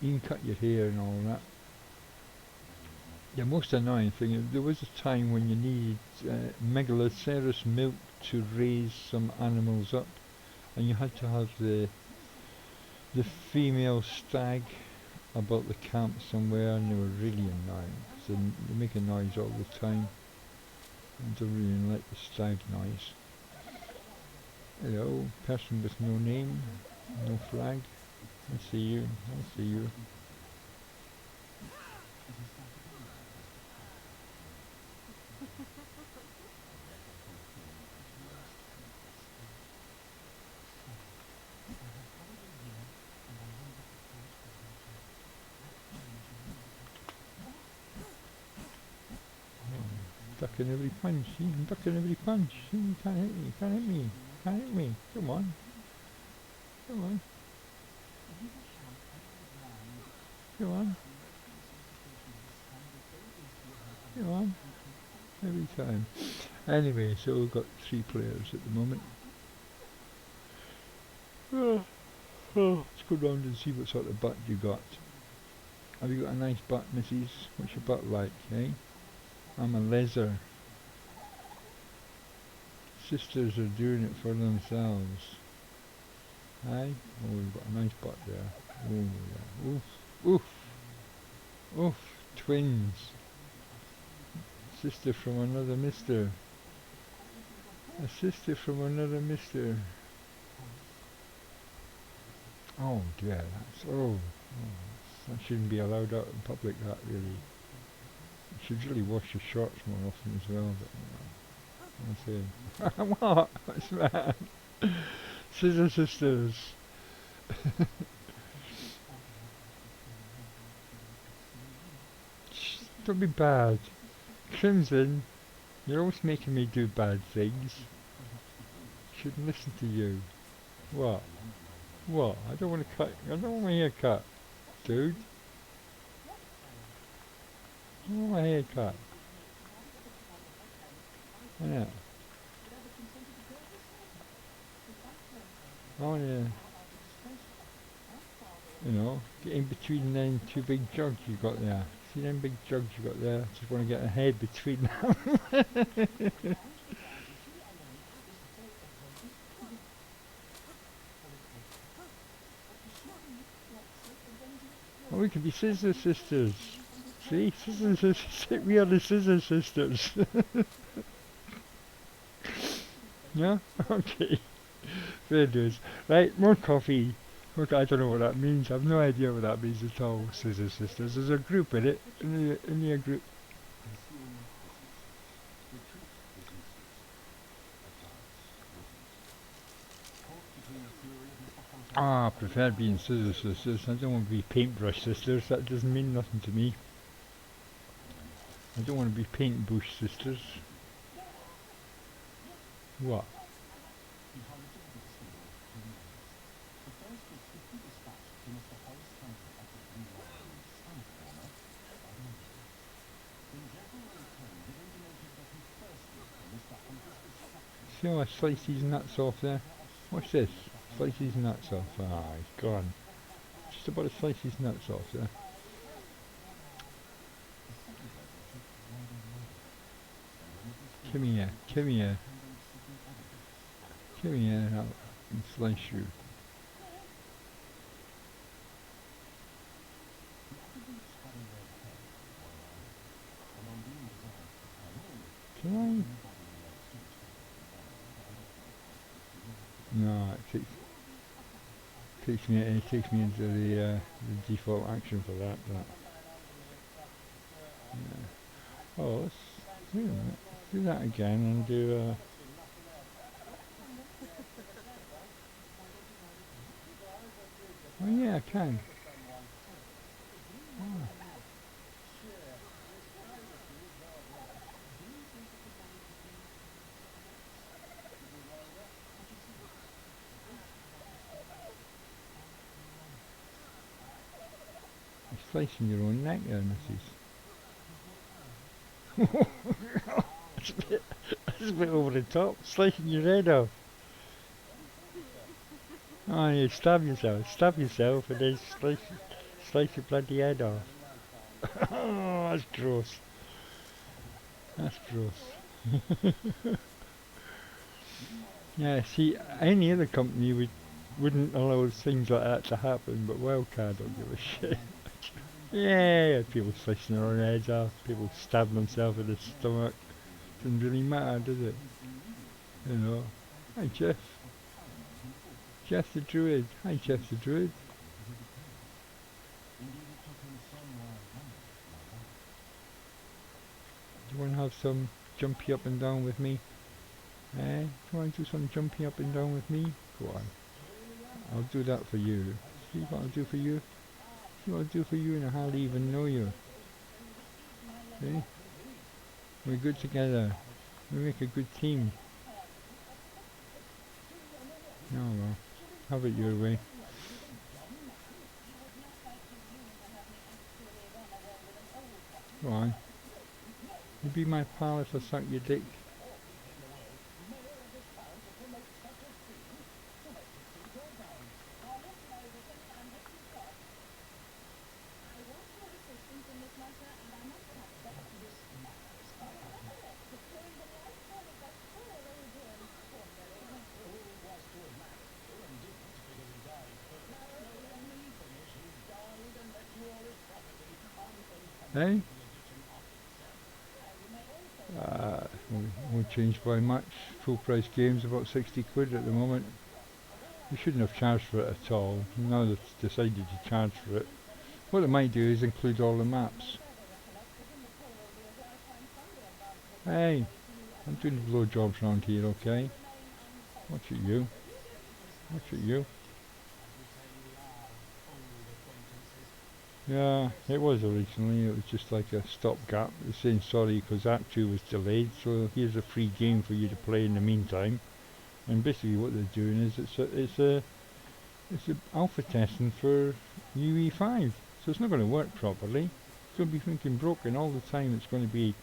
can cut your hair and all that. The most annoying thing is there was a time when you needed Megaloceros milk to raise some animals up, and you had to have the female stag about the camp somewhere, and they were really annoying. So they make a noise all the time. I don't really like the stag noise. Hello, person with no name, no flag. I see you, I see you. Ducking every punch, see? I'm ducking every punch. See? You can't hit me, can't hit me, can't hit me. Come on. Come on. Come on. Come on. Every time. Anyway, so we've got 3 players at the moment. Let's go round and see what sort of butt you got. Have you got a nice butt, missus? What's your butt like, eh? I'm a leather. Sisters are doing it for themselves. Aye? Oh, we've got a nice butt there. Oh, yeah. Oof. Oof, oof, twins. Sister from another mister. A sister from another mister. Oh dear, that's, that shouldn't be allowed out in public, that really. You should really wash your shorts more often as well, but I'm saying. What? What's that? Scissor sisters. Shh, don't be bad. Crimson, you're always making me do bad things. Shouldn't listen to you. What? What? I don't want to cut. I don't want my hair cut, dude. I don't want my hair cut. Yeah. I want to, get in between them two big jugs you got there. See them big jugs you got there? Just want to get a head between them. Oh, we could be scissor sisters. See? Scissor sisters. We are the scissor sisters. Yeah? Okay. There it is. Right, more coffee. Okay, I don't know what that means. I've no idea what that means at all. Scissor sisters. There's a group in it. In the group. Ah, I prefer being scissor sisters. I don't want to be paintbrush sisters. That doesn't mean nothing to me. I don't want to be paintbush sisters. What? See how I slice these nuts off there? Watch this. Slice these nuts off. Ah, he's gone. Just about to slice these nuts off there. Come here. Come here. Come here and I'll slice you. Can I? No, it takes me into the default action for that. Yeah. Oh, let's do that again and do. Oh yeah, I can. Oh. You're slicing your own neck there, Mrs. That's a bit over the top. Slicing your head off. Oh, you stab yourself and then slice your bloody head off. Oh, that's gross. That's gross. Yeah, see, any other company wouldn't allow things like that to happen, but Wildcard don't give a shit. Yeah, people slicing their own heads off, people stabbing themselves in the stomach. Doesn't really matter, does it? You know. Hi, Jeff. Jeff the Druid. Hi, Jeff the Druid. Do you want to have some jumpy up and down with me? Eh? Do you want to do some jumpy up and down with me? Go on. I'll do that for you. See what I'll do for you? See what I'll do for you and I hardly even know you. See? We're good together. We make a good team. Oh well. Have it your way. Go on. You be my pal if I suck your dick. Eh? Won't change by much. Full price games about 60 quid at the moment. You shouldn't have charged for it at all. Now they've decided to charge for it. What they might do is include all the maps. Hey, I'm doing blowjobs around here, okay? Watch at you. Watch at you. Yeah, it was originally. It was just like a stopgap. They're saying sorry because Act 2 was delayed, so here's a free game for you to play in the meantime. And basically what they're doing is it's a alpha testing for UE5. So it's not going to work properly. It's going to be thinking broken all the time. It's going to be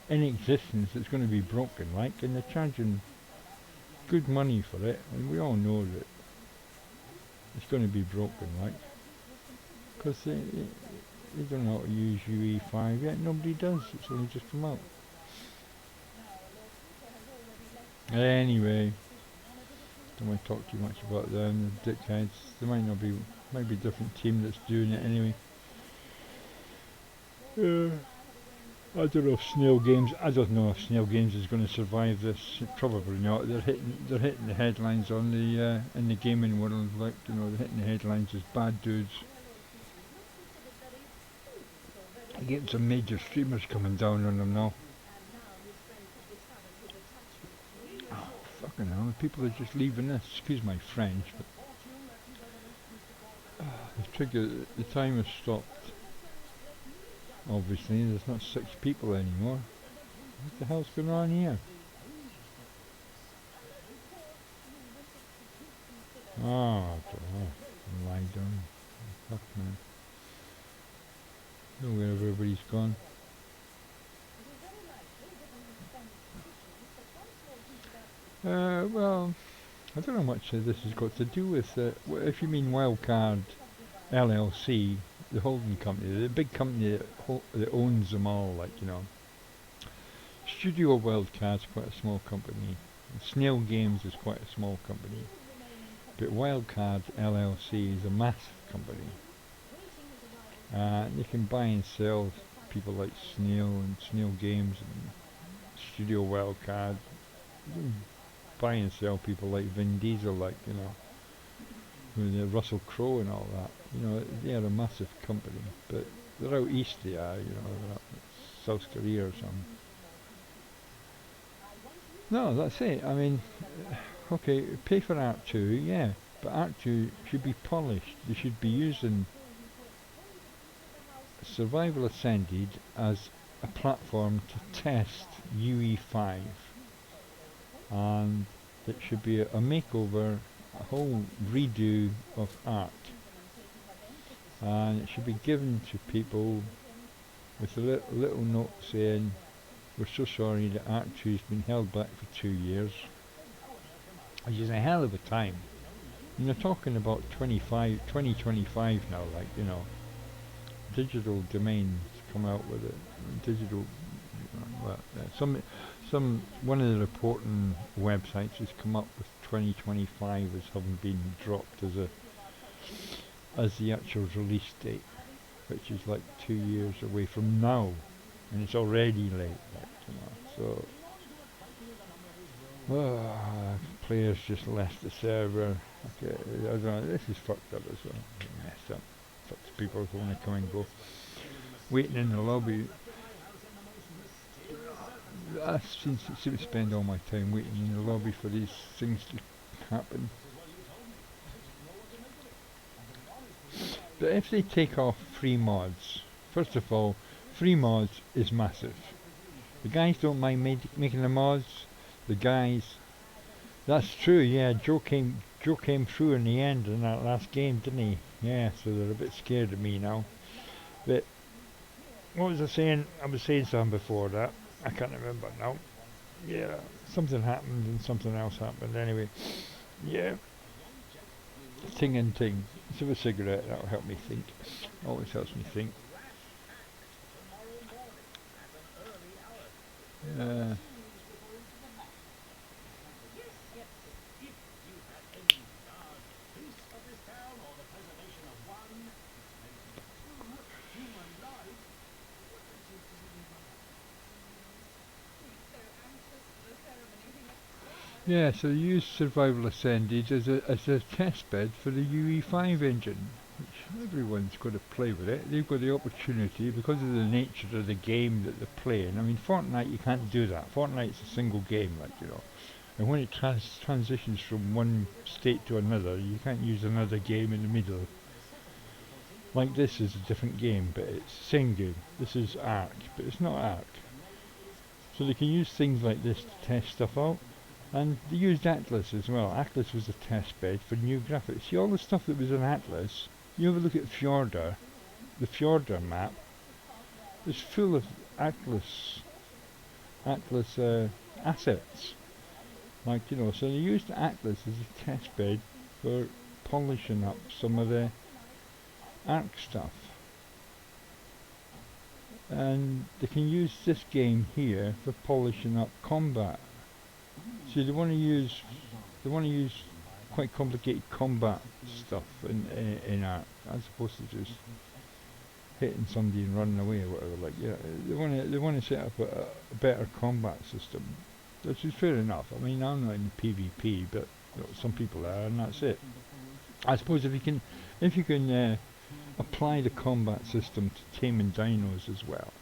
in existence. It's going to be broken, like, and they're charging good money for it. And we all know that it's going to be broken, like, because they don't know how to use UE5 yet. Nobody does. It's only just come out. Anyway, don't want to talk too much about them, the dickheads. There might be a different team that's doing it anyway. I don't know if I don't know if Snail Games is going to survive this. Probably not. They're hitting the headlines on the in the gaming world. Like, you know, they're hitting the headlines as bad dudes. Getting some major streamers coming down on them now. Oh, fucking hell! The people are just leaving this. Excuse my French, but the timer stopped. Obviously, there's not 6 people anymore. What the hell's going on here? Oh, I don't know. Lie down. Fuck, man. I don't know where everybody's gone. Well, I don't know much this has got to do with. If you mean Wildcard LLC, the holding company, the big company that owns them all, like, you know. Studio Wildcard's quite a small company. Snail Games is quite a small company. But Wildcard LLC is a massive company. You can buy and sell people like Snail and Snail Games and Studio Wildcard. You can buy and sell people like Vin Diesel, like, you know, with Russell Crowe and all that. You know, they are a massive company, but they're out east. They are, you know, they're up in South Korea or something. No, that's it. I mean, okay, pay for Art 2, yeah, but Art 2 should be polished. They should be using Survival Ascended as a platform to test UE5, and it should be a makeover, a whole redo of ARK, and it should be given to people with a little note saying, we're so sorry that ARK 2 has been held back for 2 years, which is a hell of a time. And they're talking about 2025 now, like, you know, digital domains come out with it. Digital, one of the reporting websites has come up with 2025 as having been dropped as the actual release date, which is like 2 years away from now, and it's already late, like, you know. So, players just left the server. Okay, I don't know. This is fucked up as well. Messed up. Fucks people who want to come and go. Waiting in the lobby. I seem to spend all my time waiting in the lobby for these things to happen. But if they take off free mods, first of all, free mods is massive. The guys don't mind making the mods. The guys, that's true. Yeah, Joe came through in the end in that last game, didn't he? Yeah, so they're a bit scared of me now. But what was I saying? I was saying something before that. I can't remember now. Yeah, something happened and something else happened. Anyway, yeah. Ting and ting. Let's have a cigarette. That'll help me think. Always helps me think. Yeah. Yeah, so they use Survival Ascended as a test bed for the UE5 engine, which everyone's got to play with it. They've got the opportunity because of the nature of the game that they're playing. I mean, Fortnite, you can't do that. Fortnite's a single game, like, you know. And when it transitions from one state to another, you can't use another game in the middle. Like this is a different game, but it's the same game. This is ARK, but it's not ARK. So they can use things like this to test stuff out. And they used Atlas as well. Atlas was a test bed for new graphics. See all the stuff that was in Atlas, you have a look at Fjordur, the Fjordur map, is full of Atlas assets. Like, you know, so they used Atlas as a test bed for polishing up some of the ARK stuff. And they can use this game here for polishing up combat. See, they want to use quite complicated combat stuff in ARK, as opposed to just hitting somebody and running away or whatever. Like, yeah, they want to set up a better combat system, which is fair enough. I mean, I'm not in PvP, but you know, some people are, and that's it. I suppose if you can apply the combat system to taming dinos as well.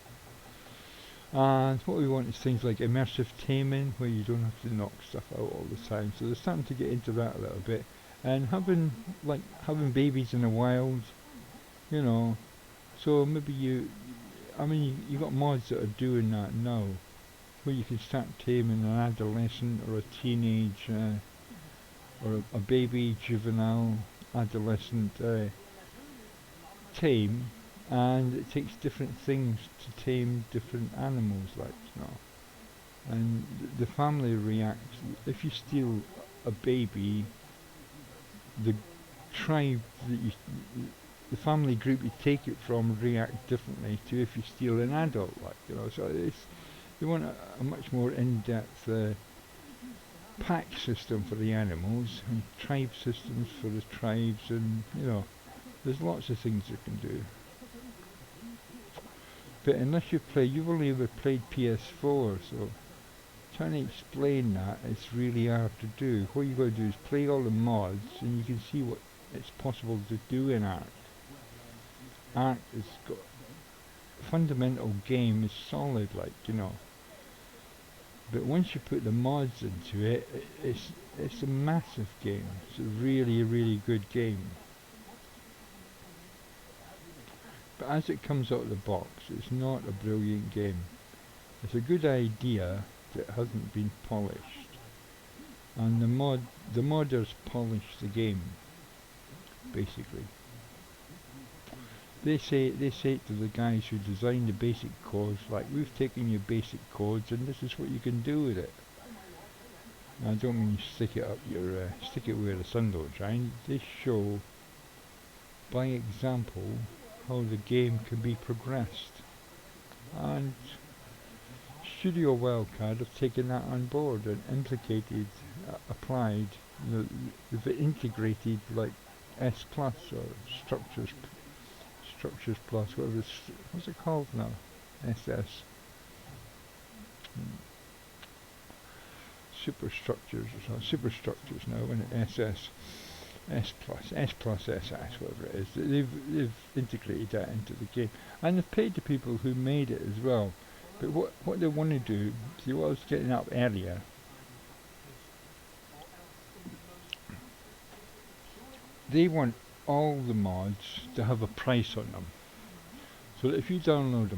And what we want is things like immersive taming, where you don't have to knock stuff out all the time. So they're starting to get into that a little bit, and having babies in the wild, you know. So maybe you got mods that are doing that now, where you can start taming an adolescent or a teenage or a baby, juvenile, adolescent tame, and it takes different things to tame different animals, like, you know. And the family reacts. If you steal a baby, the tribe the family group you take it from react differently to if you steal an adult, like, you know. So you want a much more in-depth pack system for the animals and tribe systems for the tribes, and you know, there's lots of things you can do. But unless you've only ever played PS4, so trying to explain that, it's really hard to do. What you got to do is play all the mods, and you can see what it's possible to do in ARK. ARK has got fundamental game is solid, like, you know. But once you put the mods into it, it's a massive game. It's a really, really good game. But as it comes out of the box, it's not a brilliant game. It's a good idea that hasn't been polished. And the modders polish the game, basically. They say to the guys who designed the basic codes, like, we've taken your basic codes and this is what you can do with it. Now, I don't mean you stick it where the sun don't shine. They show by example how the game can be progressed. And Studio Wildcard have taken that on board and applied, they've integrated like S Plus or Structures Plus, what's it called now? SS. Superstructures or something. Superstructures now, and SS. S Plus SS, whatever it is. They've integrated that into the game. And they've paid the people who made it as well. But what they want to do, see what I was getting up earlier, they want all the mods to have a price on them. So that if you download a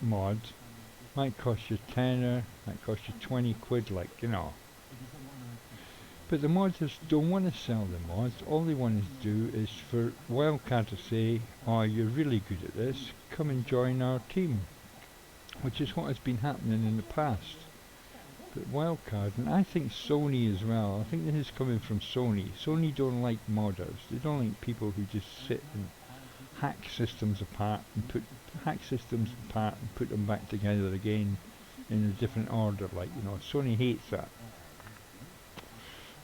mod, might cost you tenner, might cost you 20 quid, like, you know. But the modders don't want to sell the mods. All they want to do is for Wildcard to say, oh, you're really good at this, come and join our team. Which is what has been happening in the past. But Wildcard, and I think Sony as well, I think this is coming from Sony. Sony don't like modders. They don't like people who just sit and hack systems apart and put them back together again in a different order, like, you know. Sony hates that.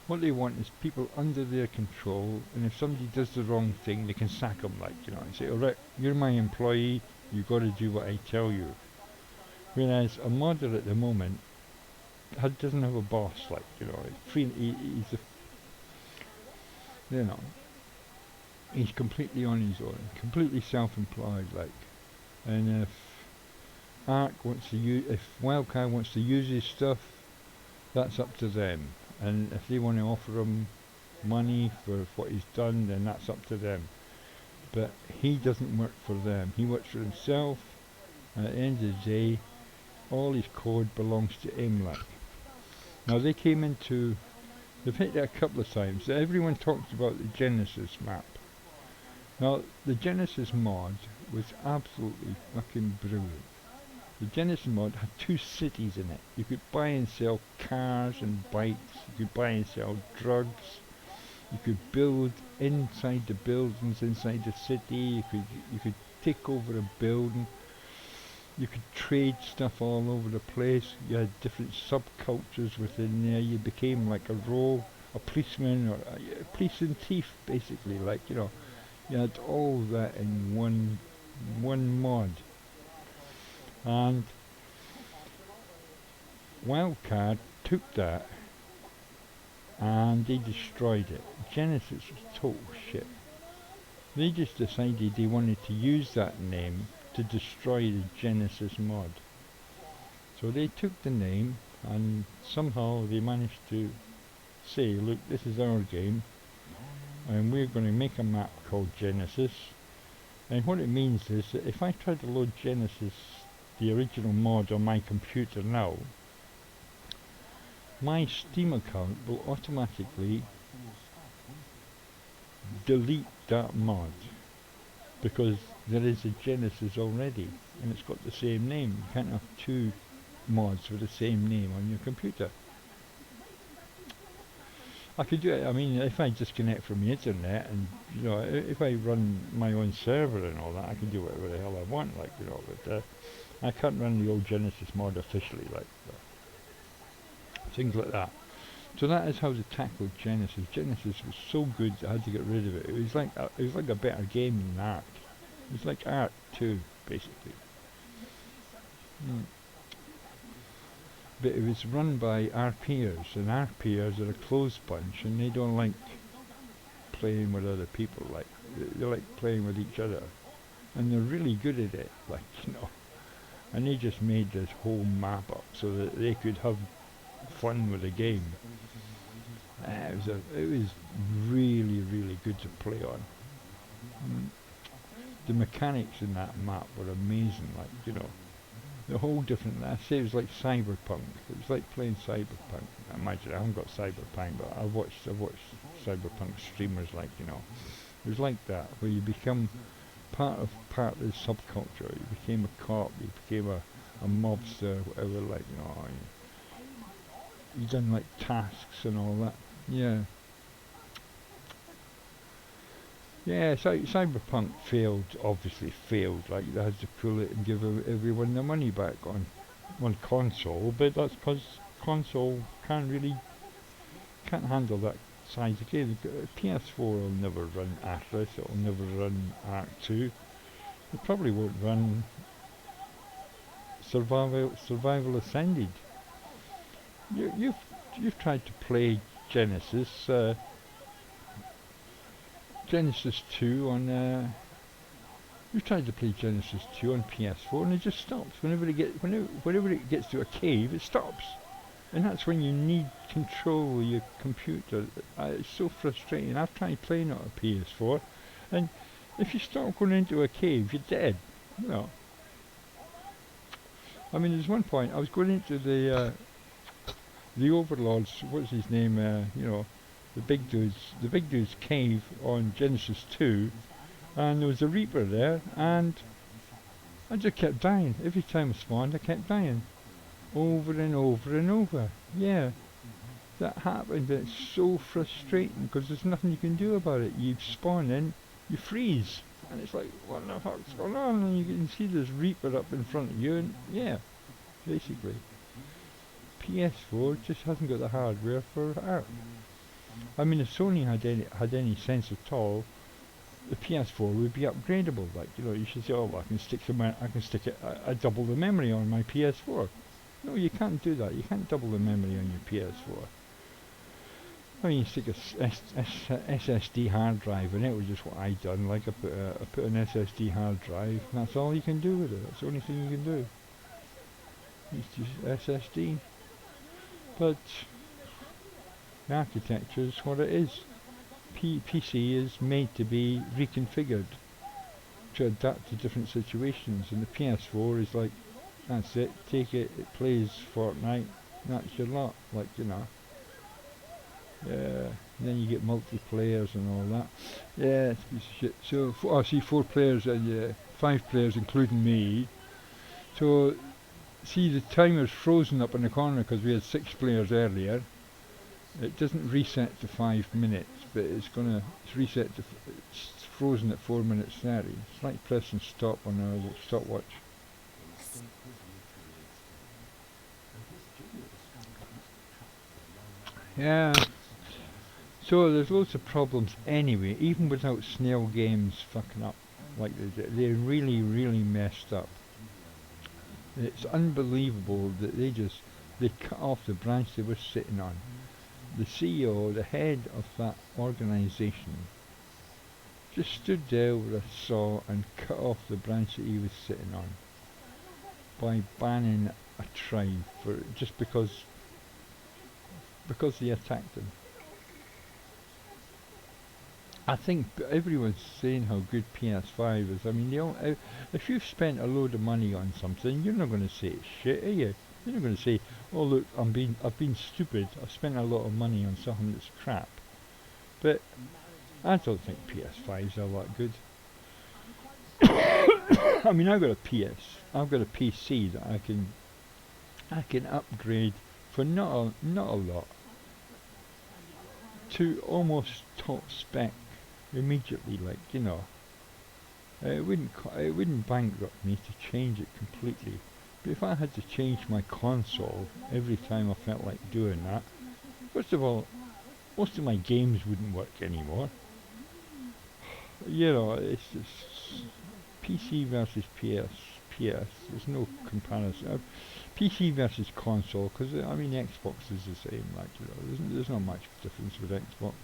What they want is people under their control, and if somebody does the wrong thing, they can sack them, like, you know, and say, alright, you're my employee, you've got to do what I tell you. Whereas a modder at the moment doesn't have a boss, like, you know, free, he's a, you know, he's completely on his own, completely self-employed, like, and if ARK wants to use, if Wildcard wants to use his stuff, that's up to them, and if they want to offer him money for what he's done, then that's up to them. But he doesn't work for them, he works for himself, and at the end of the day, all his code belongs to him, like. Now they came into, they've hit it a couple of times, everyone talks about the Genesis map. Now the Genesis mod was absolutely fucking brilliant. The Genesis mod had 2 cities in it. You could buy and sell cars and bikes, you could buy and sell drugs, you could build inside the buildings inside the city, you could take over a building, you could trade stuff all over the place, you had different subcultures within there, you became like a role, a policeman or a police and thief basically, like, you know, you had all that in one mod. And Wildcard took that and they destroyed it. Genesis was total shit. They just decided they wanted to use that name to destroy the Genesis mod. So they took the name and somehow they managed to say, look, this is our game and we're going to make a map called Genesis. And what it means is that if I try to load Genesis, the original mod, on my computer now, my Steam account will automatically delete that mod because there is a Genesis already and it's got the same name. You can't have 2 mods with the same name on your computer. I could do it, I mean, if I disconnect from the internet and, you know, if I run my own server and all that, I can do whatever the hell I want, like, you know, but I can't run the old Genesis mod officially, like, things like that. So that is how they tackled Genesis. Genesis was so good I had to get rid of it. It was like a better game than ARK. It was like ARK 2, basically. But it was run by RPers, and RPers are a closed bunch, and they don't like playing with other people, like, they like playing with each other. And they're really good at it, like, you know. And they just made this whole map up so that they could have fun with the game. It was really, really good to play on. The mechanics in that map were amazing, like, you know. The whole different, I say it was like Cyberpunk. It was like playing Cyberpunk. Imagine, I haven't got Cyberpunk, but I've watched Cyberpunk streamers, like, you know. It was like that, where you become part of the subculture. You became a cop, you became a mobster, whatever, like, you know. You done like tasks and all that. Yeah. Yeah, Cyberpunk obviously failed, like they had to pull it and give everyone their money back on console, but that's because console can't handle that size of game. PS4 will never run Atlas, it'll never run ARK 2, it probably won't run Survival Ascended. You've tried to play Genesis 2 on we've tried to play Genesis 2 on PS4 and it just stops. Whenever it gets to a cave, it stops. And that's when you need control of your computer. It's so frustrating. I've tried playing it on a PS4 and if you start going into a cave, you're dead. You know. I mean, there's one point, I was going into the Overlord's, what's his name, you know, the big dude's cave on Genesis 2, and there was a Reaper there, and I just kept dying. Every time I spawned, I kept dying. Over and over and over. Yeah, that happened, but it's so frustrating, because there's nothing you can do about it. You spawn in, you freeze, and it's like, what the fuck's going on? And you can see this Reaper up in front of you, and yeah, basically. PS4 just hasn't got the hardware for ARK. I mean, if Sony had any sense at all, the PS4 would be upgradable. Like, you know, you should say, oh, I can stick a double the memory on my PS4. No, you can't do that. You can't double the memory on your PS4. I mean, you stick a SSD hard drive in it, which is what I done. Like I put an SSD hard drive, and that's all you can do with it. That's the only thing you can do. It's just SSD. But the architecture is what it is. PC is made to be reconfigured to adapt to different situations, and the PS4 is like, that's it, take it, it plays Fortnite, that's your lot, like, you know. Yeah, then you get multiplayers and all that. Yeah, it's a piece of shit. So, I see 4 players and 5 players including me. So, see the timer's frozen up in the corner because we had 6 players earlier. It doesn't reset to 5 minutes, but it's reset to, it's frozen at 4 minutes 30. It's like pressing stop on a stopwatch. Yeah. So there's loads of problems anyway, even without snail games fucking up like they did. They really, really messed up. It's unbelievable that they cut off the branch they were sitting on. The CEO, the head of that organisation, just stood there with a saw and cut off the branch that he was sitting on by banning a tribe for just because they attacked him. I think everyone's saying how good PS5 is. I mean, if you've spent a load of money on something, you're not going to say it's shit, are you? You're not going to say, "Oh look, I've been stupid. I've spent a lot of money on something that's crap." But I don't think PS5s are that good. I mean, I've got a PC that I can upgrade for not a lot to almost top spec immediately, like, you know. It wouldn't bankrupt me to change it completely. But if I had to change my console every time I felt like doing that, first of all, most of my games wouldn't work anymore. You know, it's just PC versus PS. There's no comparison. PC versus console, because I mean Xbox is the same. Like, you know, there's not much difference with Xbox.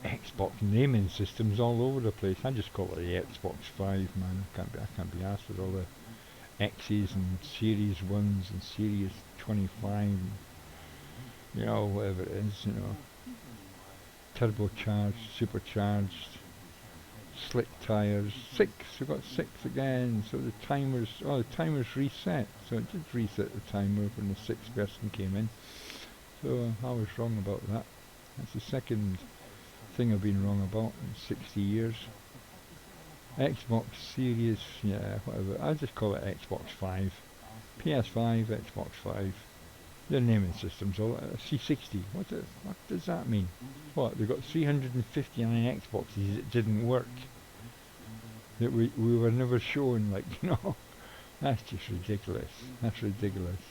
Xbox naming systems all over the place. I just call it the Xbox 5, man. I can't be asked with all the X's and Series 1s and Series 25, you know, whatever it is, you know. Turbocharged, supercharged, slick tires. 6, we got 6 again. So the timer's reset. So it did reset the timer when the 6th person came in. So I was wrong about that. That's the second thing I've been wrong about in 60 years. Xbox Series, yeah, whatever. I just call it Xbox 5. PS5, Xbox 5. Their naming systems all C60. What does that mean? What, they got 359 Xboxes that didn't work? That we were never shown, like, you know. That's just ridiculous. That's ridiculous.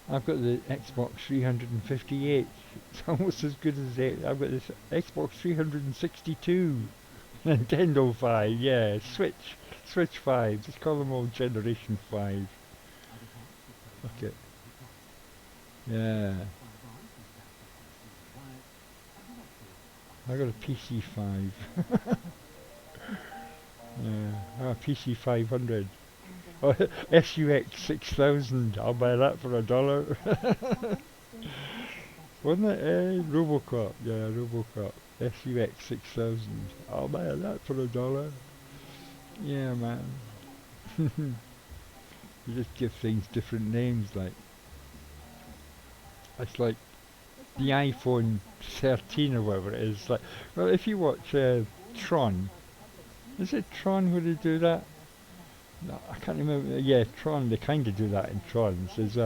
I've got the Xbox 358. It's almost as good as it. I've got this Xbox 362. Nintendo 5, yeah. Switch 5. Just call them all Generation 5. Okay. Yeah. I got a PC 5. Yeah. PC 500. Oh, SUX 6000, I'll buy that for $1. Wasn't it? Robocop, yeah, Robocop. SUX 6000, I'll buy that for $1. Yeah, man. You just give things different names, like. It's like the iPhone 13 or whatever it is. Like, well, if you watch Tron, is it Tron where they do that? No, I can't remember. Yeah, Tron, they kind of do that in Tron. It says,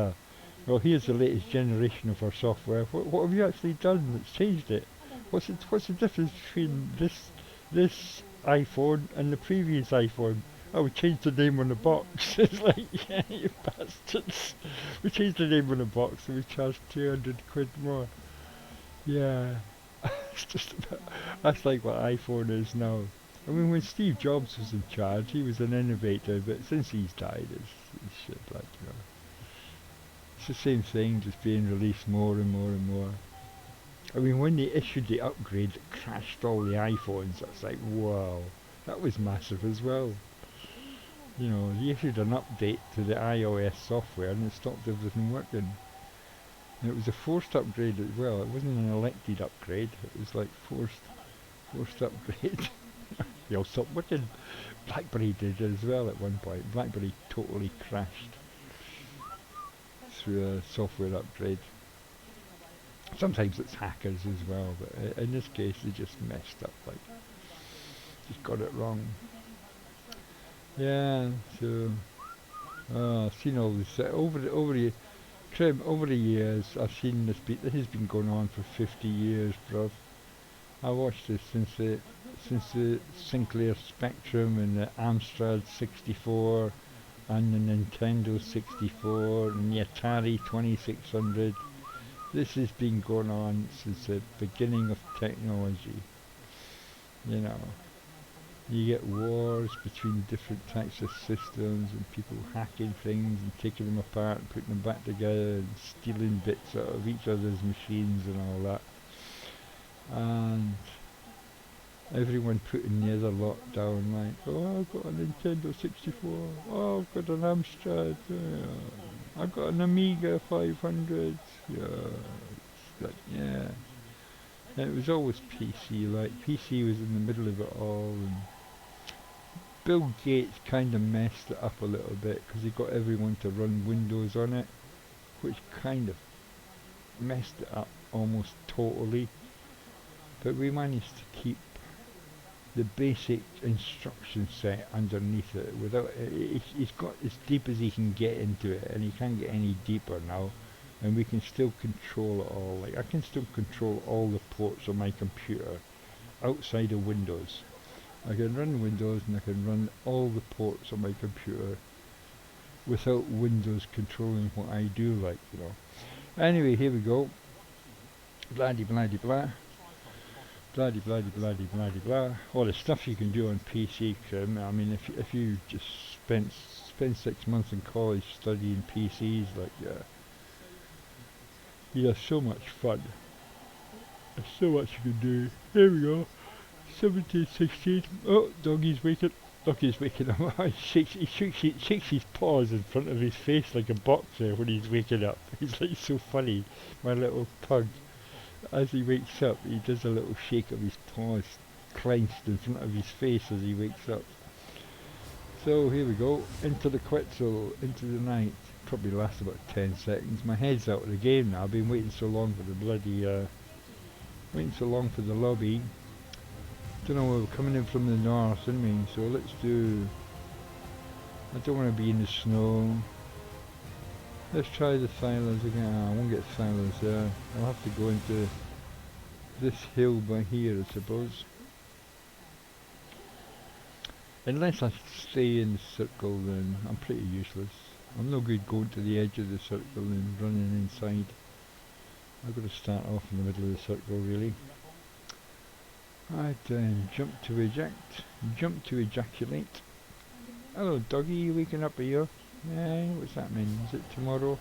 well, here's the latest generation of our software. What have you actually done that's changed it? What's the difference between this iPhone and the previous iPhone? Oh, we changed the name on the box. It's like, yeah, you bastards. We changed the name on the box and we charged 200 quid more. Yeah. It's just about, that's like what iPhone is now. I mean, when Steve Jobs was in charge, he was an innovator, but since he's died, it's shit, like, you know. It's the same thing, just being released more and more and more. I mean, when they issued the upgrade that crashed all the iPhones, that's like, wow, that was massive as well. You know, they issued an update to the iOS software and it stopped everything working. And it was a forced upgrade as well. It wasn't an elected upgrade. It was like forced upgrade. They all stopped working. BlackBerry did as well at one point. BlackBerry totally crashed through a software upgrade. Sometimes it's hackers as well, but in this case they just messed up, like, just got it wrong. Yeah, so I've seen all this over the years. I've seen this. This has been going on for 50 years, bruv. I watched this since the Sinclair Spectrum and the Amstrad 64 and the Nintendo 64 and the Atari 2600. This has been going on since the beginning of technology. You know, you get wars between different types of systems and people hacking things and taking them apart and putting them back together and stealing bits out of each other's machines and all that. And everyone putting the other lot down, like, oh, I've got a Nintendo 64, oh, I've got an Amstrad, I've got an Amiga 500, yeah, like, yeah. And it was always PC, like, PC was in the middle of it all, and Bill Gates kind of messed it up a little bit, because he got everyone to run Windows on it, which kind of messed it up almost totally, but we managed to keep the basic instruction set underneath it without it's got as deep as he can get into it, and he can't get any deeper now, and we can still control it all. Like, I can still control all the ports on my computer outside of Windows. I can run Windows and I can run all the ports on my computer without Windows controlling what I do, like, you know. Anyway, here we go. Blah de blah de blah. Blah de blah de blah de blah de blah. All the stuff you can do on PC. I mean, if you just spend 6 months in college studying PCs, like, you have so much fun. There's so much you can do. Here we go. 17, 16. Oh, doggy's waking. Doggy's waking up. He shakes his paws in front of his face like a boxer when he's waking up. He's like so funny, my little pug. As he wakes up, he does a little shake of his paws clenched in front of his face as he wakes up. So here we go, into the Quetzal, into the night. Probably lasts about 10 seconds. My head's out of the game now. I've been waiting so long for the bloody, waiting so long for the lobby. Don't know, we're coming in from the north, isn't we? So let's do, I don't want to be in the snow. Let's try the silos again. I won't get silos there. I'll have to go into this hill by here, I suppose. Unless I stay in the circle, then I'm pretty useless. I'm no good going to the edge of the circle and running inside. I've got to start off in the middle of the circle, really. Right then, jump to eject, jump to ejaculate. Hello doggy, you waking up here? Yeah, what's that mean? Is it tomorrow?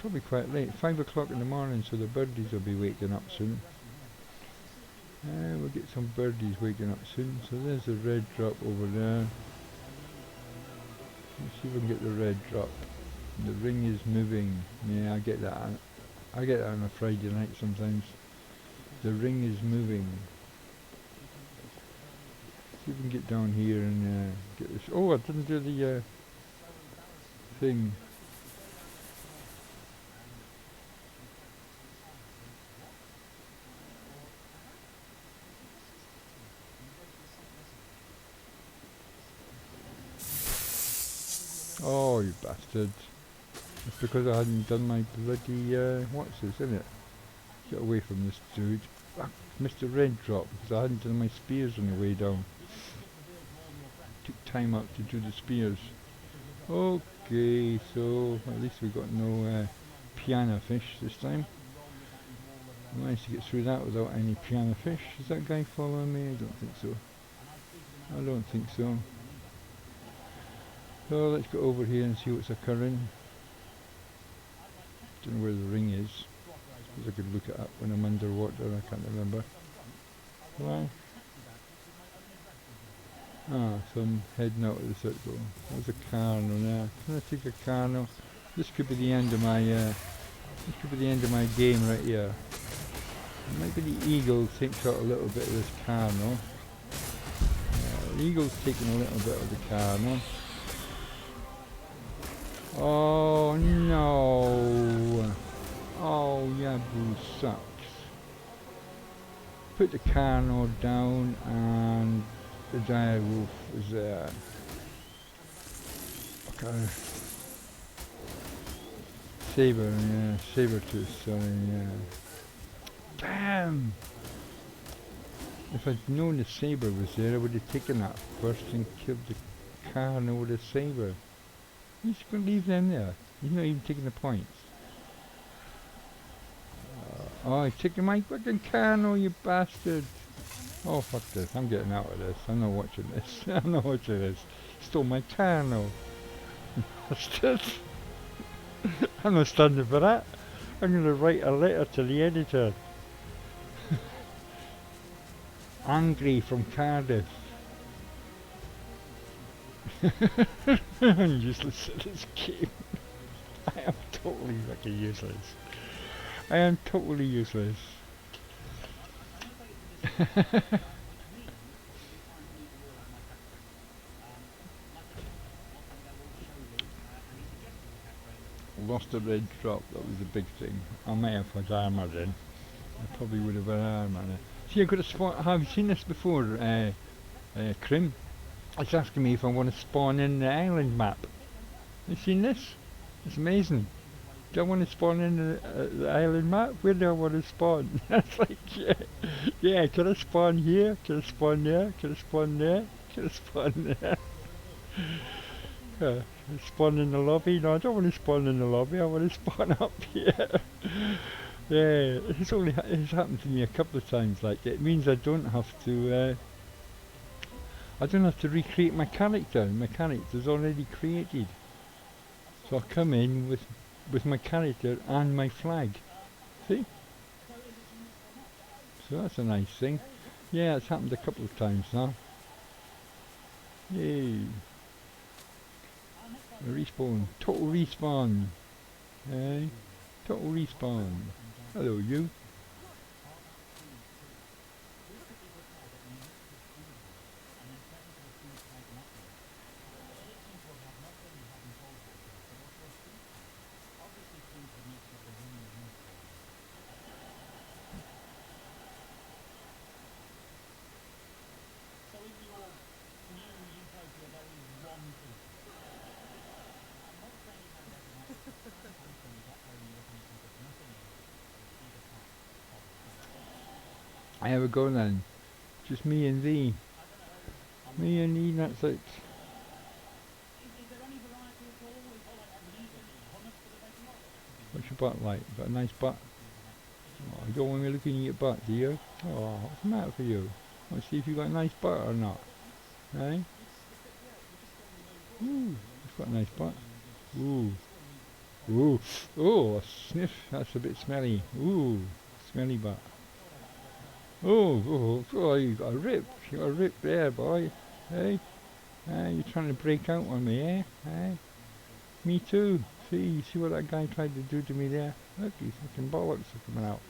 Probably quite late, 5 o'clock in the morning, so the birdies will be waking up soon. We'll get some birdies waking up soon. So there's the red drop over there. Let's see if we can get the red drop. The ring is moving. Yeah, I get that. I get that on a Friday night sometimes. The ring is moving. See if we can get down here and get this. Oh, I didn't do the thing. Oh, you bastard. It's because I hadn't done my bloody, what's this, isn't it? Get away from this dude. Ah, Mr. Red Drop, because I hadn't done my spears on the way down. Took time out to do the spears. Okay, so at least we got no piano fish this time. I managed to get through that without any piano fish. Is that guy following me? I don't think so. I don't think so. So let's go over here and see what's occurring. Don't know where the ring is. Suppose I could look it up when I'm underwater, I can't remember. Well, so I'm heading out of the circle. There's a Carno there. Can I take a Carno? This could be the end of my game right here. Maybe the eagle takes out a little bit of this Carno. The eagle's taking a little bit of the Carno. Oh no! Oh, Yabu sucks. Put the Carno down and the dire wolf is there. Okay. Saber, yeah, saber-tooth, sorry, yeah. Damn! If I'd known the saber was there, I would have taken that first and killed the Carno with a saber. He's just going to leave them there. He's not even taking the points. Oh, he's taking my fucking Carno, you bastard! Oh, fuck this. I'm getting out of this. I'm not watching this. I'm not watching this. Stole my Carno. Bastard. I'm not standing for that. I'm going to write a letter to the editor. Angry from Cardiff. I'm useless at this game. I am totally fucking useless. I am totally useless. Lost a red drop, that was a big thing. I may have had armour then. I probably would have had armour then. See, I could have spawned. Have you seen this before, Krim? It's asking me if I want to spawn in the island map. You seen this? It's amazing. Do I want to spawn in the island map? Where do I want to spawn? It's like, yeah, can I spawn here? Can I spawn there? Can I spawn there? Can I spawn there? Spawn in the lobby? No, I don't want to spawn in the lobby, I want to spawn up here. Yeah, it's happened to me a couple of times like that. It means I don't have to recreate my character. My character's already created. So I'll come in with my character and my flag. See? So that's a nice thing. Yeah, it's happened a couple of times now. Yay. Respawn. Total respawn. Hey? Total respawn. Hello, you. I have a go then. Just me and thee. Me and thee, that's it. What's your butt like? Got a nice butt? Oh, you don't want me looking at your butt, do you? Oh, what's the matter for you? Want to see if you got a nice butt or not? Eh? Ooh, it's got a nice butt. Ooh. Ooh. Oh, a sniff. That's a bit smelly. Ooh, smelly butt. Oh, you got a rip. You got a rip there, boy. Hey? You're trying to break out on me, eh? Hey? Me too. See what that guy tried to do to me there? Look, his fucking bollocks are coming out.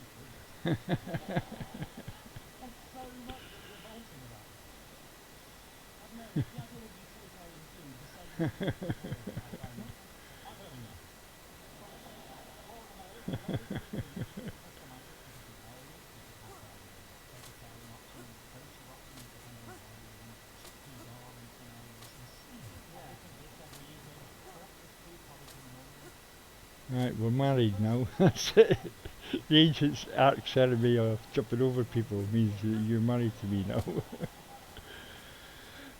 Right, we're married now. That's it. The ancient ARK ceremony of jumping over people means you're married to me now.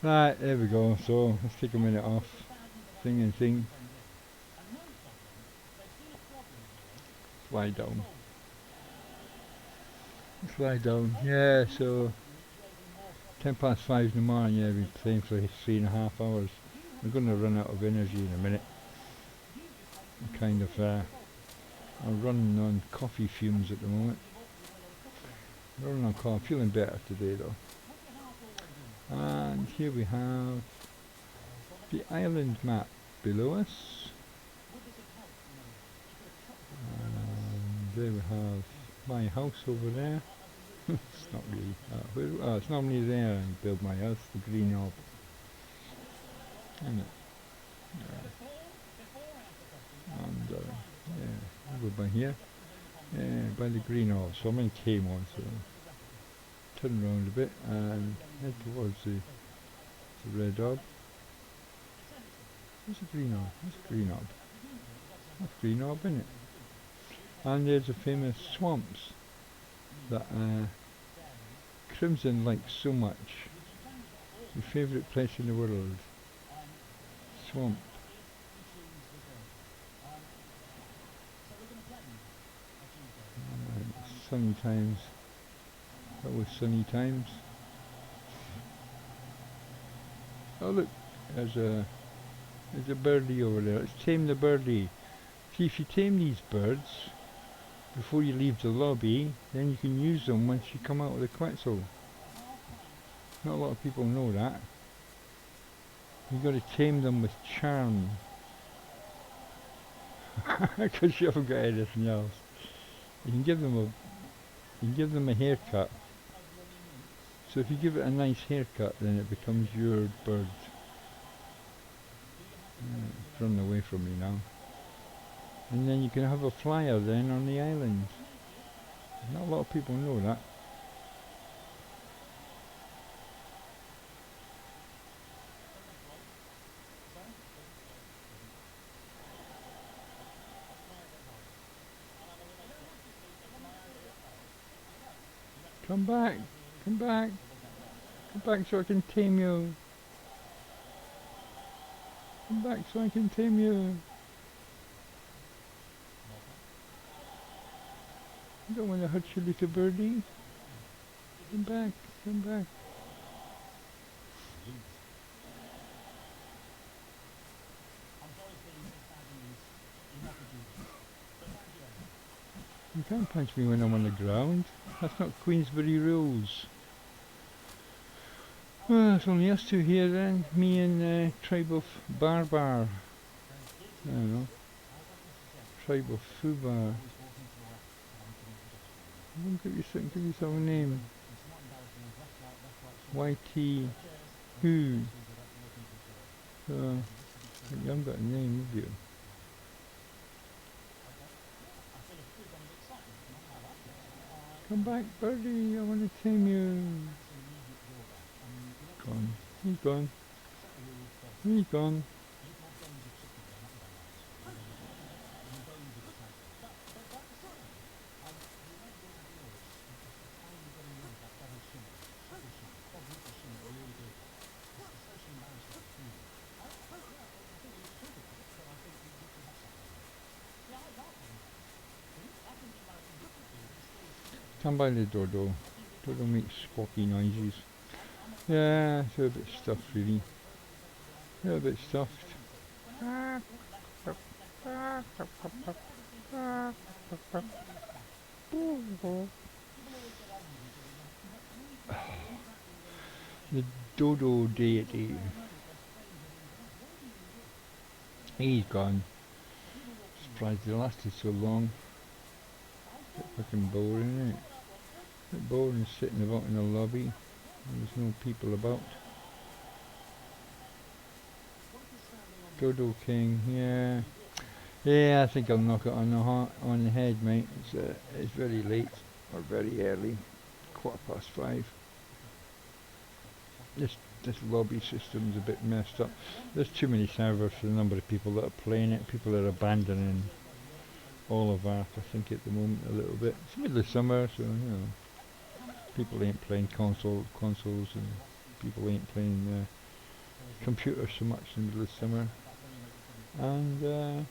Right, there we go. So, let's take a minute off. Thing and thing. Lie down. Let's lie down. Yeah, so 5 in the morning, yeah, I've been playing for 3.5 hours. I'm going to run out of energy in a minute. I'm running on coffee fumes at the moment. Running on coffee, feeling better today though. And here we have the island map below us. And there we have my house over there. It's not really, it's normally there I build my house, the green orb. Isn't it? Yeah. And yeah, over by here, by the green orb. So I'm in K1, so turn around a bit and head towards the red orb. Where's the green orb? Where's the green orb? That's green orb, isn't it? And there's the famous swamps that Crimson likes so much. My favourite place in the world. Swamp. Sunny times. That was sunny times. Oh look, there's a birdie over there. Let's tame the birdie. See, if you tame these birds before you leave the lobby, then you can use them once you come out of the Quetzal. Not a lot of people know that. You've got to tame them with charm. Because you haven't got anything else. You can give them a haircut. So if you give it a nice haircut, then it becomes your bird. It's running away from me now. And then you can have a flyer then on the island. Not a lot of people know that. Come back, come back, come back so I can tame you. Come back so I can tame you. I don't want to hurt you, little birdie. Come back, come back. You can't punch me when I'm on the ground. That's not Queensbury rules. Well, it's only us two here then. Me and Tribe of Barbar. I don't know. Tribe of Fubar. Give yourself a name. YT Who. You haven't got a name, have you? Come back, birdie, I want to tame you. Gone. He's gone. He's gone. Come by the dodo. Dodo makes squawky noises. Yeah, it's a bit stuffed really. Yeah, a bit stuffed. The dodo deity. He's gone. Surprised it lasted so long. Bit fucking boring, isn't it? Bit boring sitting about in the lobby. There's no people about. Dodo King, yeah. Yeah, I think I'll knock it on the head, mate. It's very late, or very early. 5:15. This lobby system's a bit messed up. There's too many servers for the number of people that are playing it. People are abandoning all of ARK, I think, at the moment a little bit. It's middle of summer, so you know, people ain't playing consoles, and people ain't playing computers so much in the middle of summer. And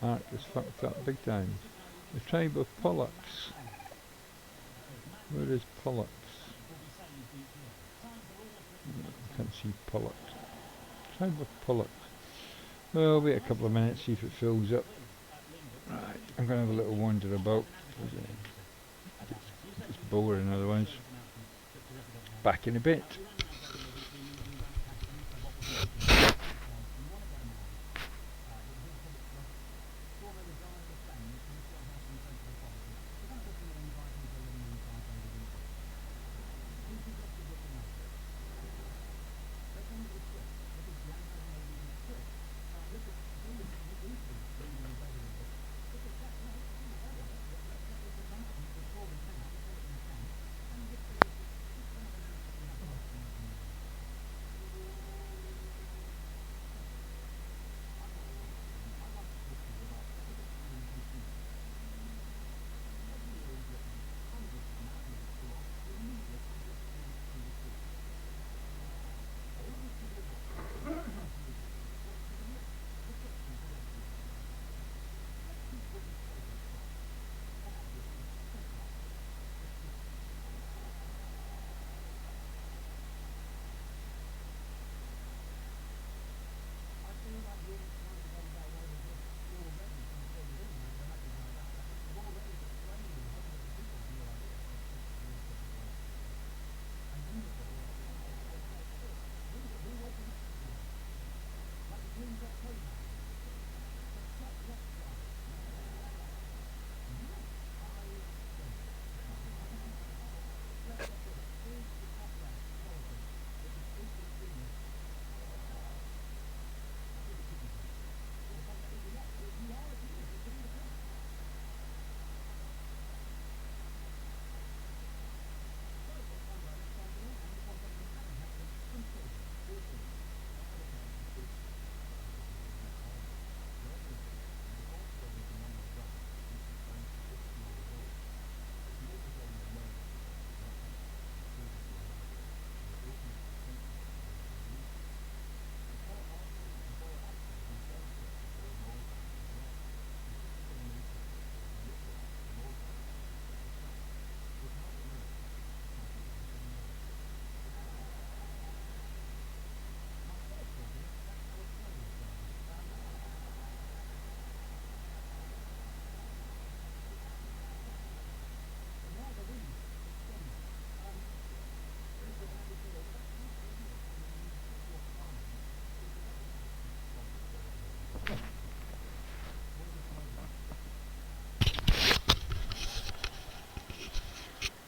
ARK is fucked up big time. The tribe of Pollux. Where is Pollux? I can't see pollock. Try with pollock. Well, wait a couple of minutes, see if it fills up. Right, I'm going to have a little wander about. It's boring otherwise. Back in a bit.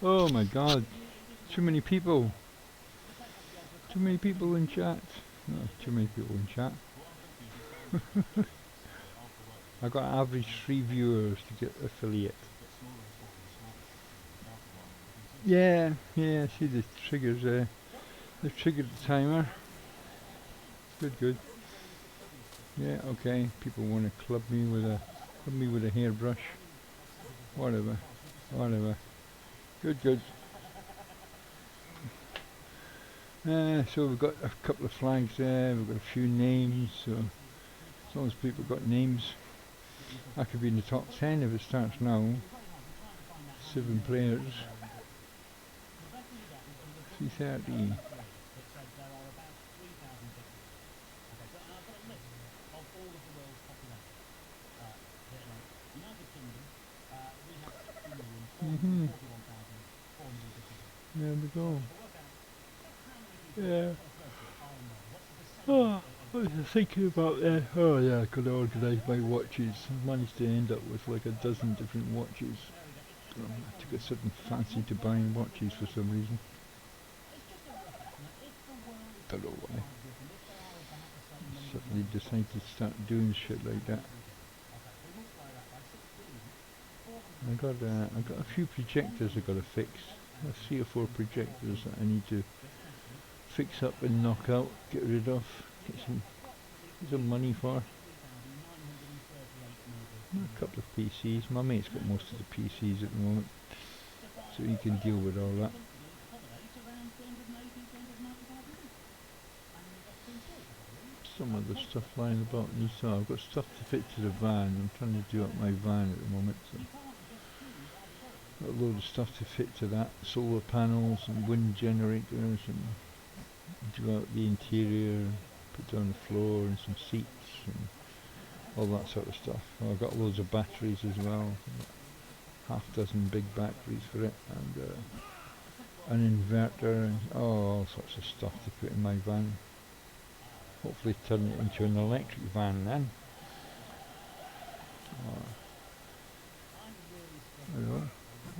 Oh my god, too many people. Too many people in chat. No, too many people in chat. I got average 3 viewers to get affiliate. Yeah, see the triggers there. They've triggered the timer. Good. Yeah, okay. People want to club me with a hairbrush. Whatever. Good. So we've got a couple of flags there, we've got a few names, so as long as people got names, I could be in the top 10 if it starts now. 7 players. 330. There we go. Yeah. Oh, I was thinking about that. Oh yeah, I could organise my watches. I managed to end up with like a dozen different watches. I took a sudden fancy to buying watches for some reason. Don't know why. Suddenly decided to start doing shit like that. I got a few projectors I gotta fix. 3 or 4 projectors that I need to fix up and knock out, get rid of, get some money for. A couple of PCs. My mate's got most of the PCs at the moment, so he can deal with all that. Some other stuff lying about, and you saw I've got stuff to fit to the van. I'm trying to do up my van at the moment, so got a load of stuff to fit to that. Solar panels and wind generators and do out the interior, put down the floor and some seats and all that sort of stuff. Well, I've got loads of batteries as well, half dozen big batteries for it, and an inverter and all sorts of stuff to put in my van. Hopefully turn it into an electric van then. Hello,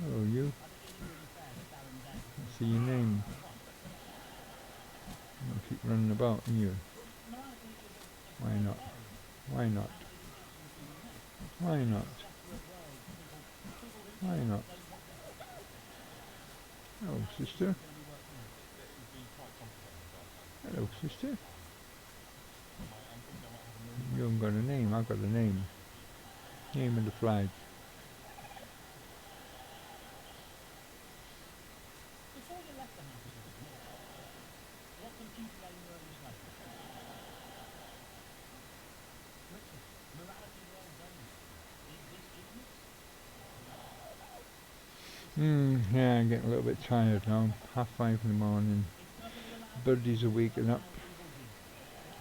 hello you. Let's see your name. I'll keep running about in you. Why not? Why not? Why not? Why not? Hello, sister. Hello, sister. You haven't got a name. I've got a name. Name of the flag. Yeah, I'm getting a little bit tired now. 5:30 in the morning. Birdies are waking up.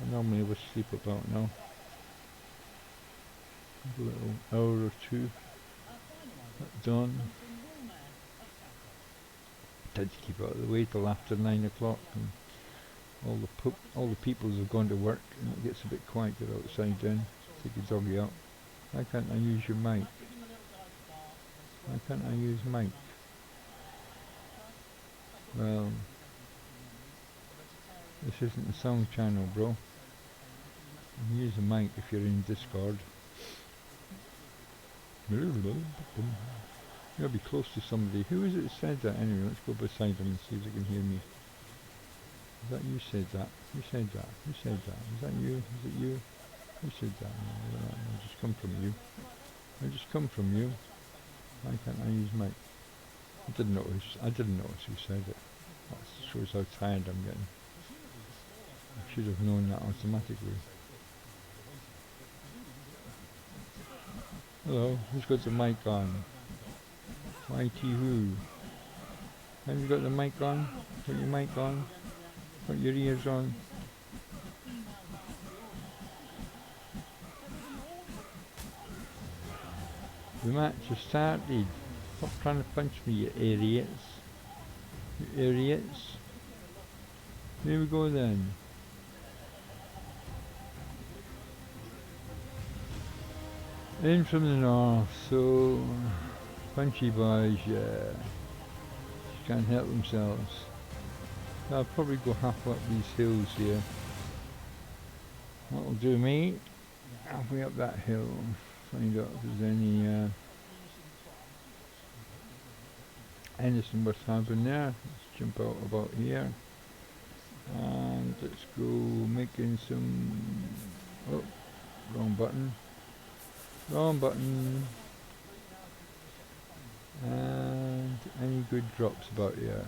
I normally would sleep about now. A little hour or two at dawn. Tend to keep out of the way till after 9 o'clock, and all the peoples have gone to work, and it gets a bit quieter outside then. Take your doggy out. Why can't I use your mic? Why can't I use mic? Well, this isn't a sound channel, bro. You can use a mic if you're in Discord. You'll be close to somebody. Who is it that said that anyway? Let's go beside them and see if they can hear me. Is that you said that? Who said that? Who said that? Is that you? Is it you? Who said that? No, I just come from you. I just come from you. Why can't I use mic? I didn't notice who said it. That shows how tired I'm getting. I should have known that automatically. Hello, who's got the mic on? Mighty who? Have you got the mic on? Got your mic on? Got your ears on? The match has started. Stop trying to punch me, you idiots. You idiots. Here we go then. In from the north, so punchy boys, yeah. Just can't help themselves. I'll probably go half up these hills here. That'll do me. Halfway up that hill. Find out if there's anything worth having there. Let's jump out about here. And let's go making some... Oh, wrong button. Wrong button. And any good drops about here?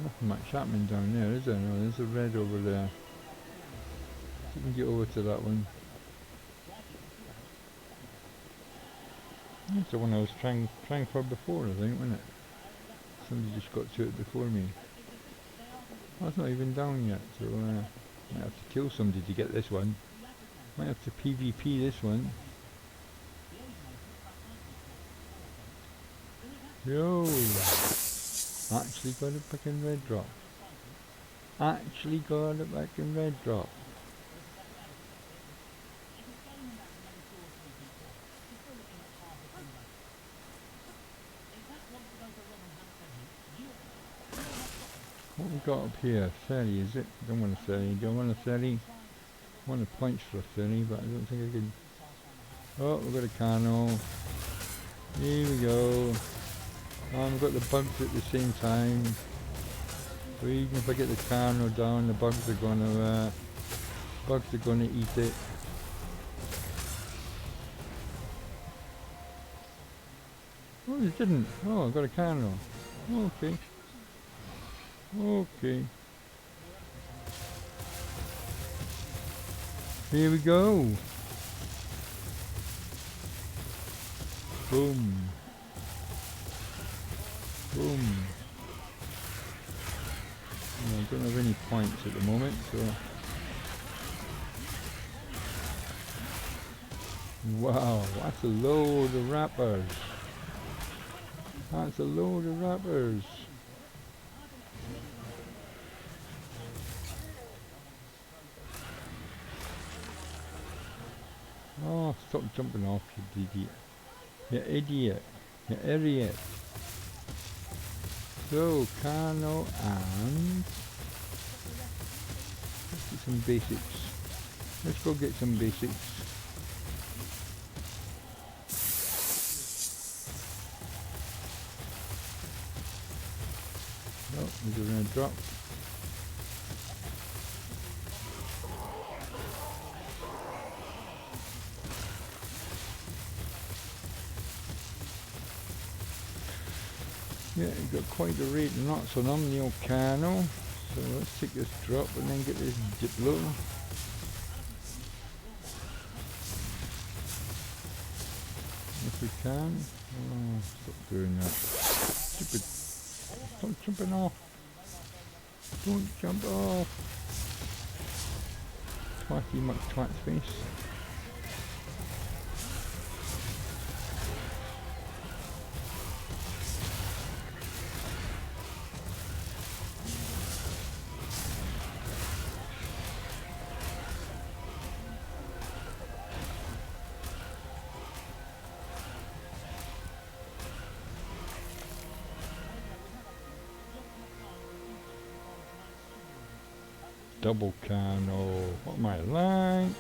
Nothing much happening down there, is there? No, there's a red over there. So we can get over to that one. That's the one I was trying for before, I think, wasn't it? Somebody just got to it before me. Oh, it's not even down yet, so might have to kill somebody to get this one. Might have to PvP this one. Yo! Actually got a fucking red drop. Actually got a fucking red drop. What we got up here? 30, is it? Don't want a 30. Don't want a 30. Want a points for a 30, but I don't think I can. Oh, we've got a Cano. Here we go. We've got the bugs at the same time. So even if I get the Cano down, the bugs are gonna eat it. Oh, they didn't. Oh, I got a Cano. Okay. Okay. Here we go. Boom. Boom. I don't have any points at the moment, so... Wow, that's a load of wrappers. That's a load of wrappers. Oh, stop jumping off, you idiot. You idiot. You idiot. So, Kano and... Let's get some basics. Let's go get some basics. Oh, these are going to drop. Yeah, you've got quite a rate of knots on them, the old Kano. So let's take this drop and then get this Diplo. If we can. Oh, stop doing that. Stupid. Stop jumping off. Don't jump off. Twatty muck twat face. Double Kano. What am I like?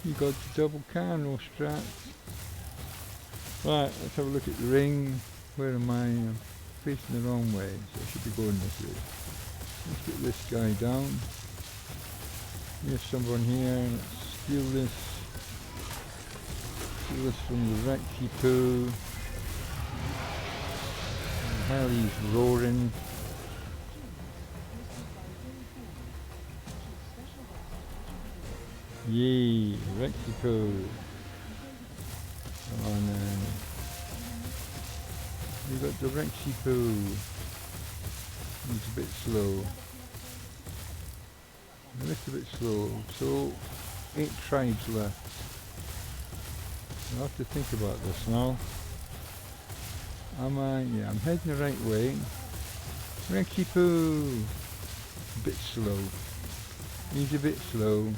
You got the double Kano strats. Right, let's have a look at the ring. Where am I? I'm facing the wrong way, so I should be going this way. Let's get this guy down. There's someone here. Let's steal this. Steal this from the Rexy poo. Hell, he's roaring. Yay, Rexico. Come on then. We got the Rexico. He's a bit slow. A little bit slow. So, 8 tribes left. I'll have to think about this now. Am I? Yeah, I'm heading the right way. Rexico. A bit slow. He's a bit slow.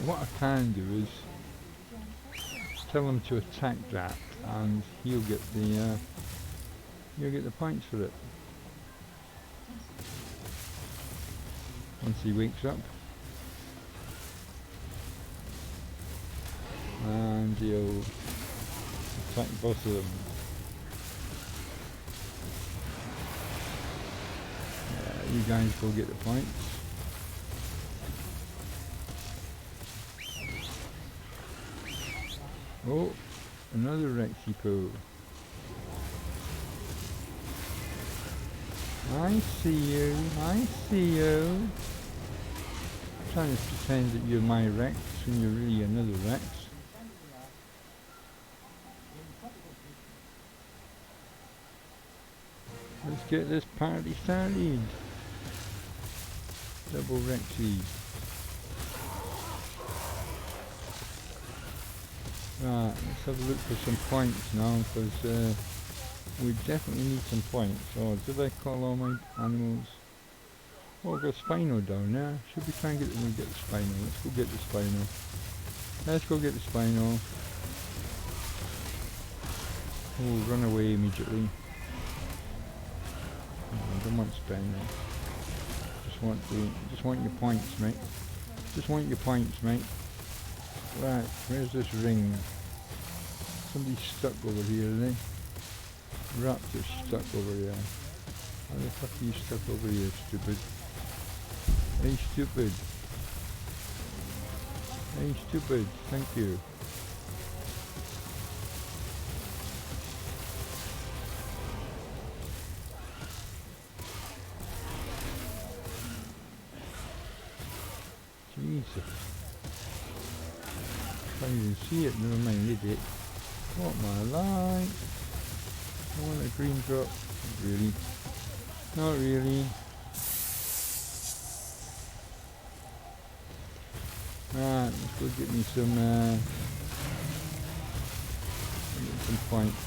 What I can do is tell him to attack that, and he'll get the points for it once he wakes up, and he'll attack both of them. Yeah, you guys go get the points. Oh, another Rexico. I see you, I see you. Trying to pretend that you're my Rex when you're really another Rex. Let's get this party started. Double Rexy. Right, let's have a look for some points now, because we definitely need some points. Oh, did I call all my animals? Oh, I've got Spino down there. Should we try and get the Spino? Let's go get the Spino. Let's go get the Spino. Oh, run away immediately. Oh, I don't want Spino. Just want your points, mate. Just want your points, mate. Right, where's this ring? Somebody's stuck over here, isn't they? Raptor's stuck over here. How the fuck are you stuck over here, stupid? Hey, stupid. Hey, stupid. Thank you. Jesus. Can't even see it, never mind, idiot. What am I like? I want a green drop. Not really. Not really. Right, let's go get me some points.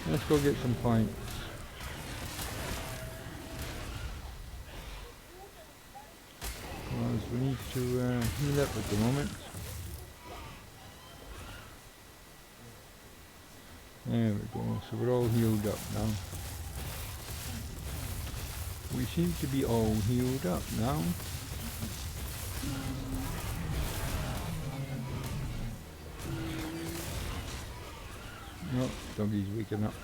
Let's go get some points. Because we need to heal up at the moment. There we go, so we're all healed up now. We seem to be all healed up now. No, doggy's waking up.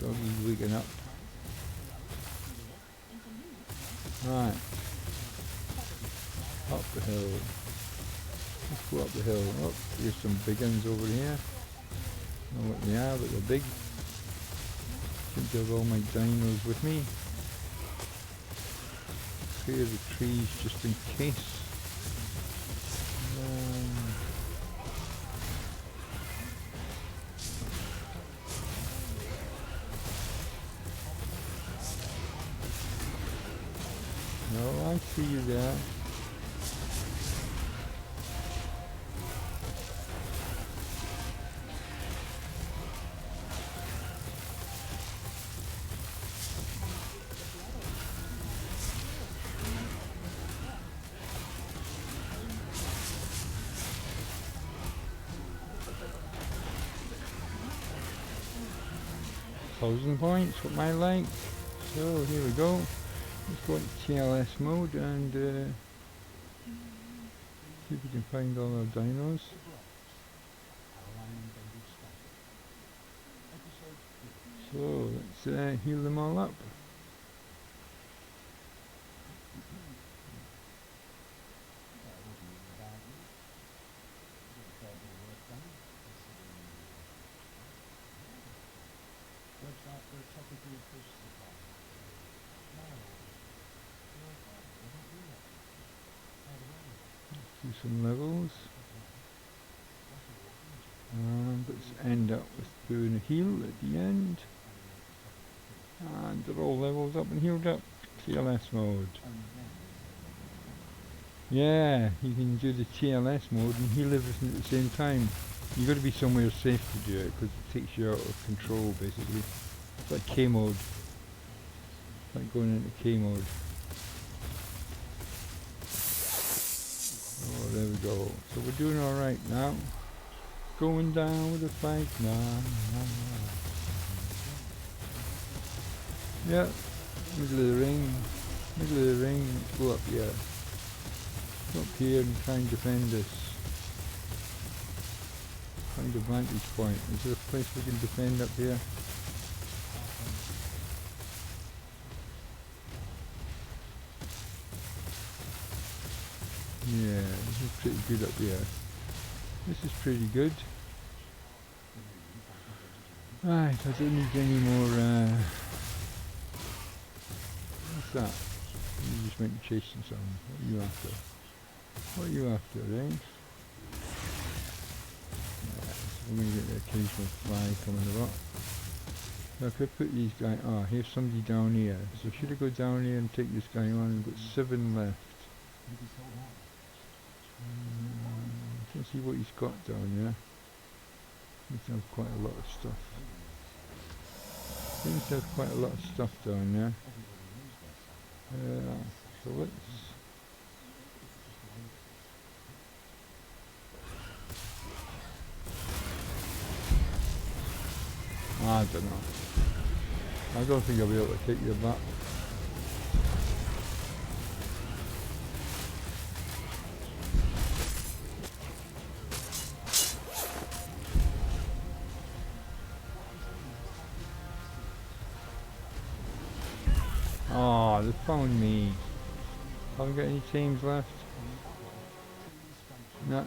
Doggy's waking up. Right. Up the hill. Let's go up the hill. Oh, there's some big ones over here. I don't know what they are, but they're big. Seem to have all my dinos with me. Clear the trees just in case. No, I see you there. Thousand points, what my like. So here we go. Let's go into TLS mode and see if we can find all our dinos. So let's heal them all up. Do some levels, and let's end up with doing a heal at the end, and they're all leveled up and healed up. TLS mode. Yeah, you can do the TLS mode and heal everything at the same time. You've got to be somewhere safe to do it because it takes you out of control basically. It's like K mode. It's like going into K mode. Oh, there we go. So we're doing alright now. Going down with a fight now. Yeah, middle of the ring. Middle of the ring. Let's go up here. Go up here and try and defend this. Find a vantage point. Is there a place we can defend up here? Yeah, this is pretty good up here. This is pretty good. Right, I don't need any more, what's that? You just went chasing something. What are you after? What are you after, eh? Yeah, so we're going to get the occasional fly coming about. So if I put these guys, here's somebody down here. So should I go down here and take this guy on? We've got 7 left. Let's see what he's got down there. Seems to have quite a lot of stuff. Seems to have quite a lot of stuff down there. So let's... I don't know. I don't think I'll be able to take you back. Oh, they found me. Haven't got any teams left. No.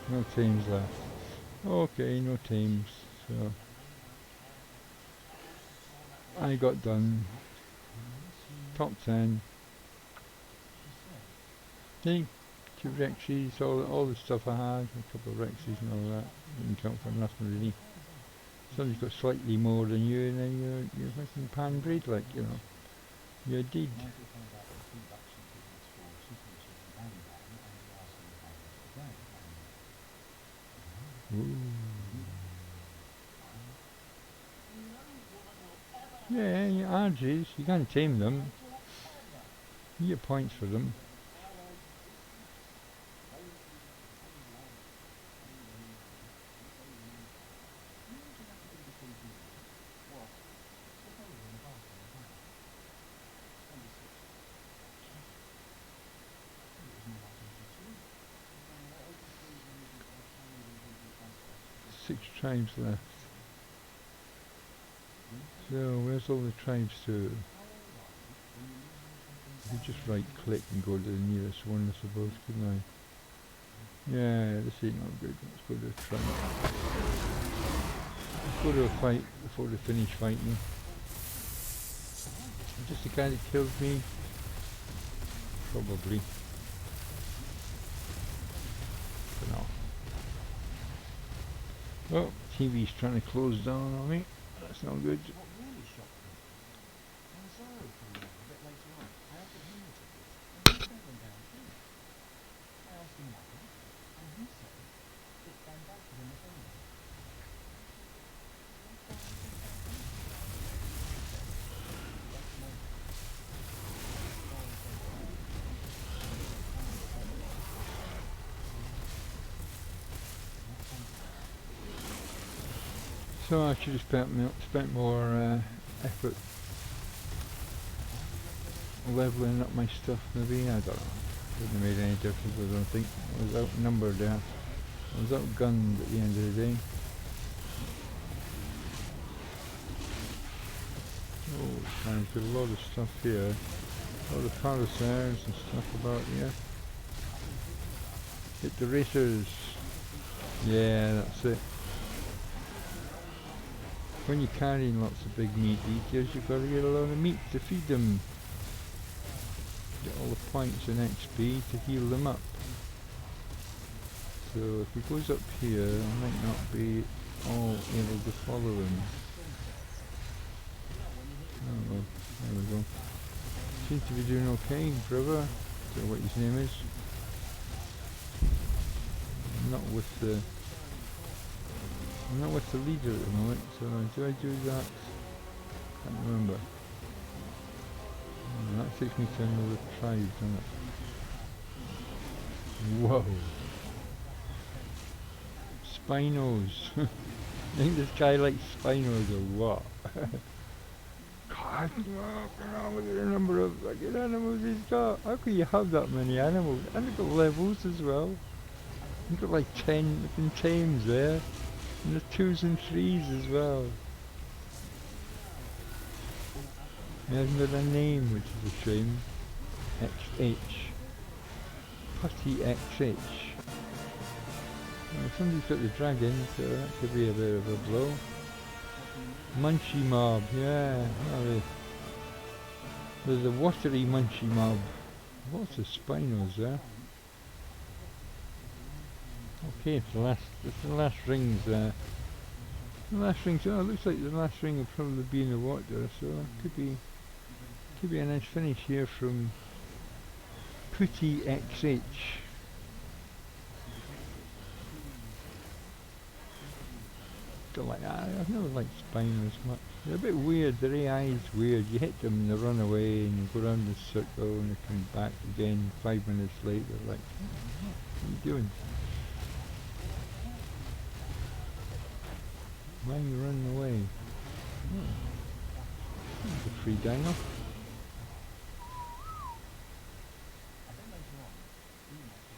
No teams left. Okay, no teams. So I got done. Top 10. See? 2 Rexes, all the stuff I had, a couple of Rexes and all that. Didn't count for nothing really. Somebody's got slightly more than you, and then you're fucking pan breed, like, you know. You did. Ooh. Yeah, your RGs, you can't tame them. You get points for them. Six tribes left. So, where's all the tribes to? I could just right click and go to the nearest one, I suppose, couldn't I? Yeah, this ain't not good. Let's go to a tribe. Let's go to a fight before they finish fighting. Just the guy that killed me? Probably. But no. Oh, TV's trying to close down on me. That's not good. So I should have spent more effort leveling up my stuff maybe, I don't know. Wouldn't have made any difference, I don't think. I was outnumbered there. I was outgunned at the end of the day. Oh, man, there's got a lot of stuff here. A lot of parasaurs and stuff about here. Hit the racers. Yeah, that's it. When you're carrying lots of big meat eaters, you've got to get a lot of meat to feed them. Get all the points and XP to heal them up. So if he goes up here, I might not be all able to follow him. Oh well, there we go. Seems to be doing okay, brother. Don't know what his name is. I'm not with the leader at the moment, so do I do that? Can't remember. Oh, that takes me to another tribe, doesn't it? Whoa! Spinos! I think this guy likes Spinos or what? God, look at the number of fucking animals he's got. How can you have that many animals? And they've got levels as well. You've got like 10 different tames there. And the 2s and 3s as well. He hasn't got a name, which is a shame. XH. Putty XH. Well, somebody's got the dragon, so that could be a bit of a blow. Munchie mob, yeah. Well, there's a watery munchie mob. Lots of spinos there. Okay, it's the last rings there. The last rings, oh, it looks like the last ring will probably be in the water, so it could be a nice finish here from Putty XH. Don't like that. I've never liked spinos much. They're a bit weird, their AI's weird. You hit them and they run away and you go around the circle and they come back again 5 minutes later, like, what are you doing? Why are you running away? Oh. That's a free dino.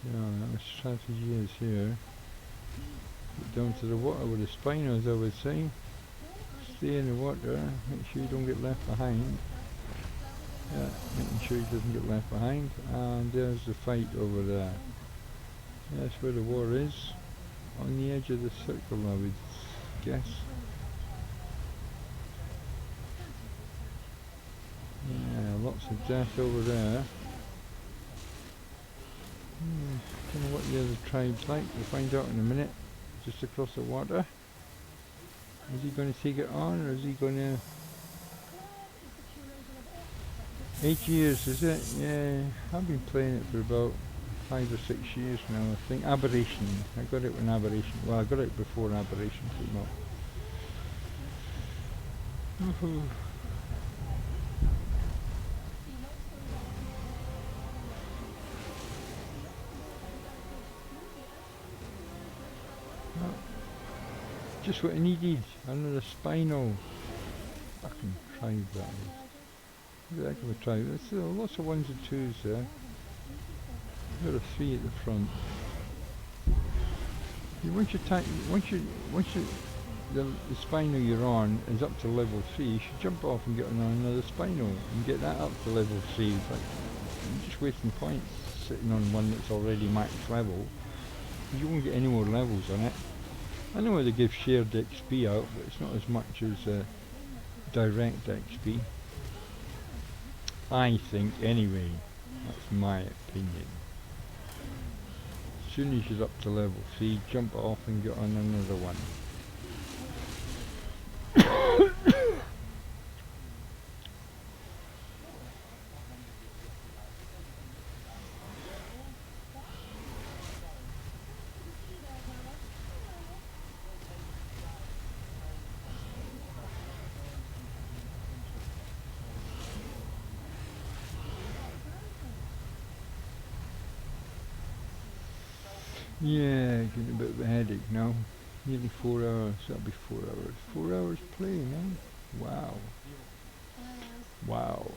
So our strategy is here. Get down to the water with the spinos, I would say. Stay in the water, make sure you don't get left behind. Yeah, making sure he doesn't get left behind. And there's the fight over there. That's where the war is. On the edge of the circle, I would guess. Yeah, lots of death over there. Don't know what the other tribe's like. We'll find out in a minute. Just across the water. Is he going to take it on, or is he going to... 8 years, is it? Yeah, I've been playing it for about 5 or 6 years now, I think. Aberration. I got it when Aberration... Well, I got it before Aberration came out. Just what I needed. Another spinal. Fucking tribe that is. Look at that kind of tribe. There's lots of ones and twos there. There are 3 at the front. Once the spinal you're on is up to level 3, you should jump off and get on another spinal and get that up to level 3. It's like, you're just wasting points sitting on one that's already max level. You won't get any more levels on it. I know they give shared XP out, but it's not as much as direct XP. I think, anyway. That's my opinion. As soon as you're up to level 3, jump off and get on another one. Yeah, getting a bit of a headache now. Nearly 4 hours, that'll be 4 hours. 4 hours playing, eh? Wow. Wow.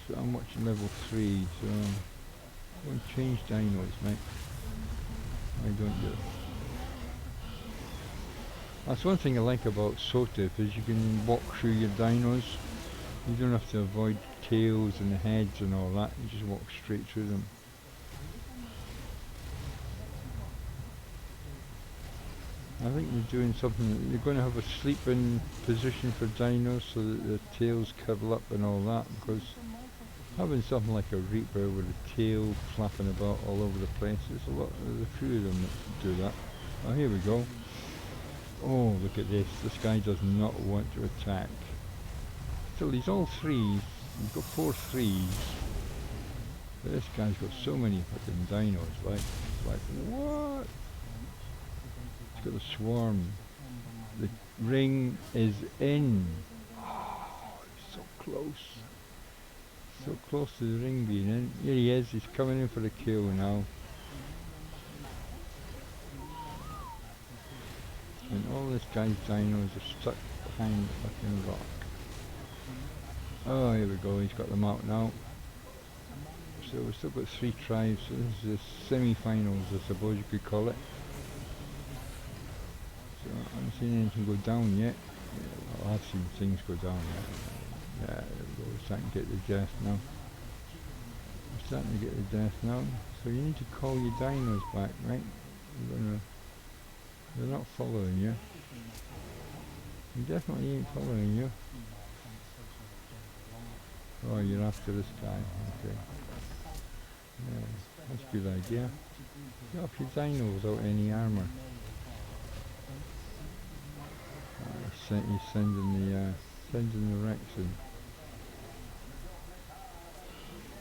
So I'm watching level 3, so I'm going to change dinos, mate. I don't do it. That's one thing I like about SOTF, is you can walk through your dinos. You don't have to avoid tails and the heads and all that, you just walk straight through them. I think they're doing something, they're going to have a sleeping position for dinos so that the tails curl up and all that, because having something like a Reaper with a tail flapping about all over the place, there's a few of them that do that. Oh, here we go. Oh, look at this, this guy does not want to attack. So he's all 3s, he's got 4 3s, but this guy's got so many fucking dinos, like what? Got a swarm. The ring is in. Oh, so close. So close to the ring being in. Here he is, he's coming in for the kill now. And all this guy's dinos are stuck behind the fucking rock. Oh, here we go, he's got them out now. So we've still got 3 tribes, so this is the semi-finals, I suppose you could call it. So I haven't seen anything go down yet. Yeah, well, I've seen things go down yet. Yeah, there we go, we're starting to get the death now. We're starting to get the death now. So you need to call your dinos back, right? They're not following you. They definitely ain't following you. Oh, you're after this guy, okay. Yeah, that's a good idea. Get off your dino without any armour. He's sending the Rex in.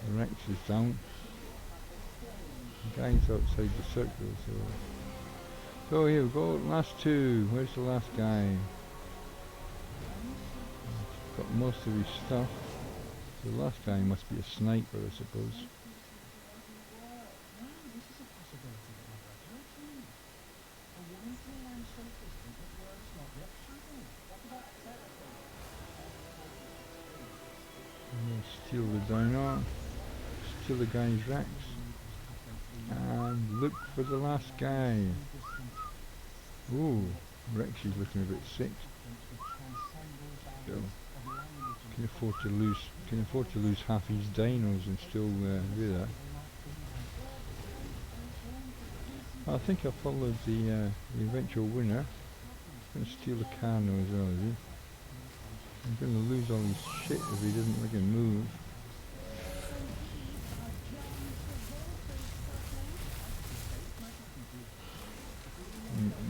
The Rex is down. The guy's outside the circle, so here we go, last 2. Where's the last guy? He's got most of his stuff. So the last guy must be a sniper, I suppose. Steal the dino, steal the guy's Rex, and look for the last guy. Ooh, Rex is looking a bit sick. So, can afford to lose half his dinos and still do that. I think I followed the eventual winner. I'm going to steal the Carno as well, is he? I'm going to lose all his shit if he doesn't make a move.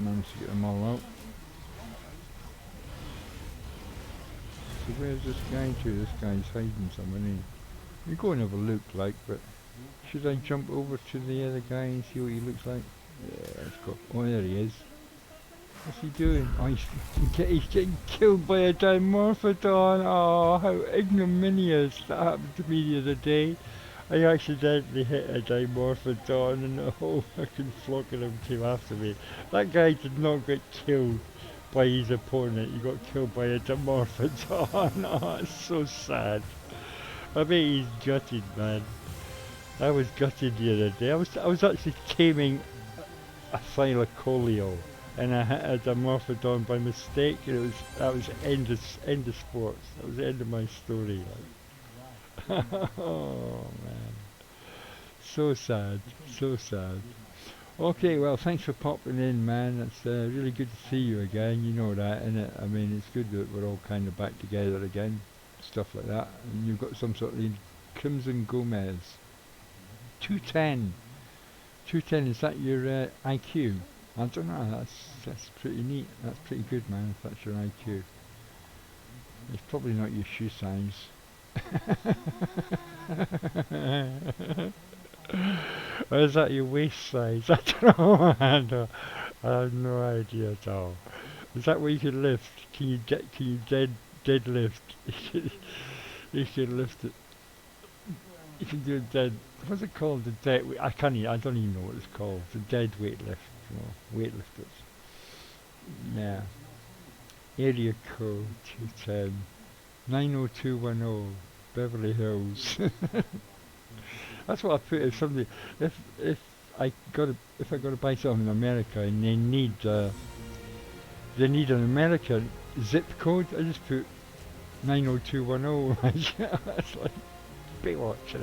Managed to get them all out. So where's this guy to? This guy's hiding somewhere. You go and have a look, like, but should I jump over to the other guy and see what he looks like? Yeah, let's go. Oh, there he is. What's he doing? Oh, he's getting killed by a Dimorphodon. Oh, how ignominious. That happened to me the other day. I accidentally hit a Dimorphodon and the whole fucking flock of them came after me. That guy did not get killed by his opponent. He got killed by a Dimorphodon. Oh, it's so sad. I bet he's gutted, man. I was gutted the other day. I was actually taming a Thylacoleo, and I hit a Dimorphodon by mistake, and that was end of sports. That was the end of my story. Like. Oh man, so sad, so sad. Okay, well, thanks for popping in, man. It's really good to see you again. You know that, innit? I mean, it's good that we're all kind of back together again, stuff like that. And you've got some sort of Crimson Gomez. 210. 210, is that your IQ? I don't know, that's pretty neat. That's pretty good, man, if that's your IQ. It's probably not your shoe size. Or is that your waist size? I don't know, man. I have no idea at all. Is that what you can lift? Can you deadlift? You can lift it. You can do a dead. What's it called? The dead. I don't even know what it's called. The dead weight lift. Weightlifters. Yeah. Area code 210 90210 Beverly Hills. That's what I put. If somebody, if I got to buy something in America and they need an American zip code, I just put 90210. That's like Baywatch. Is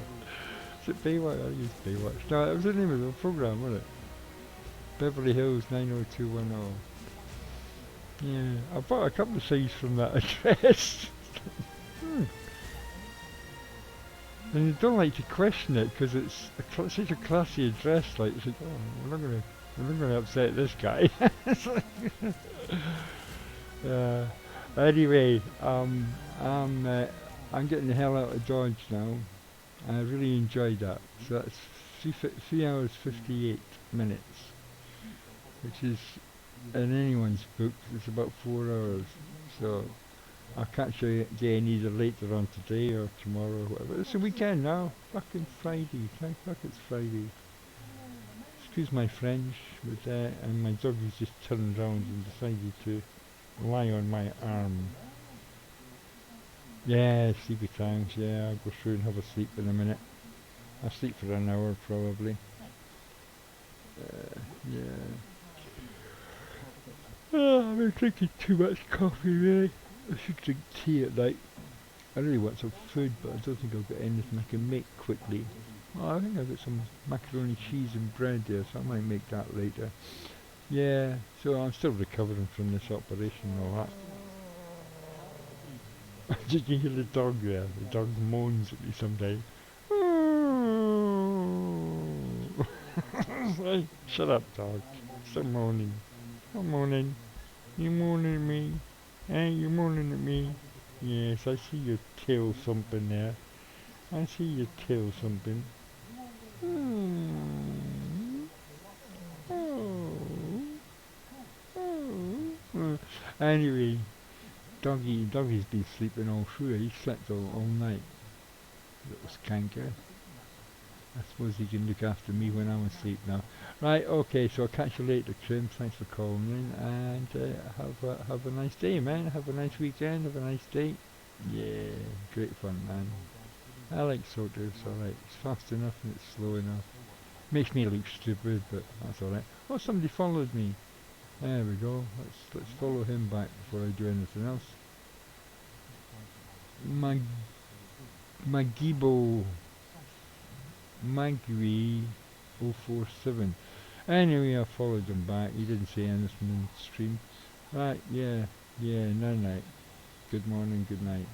it Baywatch? I use Baywatch. No, it was the name of the program, wasn't it? Beverly Hills 90210. Yeah, I bought a couple of things from that address. And you don't like to question it because it's such a classy address. Like, you think, oh, we're not gonna upset this guy. Anyway, I'm getting the hell out of Dodge now. I really enjoyed that. So that's 3 hours 58 minutes, which is in anyone's book. It's about 4 hours. So I'll catch you again either later on today or tomorrow or whatever. It's a weekend now. Fucking Friday. Thank fuck it's Friday. Excuse my French, but and my dog has just turned around and decided to lie on my arm. Yeah, sleepy times, yeah, I'll go through and have a sleep in a minute. I'll sleep for an hour probably. Yeah. Oh, I've been drinking too much coffee really. I should drink tea at night. I really want some food, but I don't think I've got anything I can make quickly. Well, I think I've got some macaroni, cheese and bread there, so I might make that later. Yeah, so I'm still recovering from this operation and all that. Did you hear the dog there? The dog moans at me sometimes. Like, shut up, dog. Stop moaning. Stop moaning. You moaning at me? Hey, you moaning at me? Yes, I see your tail thumping there. I see your tail thumping. Anyway, Doggy's been sleeping all through. He slept all night. Little skanker. I suppose he can look after me when I'm asleep now. Right, okay, so I'll catch you later, Trim. Thanks for calling in, and have a nice day, man. Have a nice weekend. Have a nice day. Yeah, great fun, man. I like SOTFs, alright. It's fast enough and it's slow enough. Makes me look stupid, but that's alright. Oh, somebody followed me. There we go. Let's follow him back before I do anything else. Magibo Magui 047. Anyway, I followed him back. He didn't say anything in the stream. Right, yeah, night night. Good morning, good night.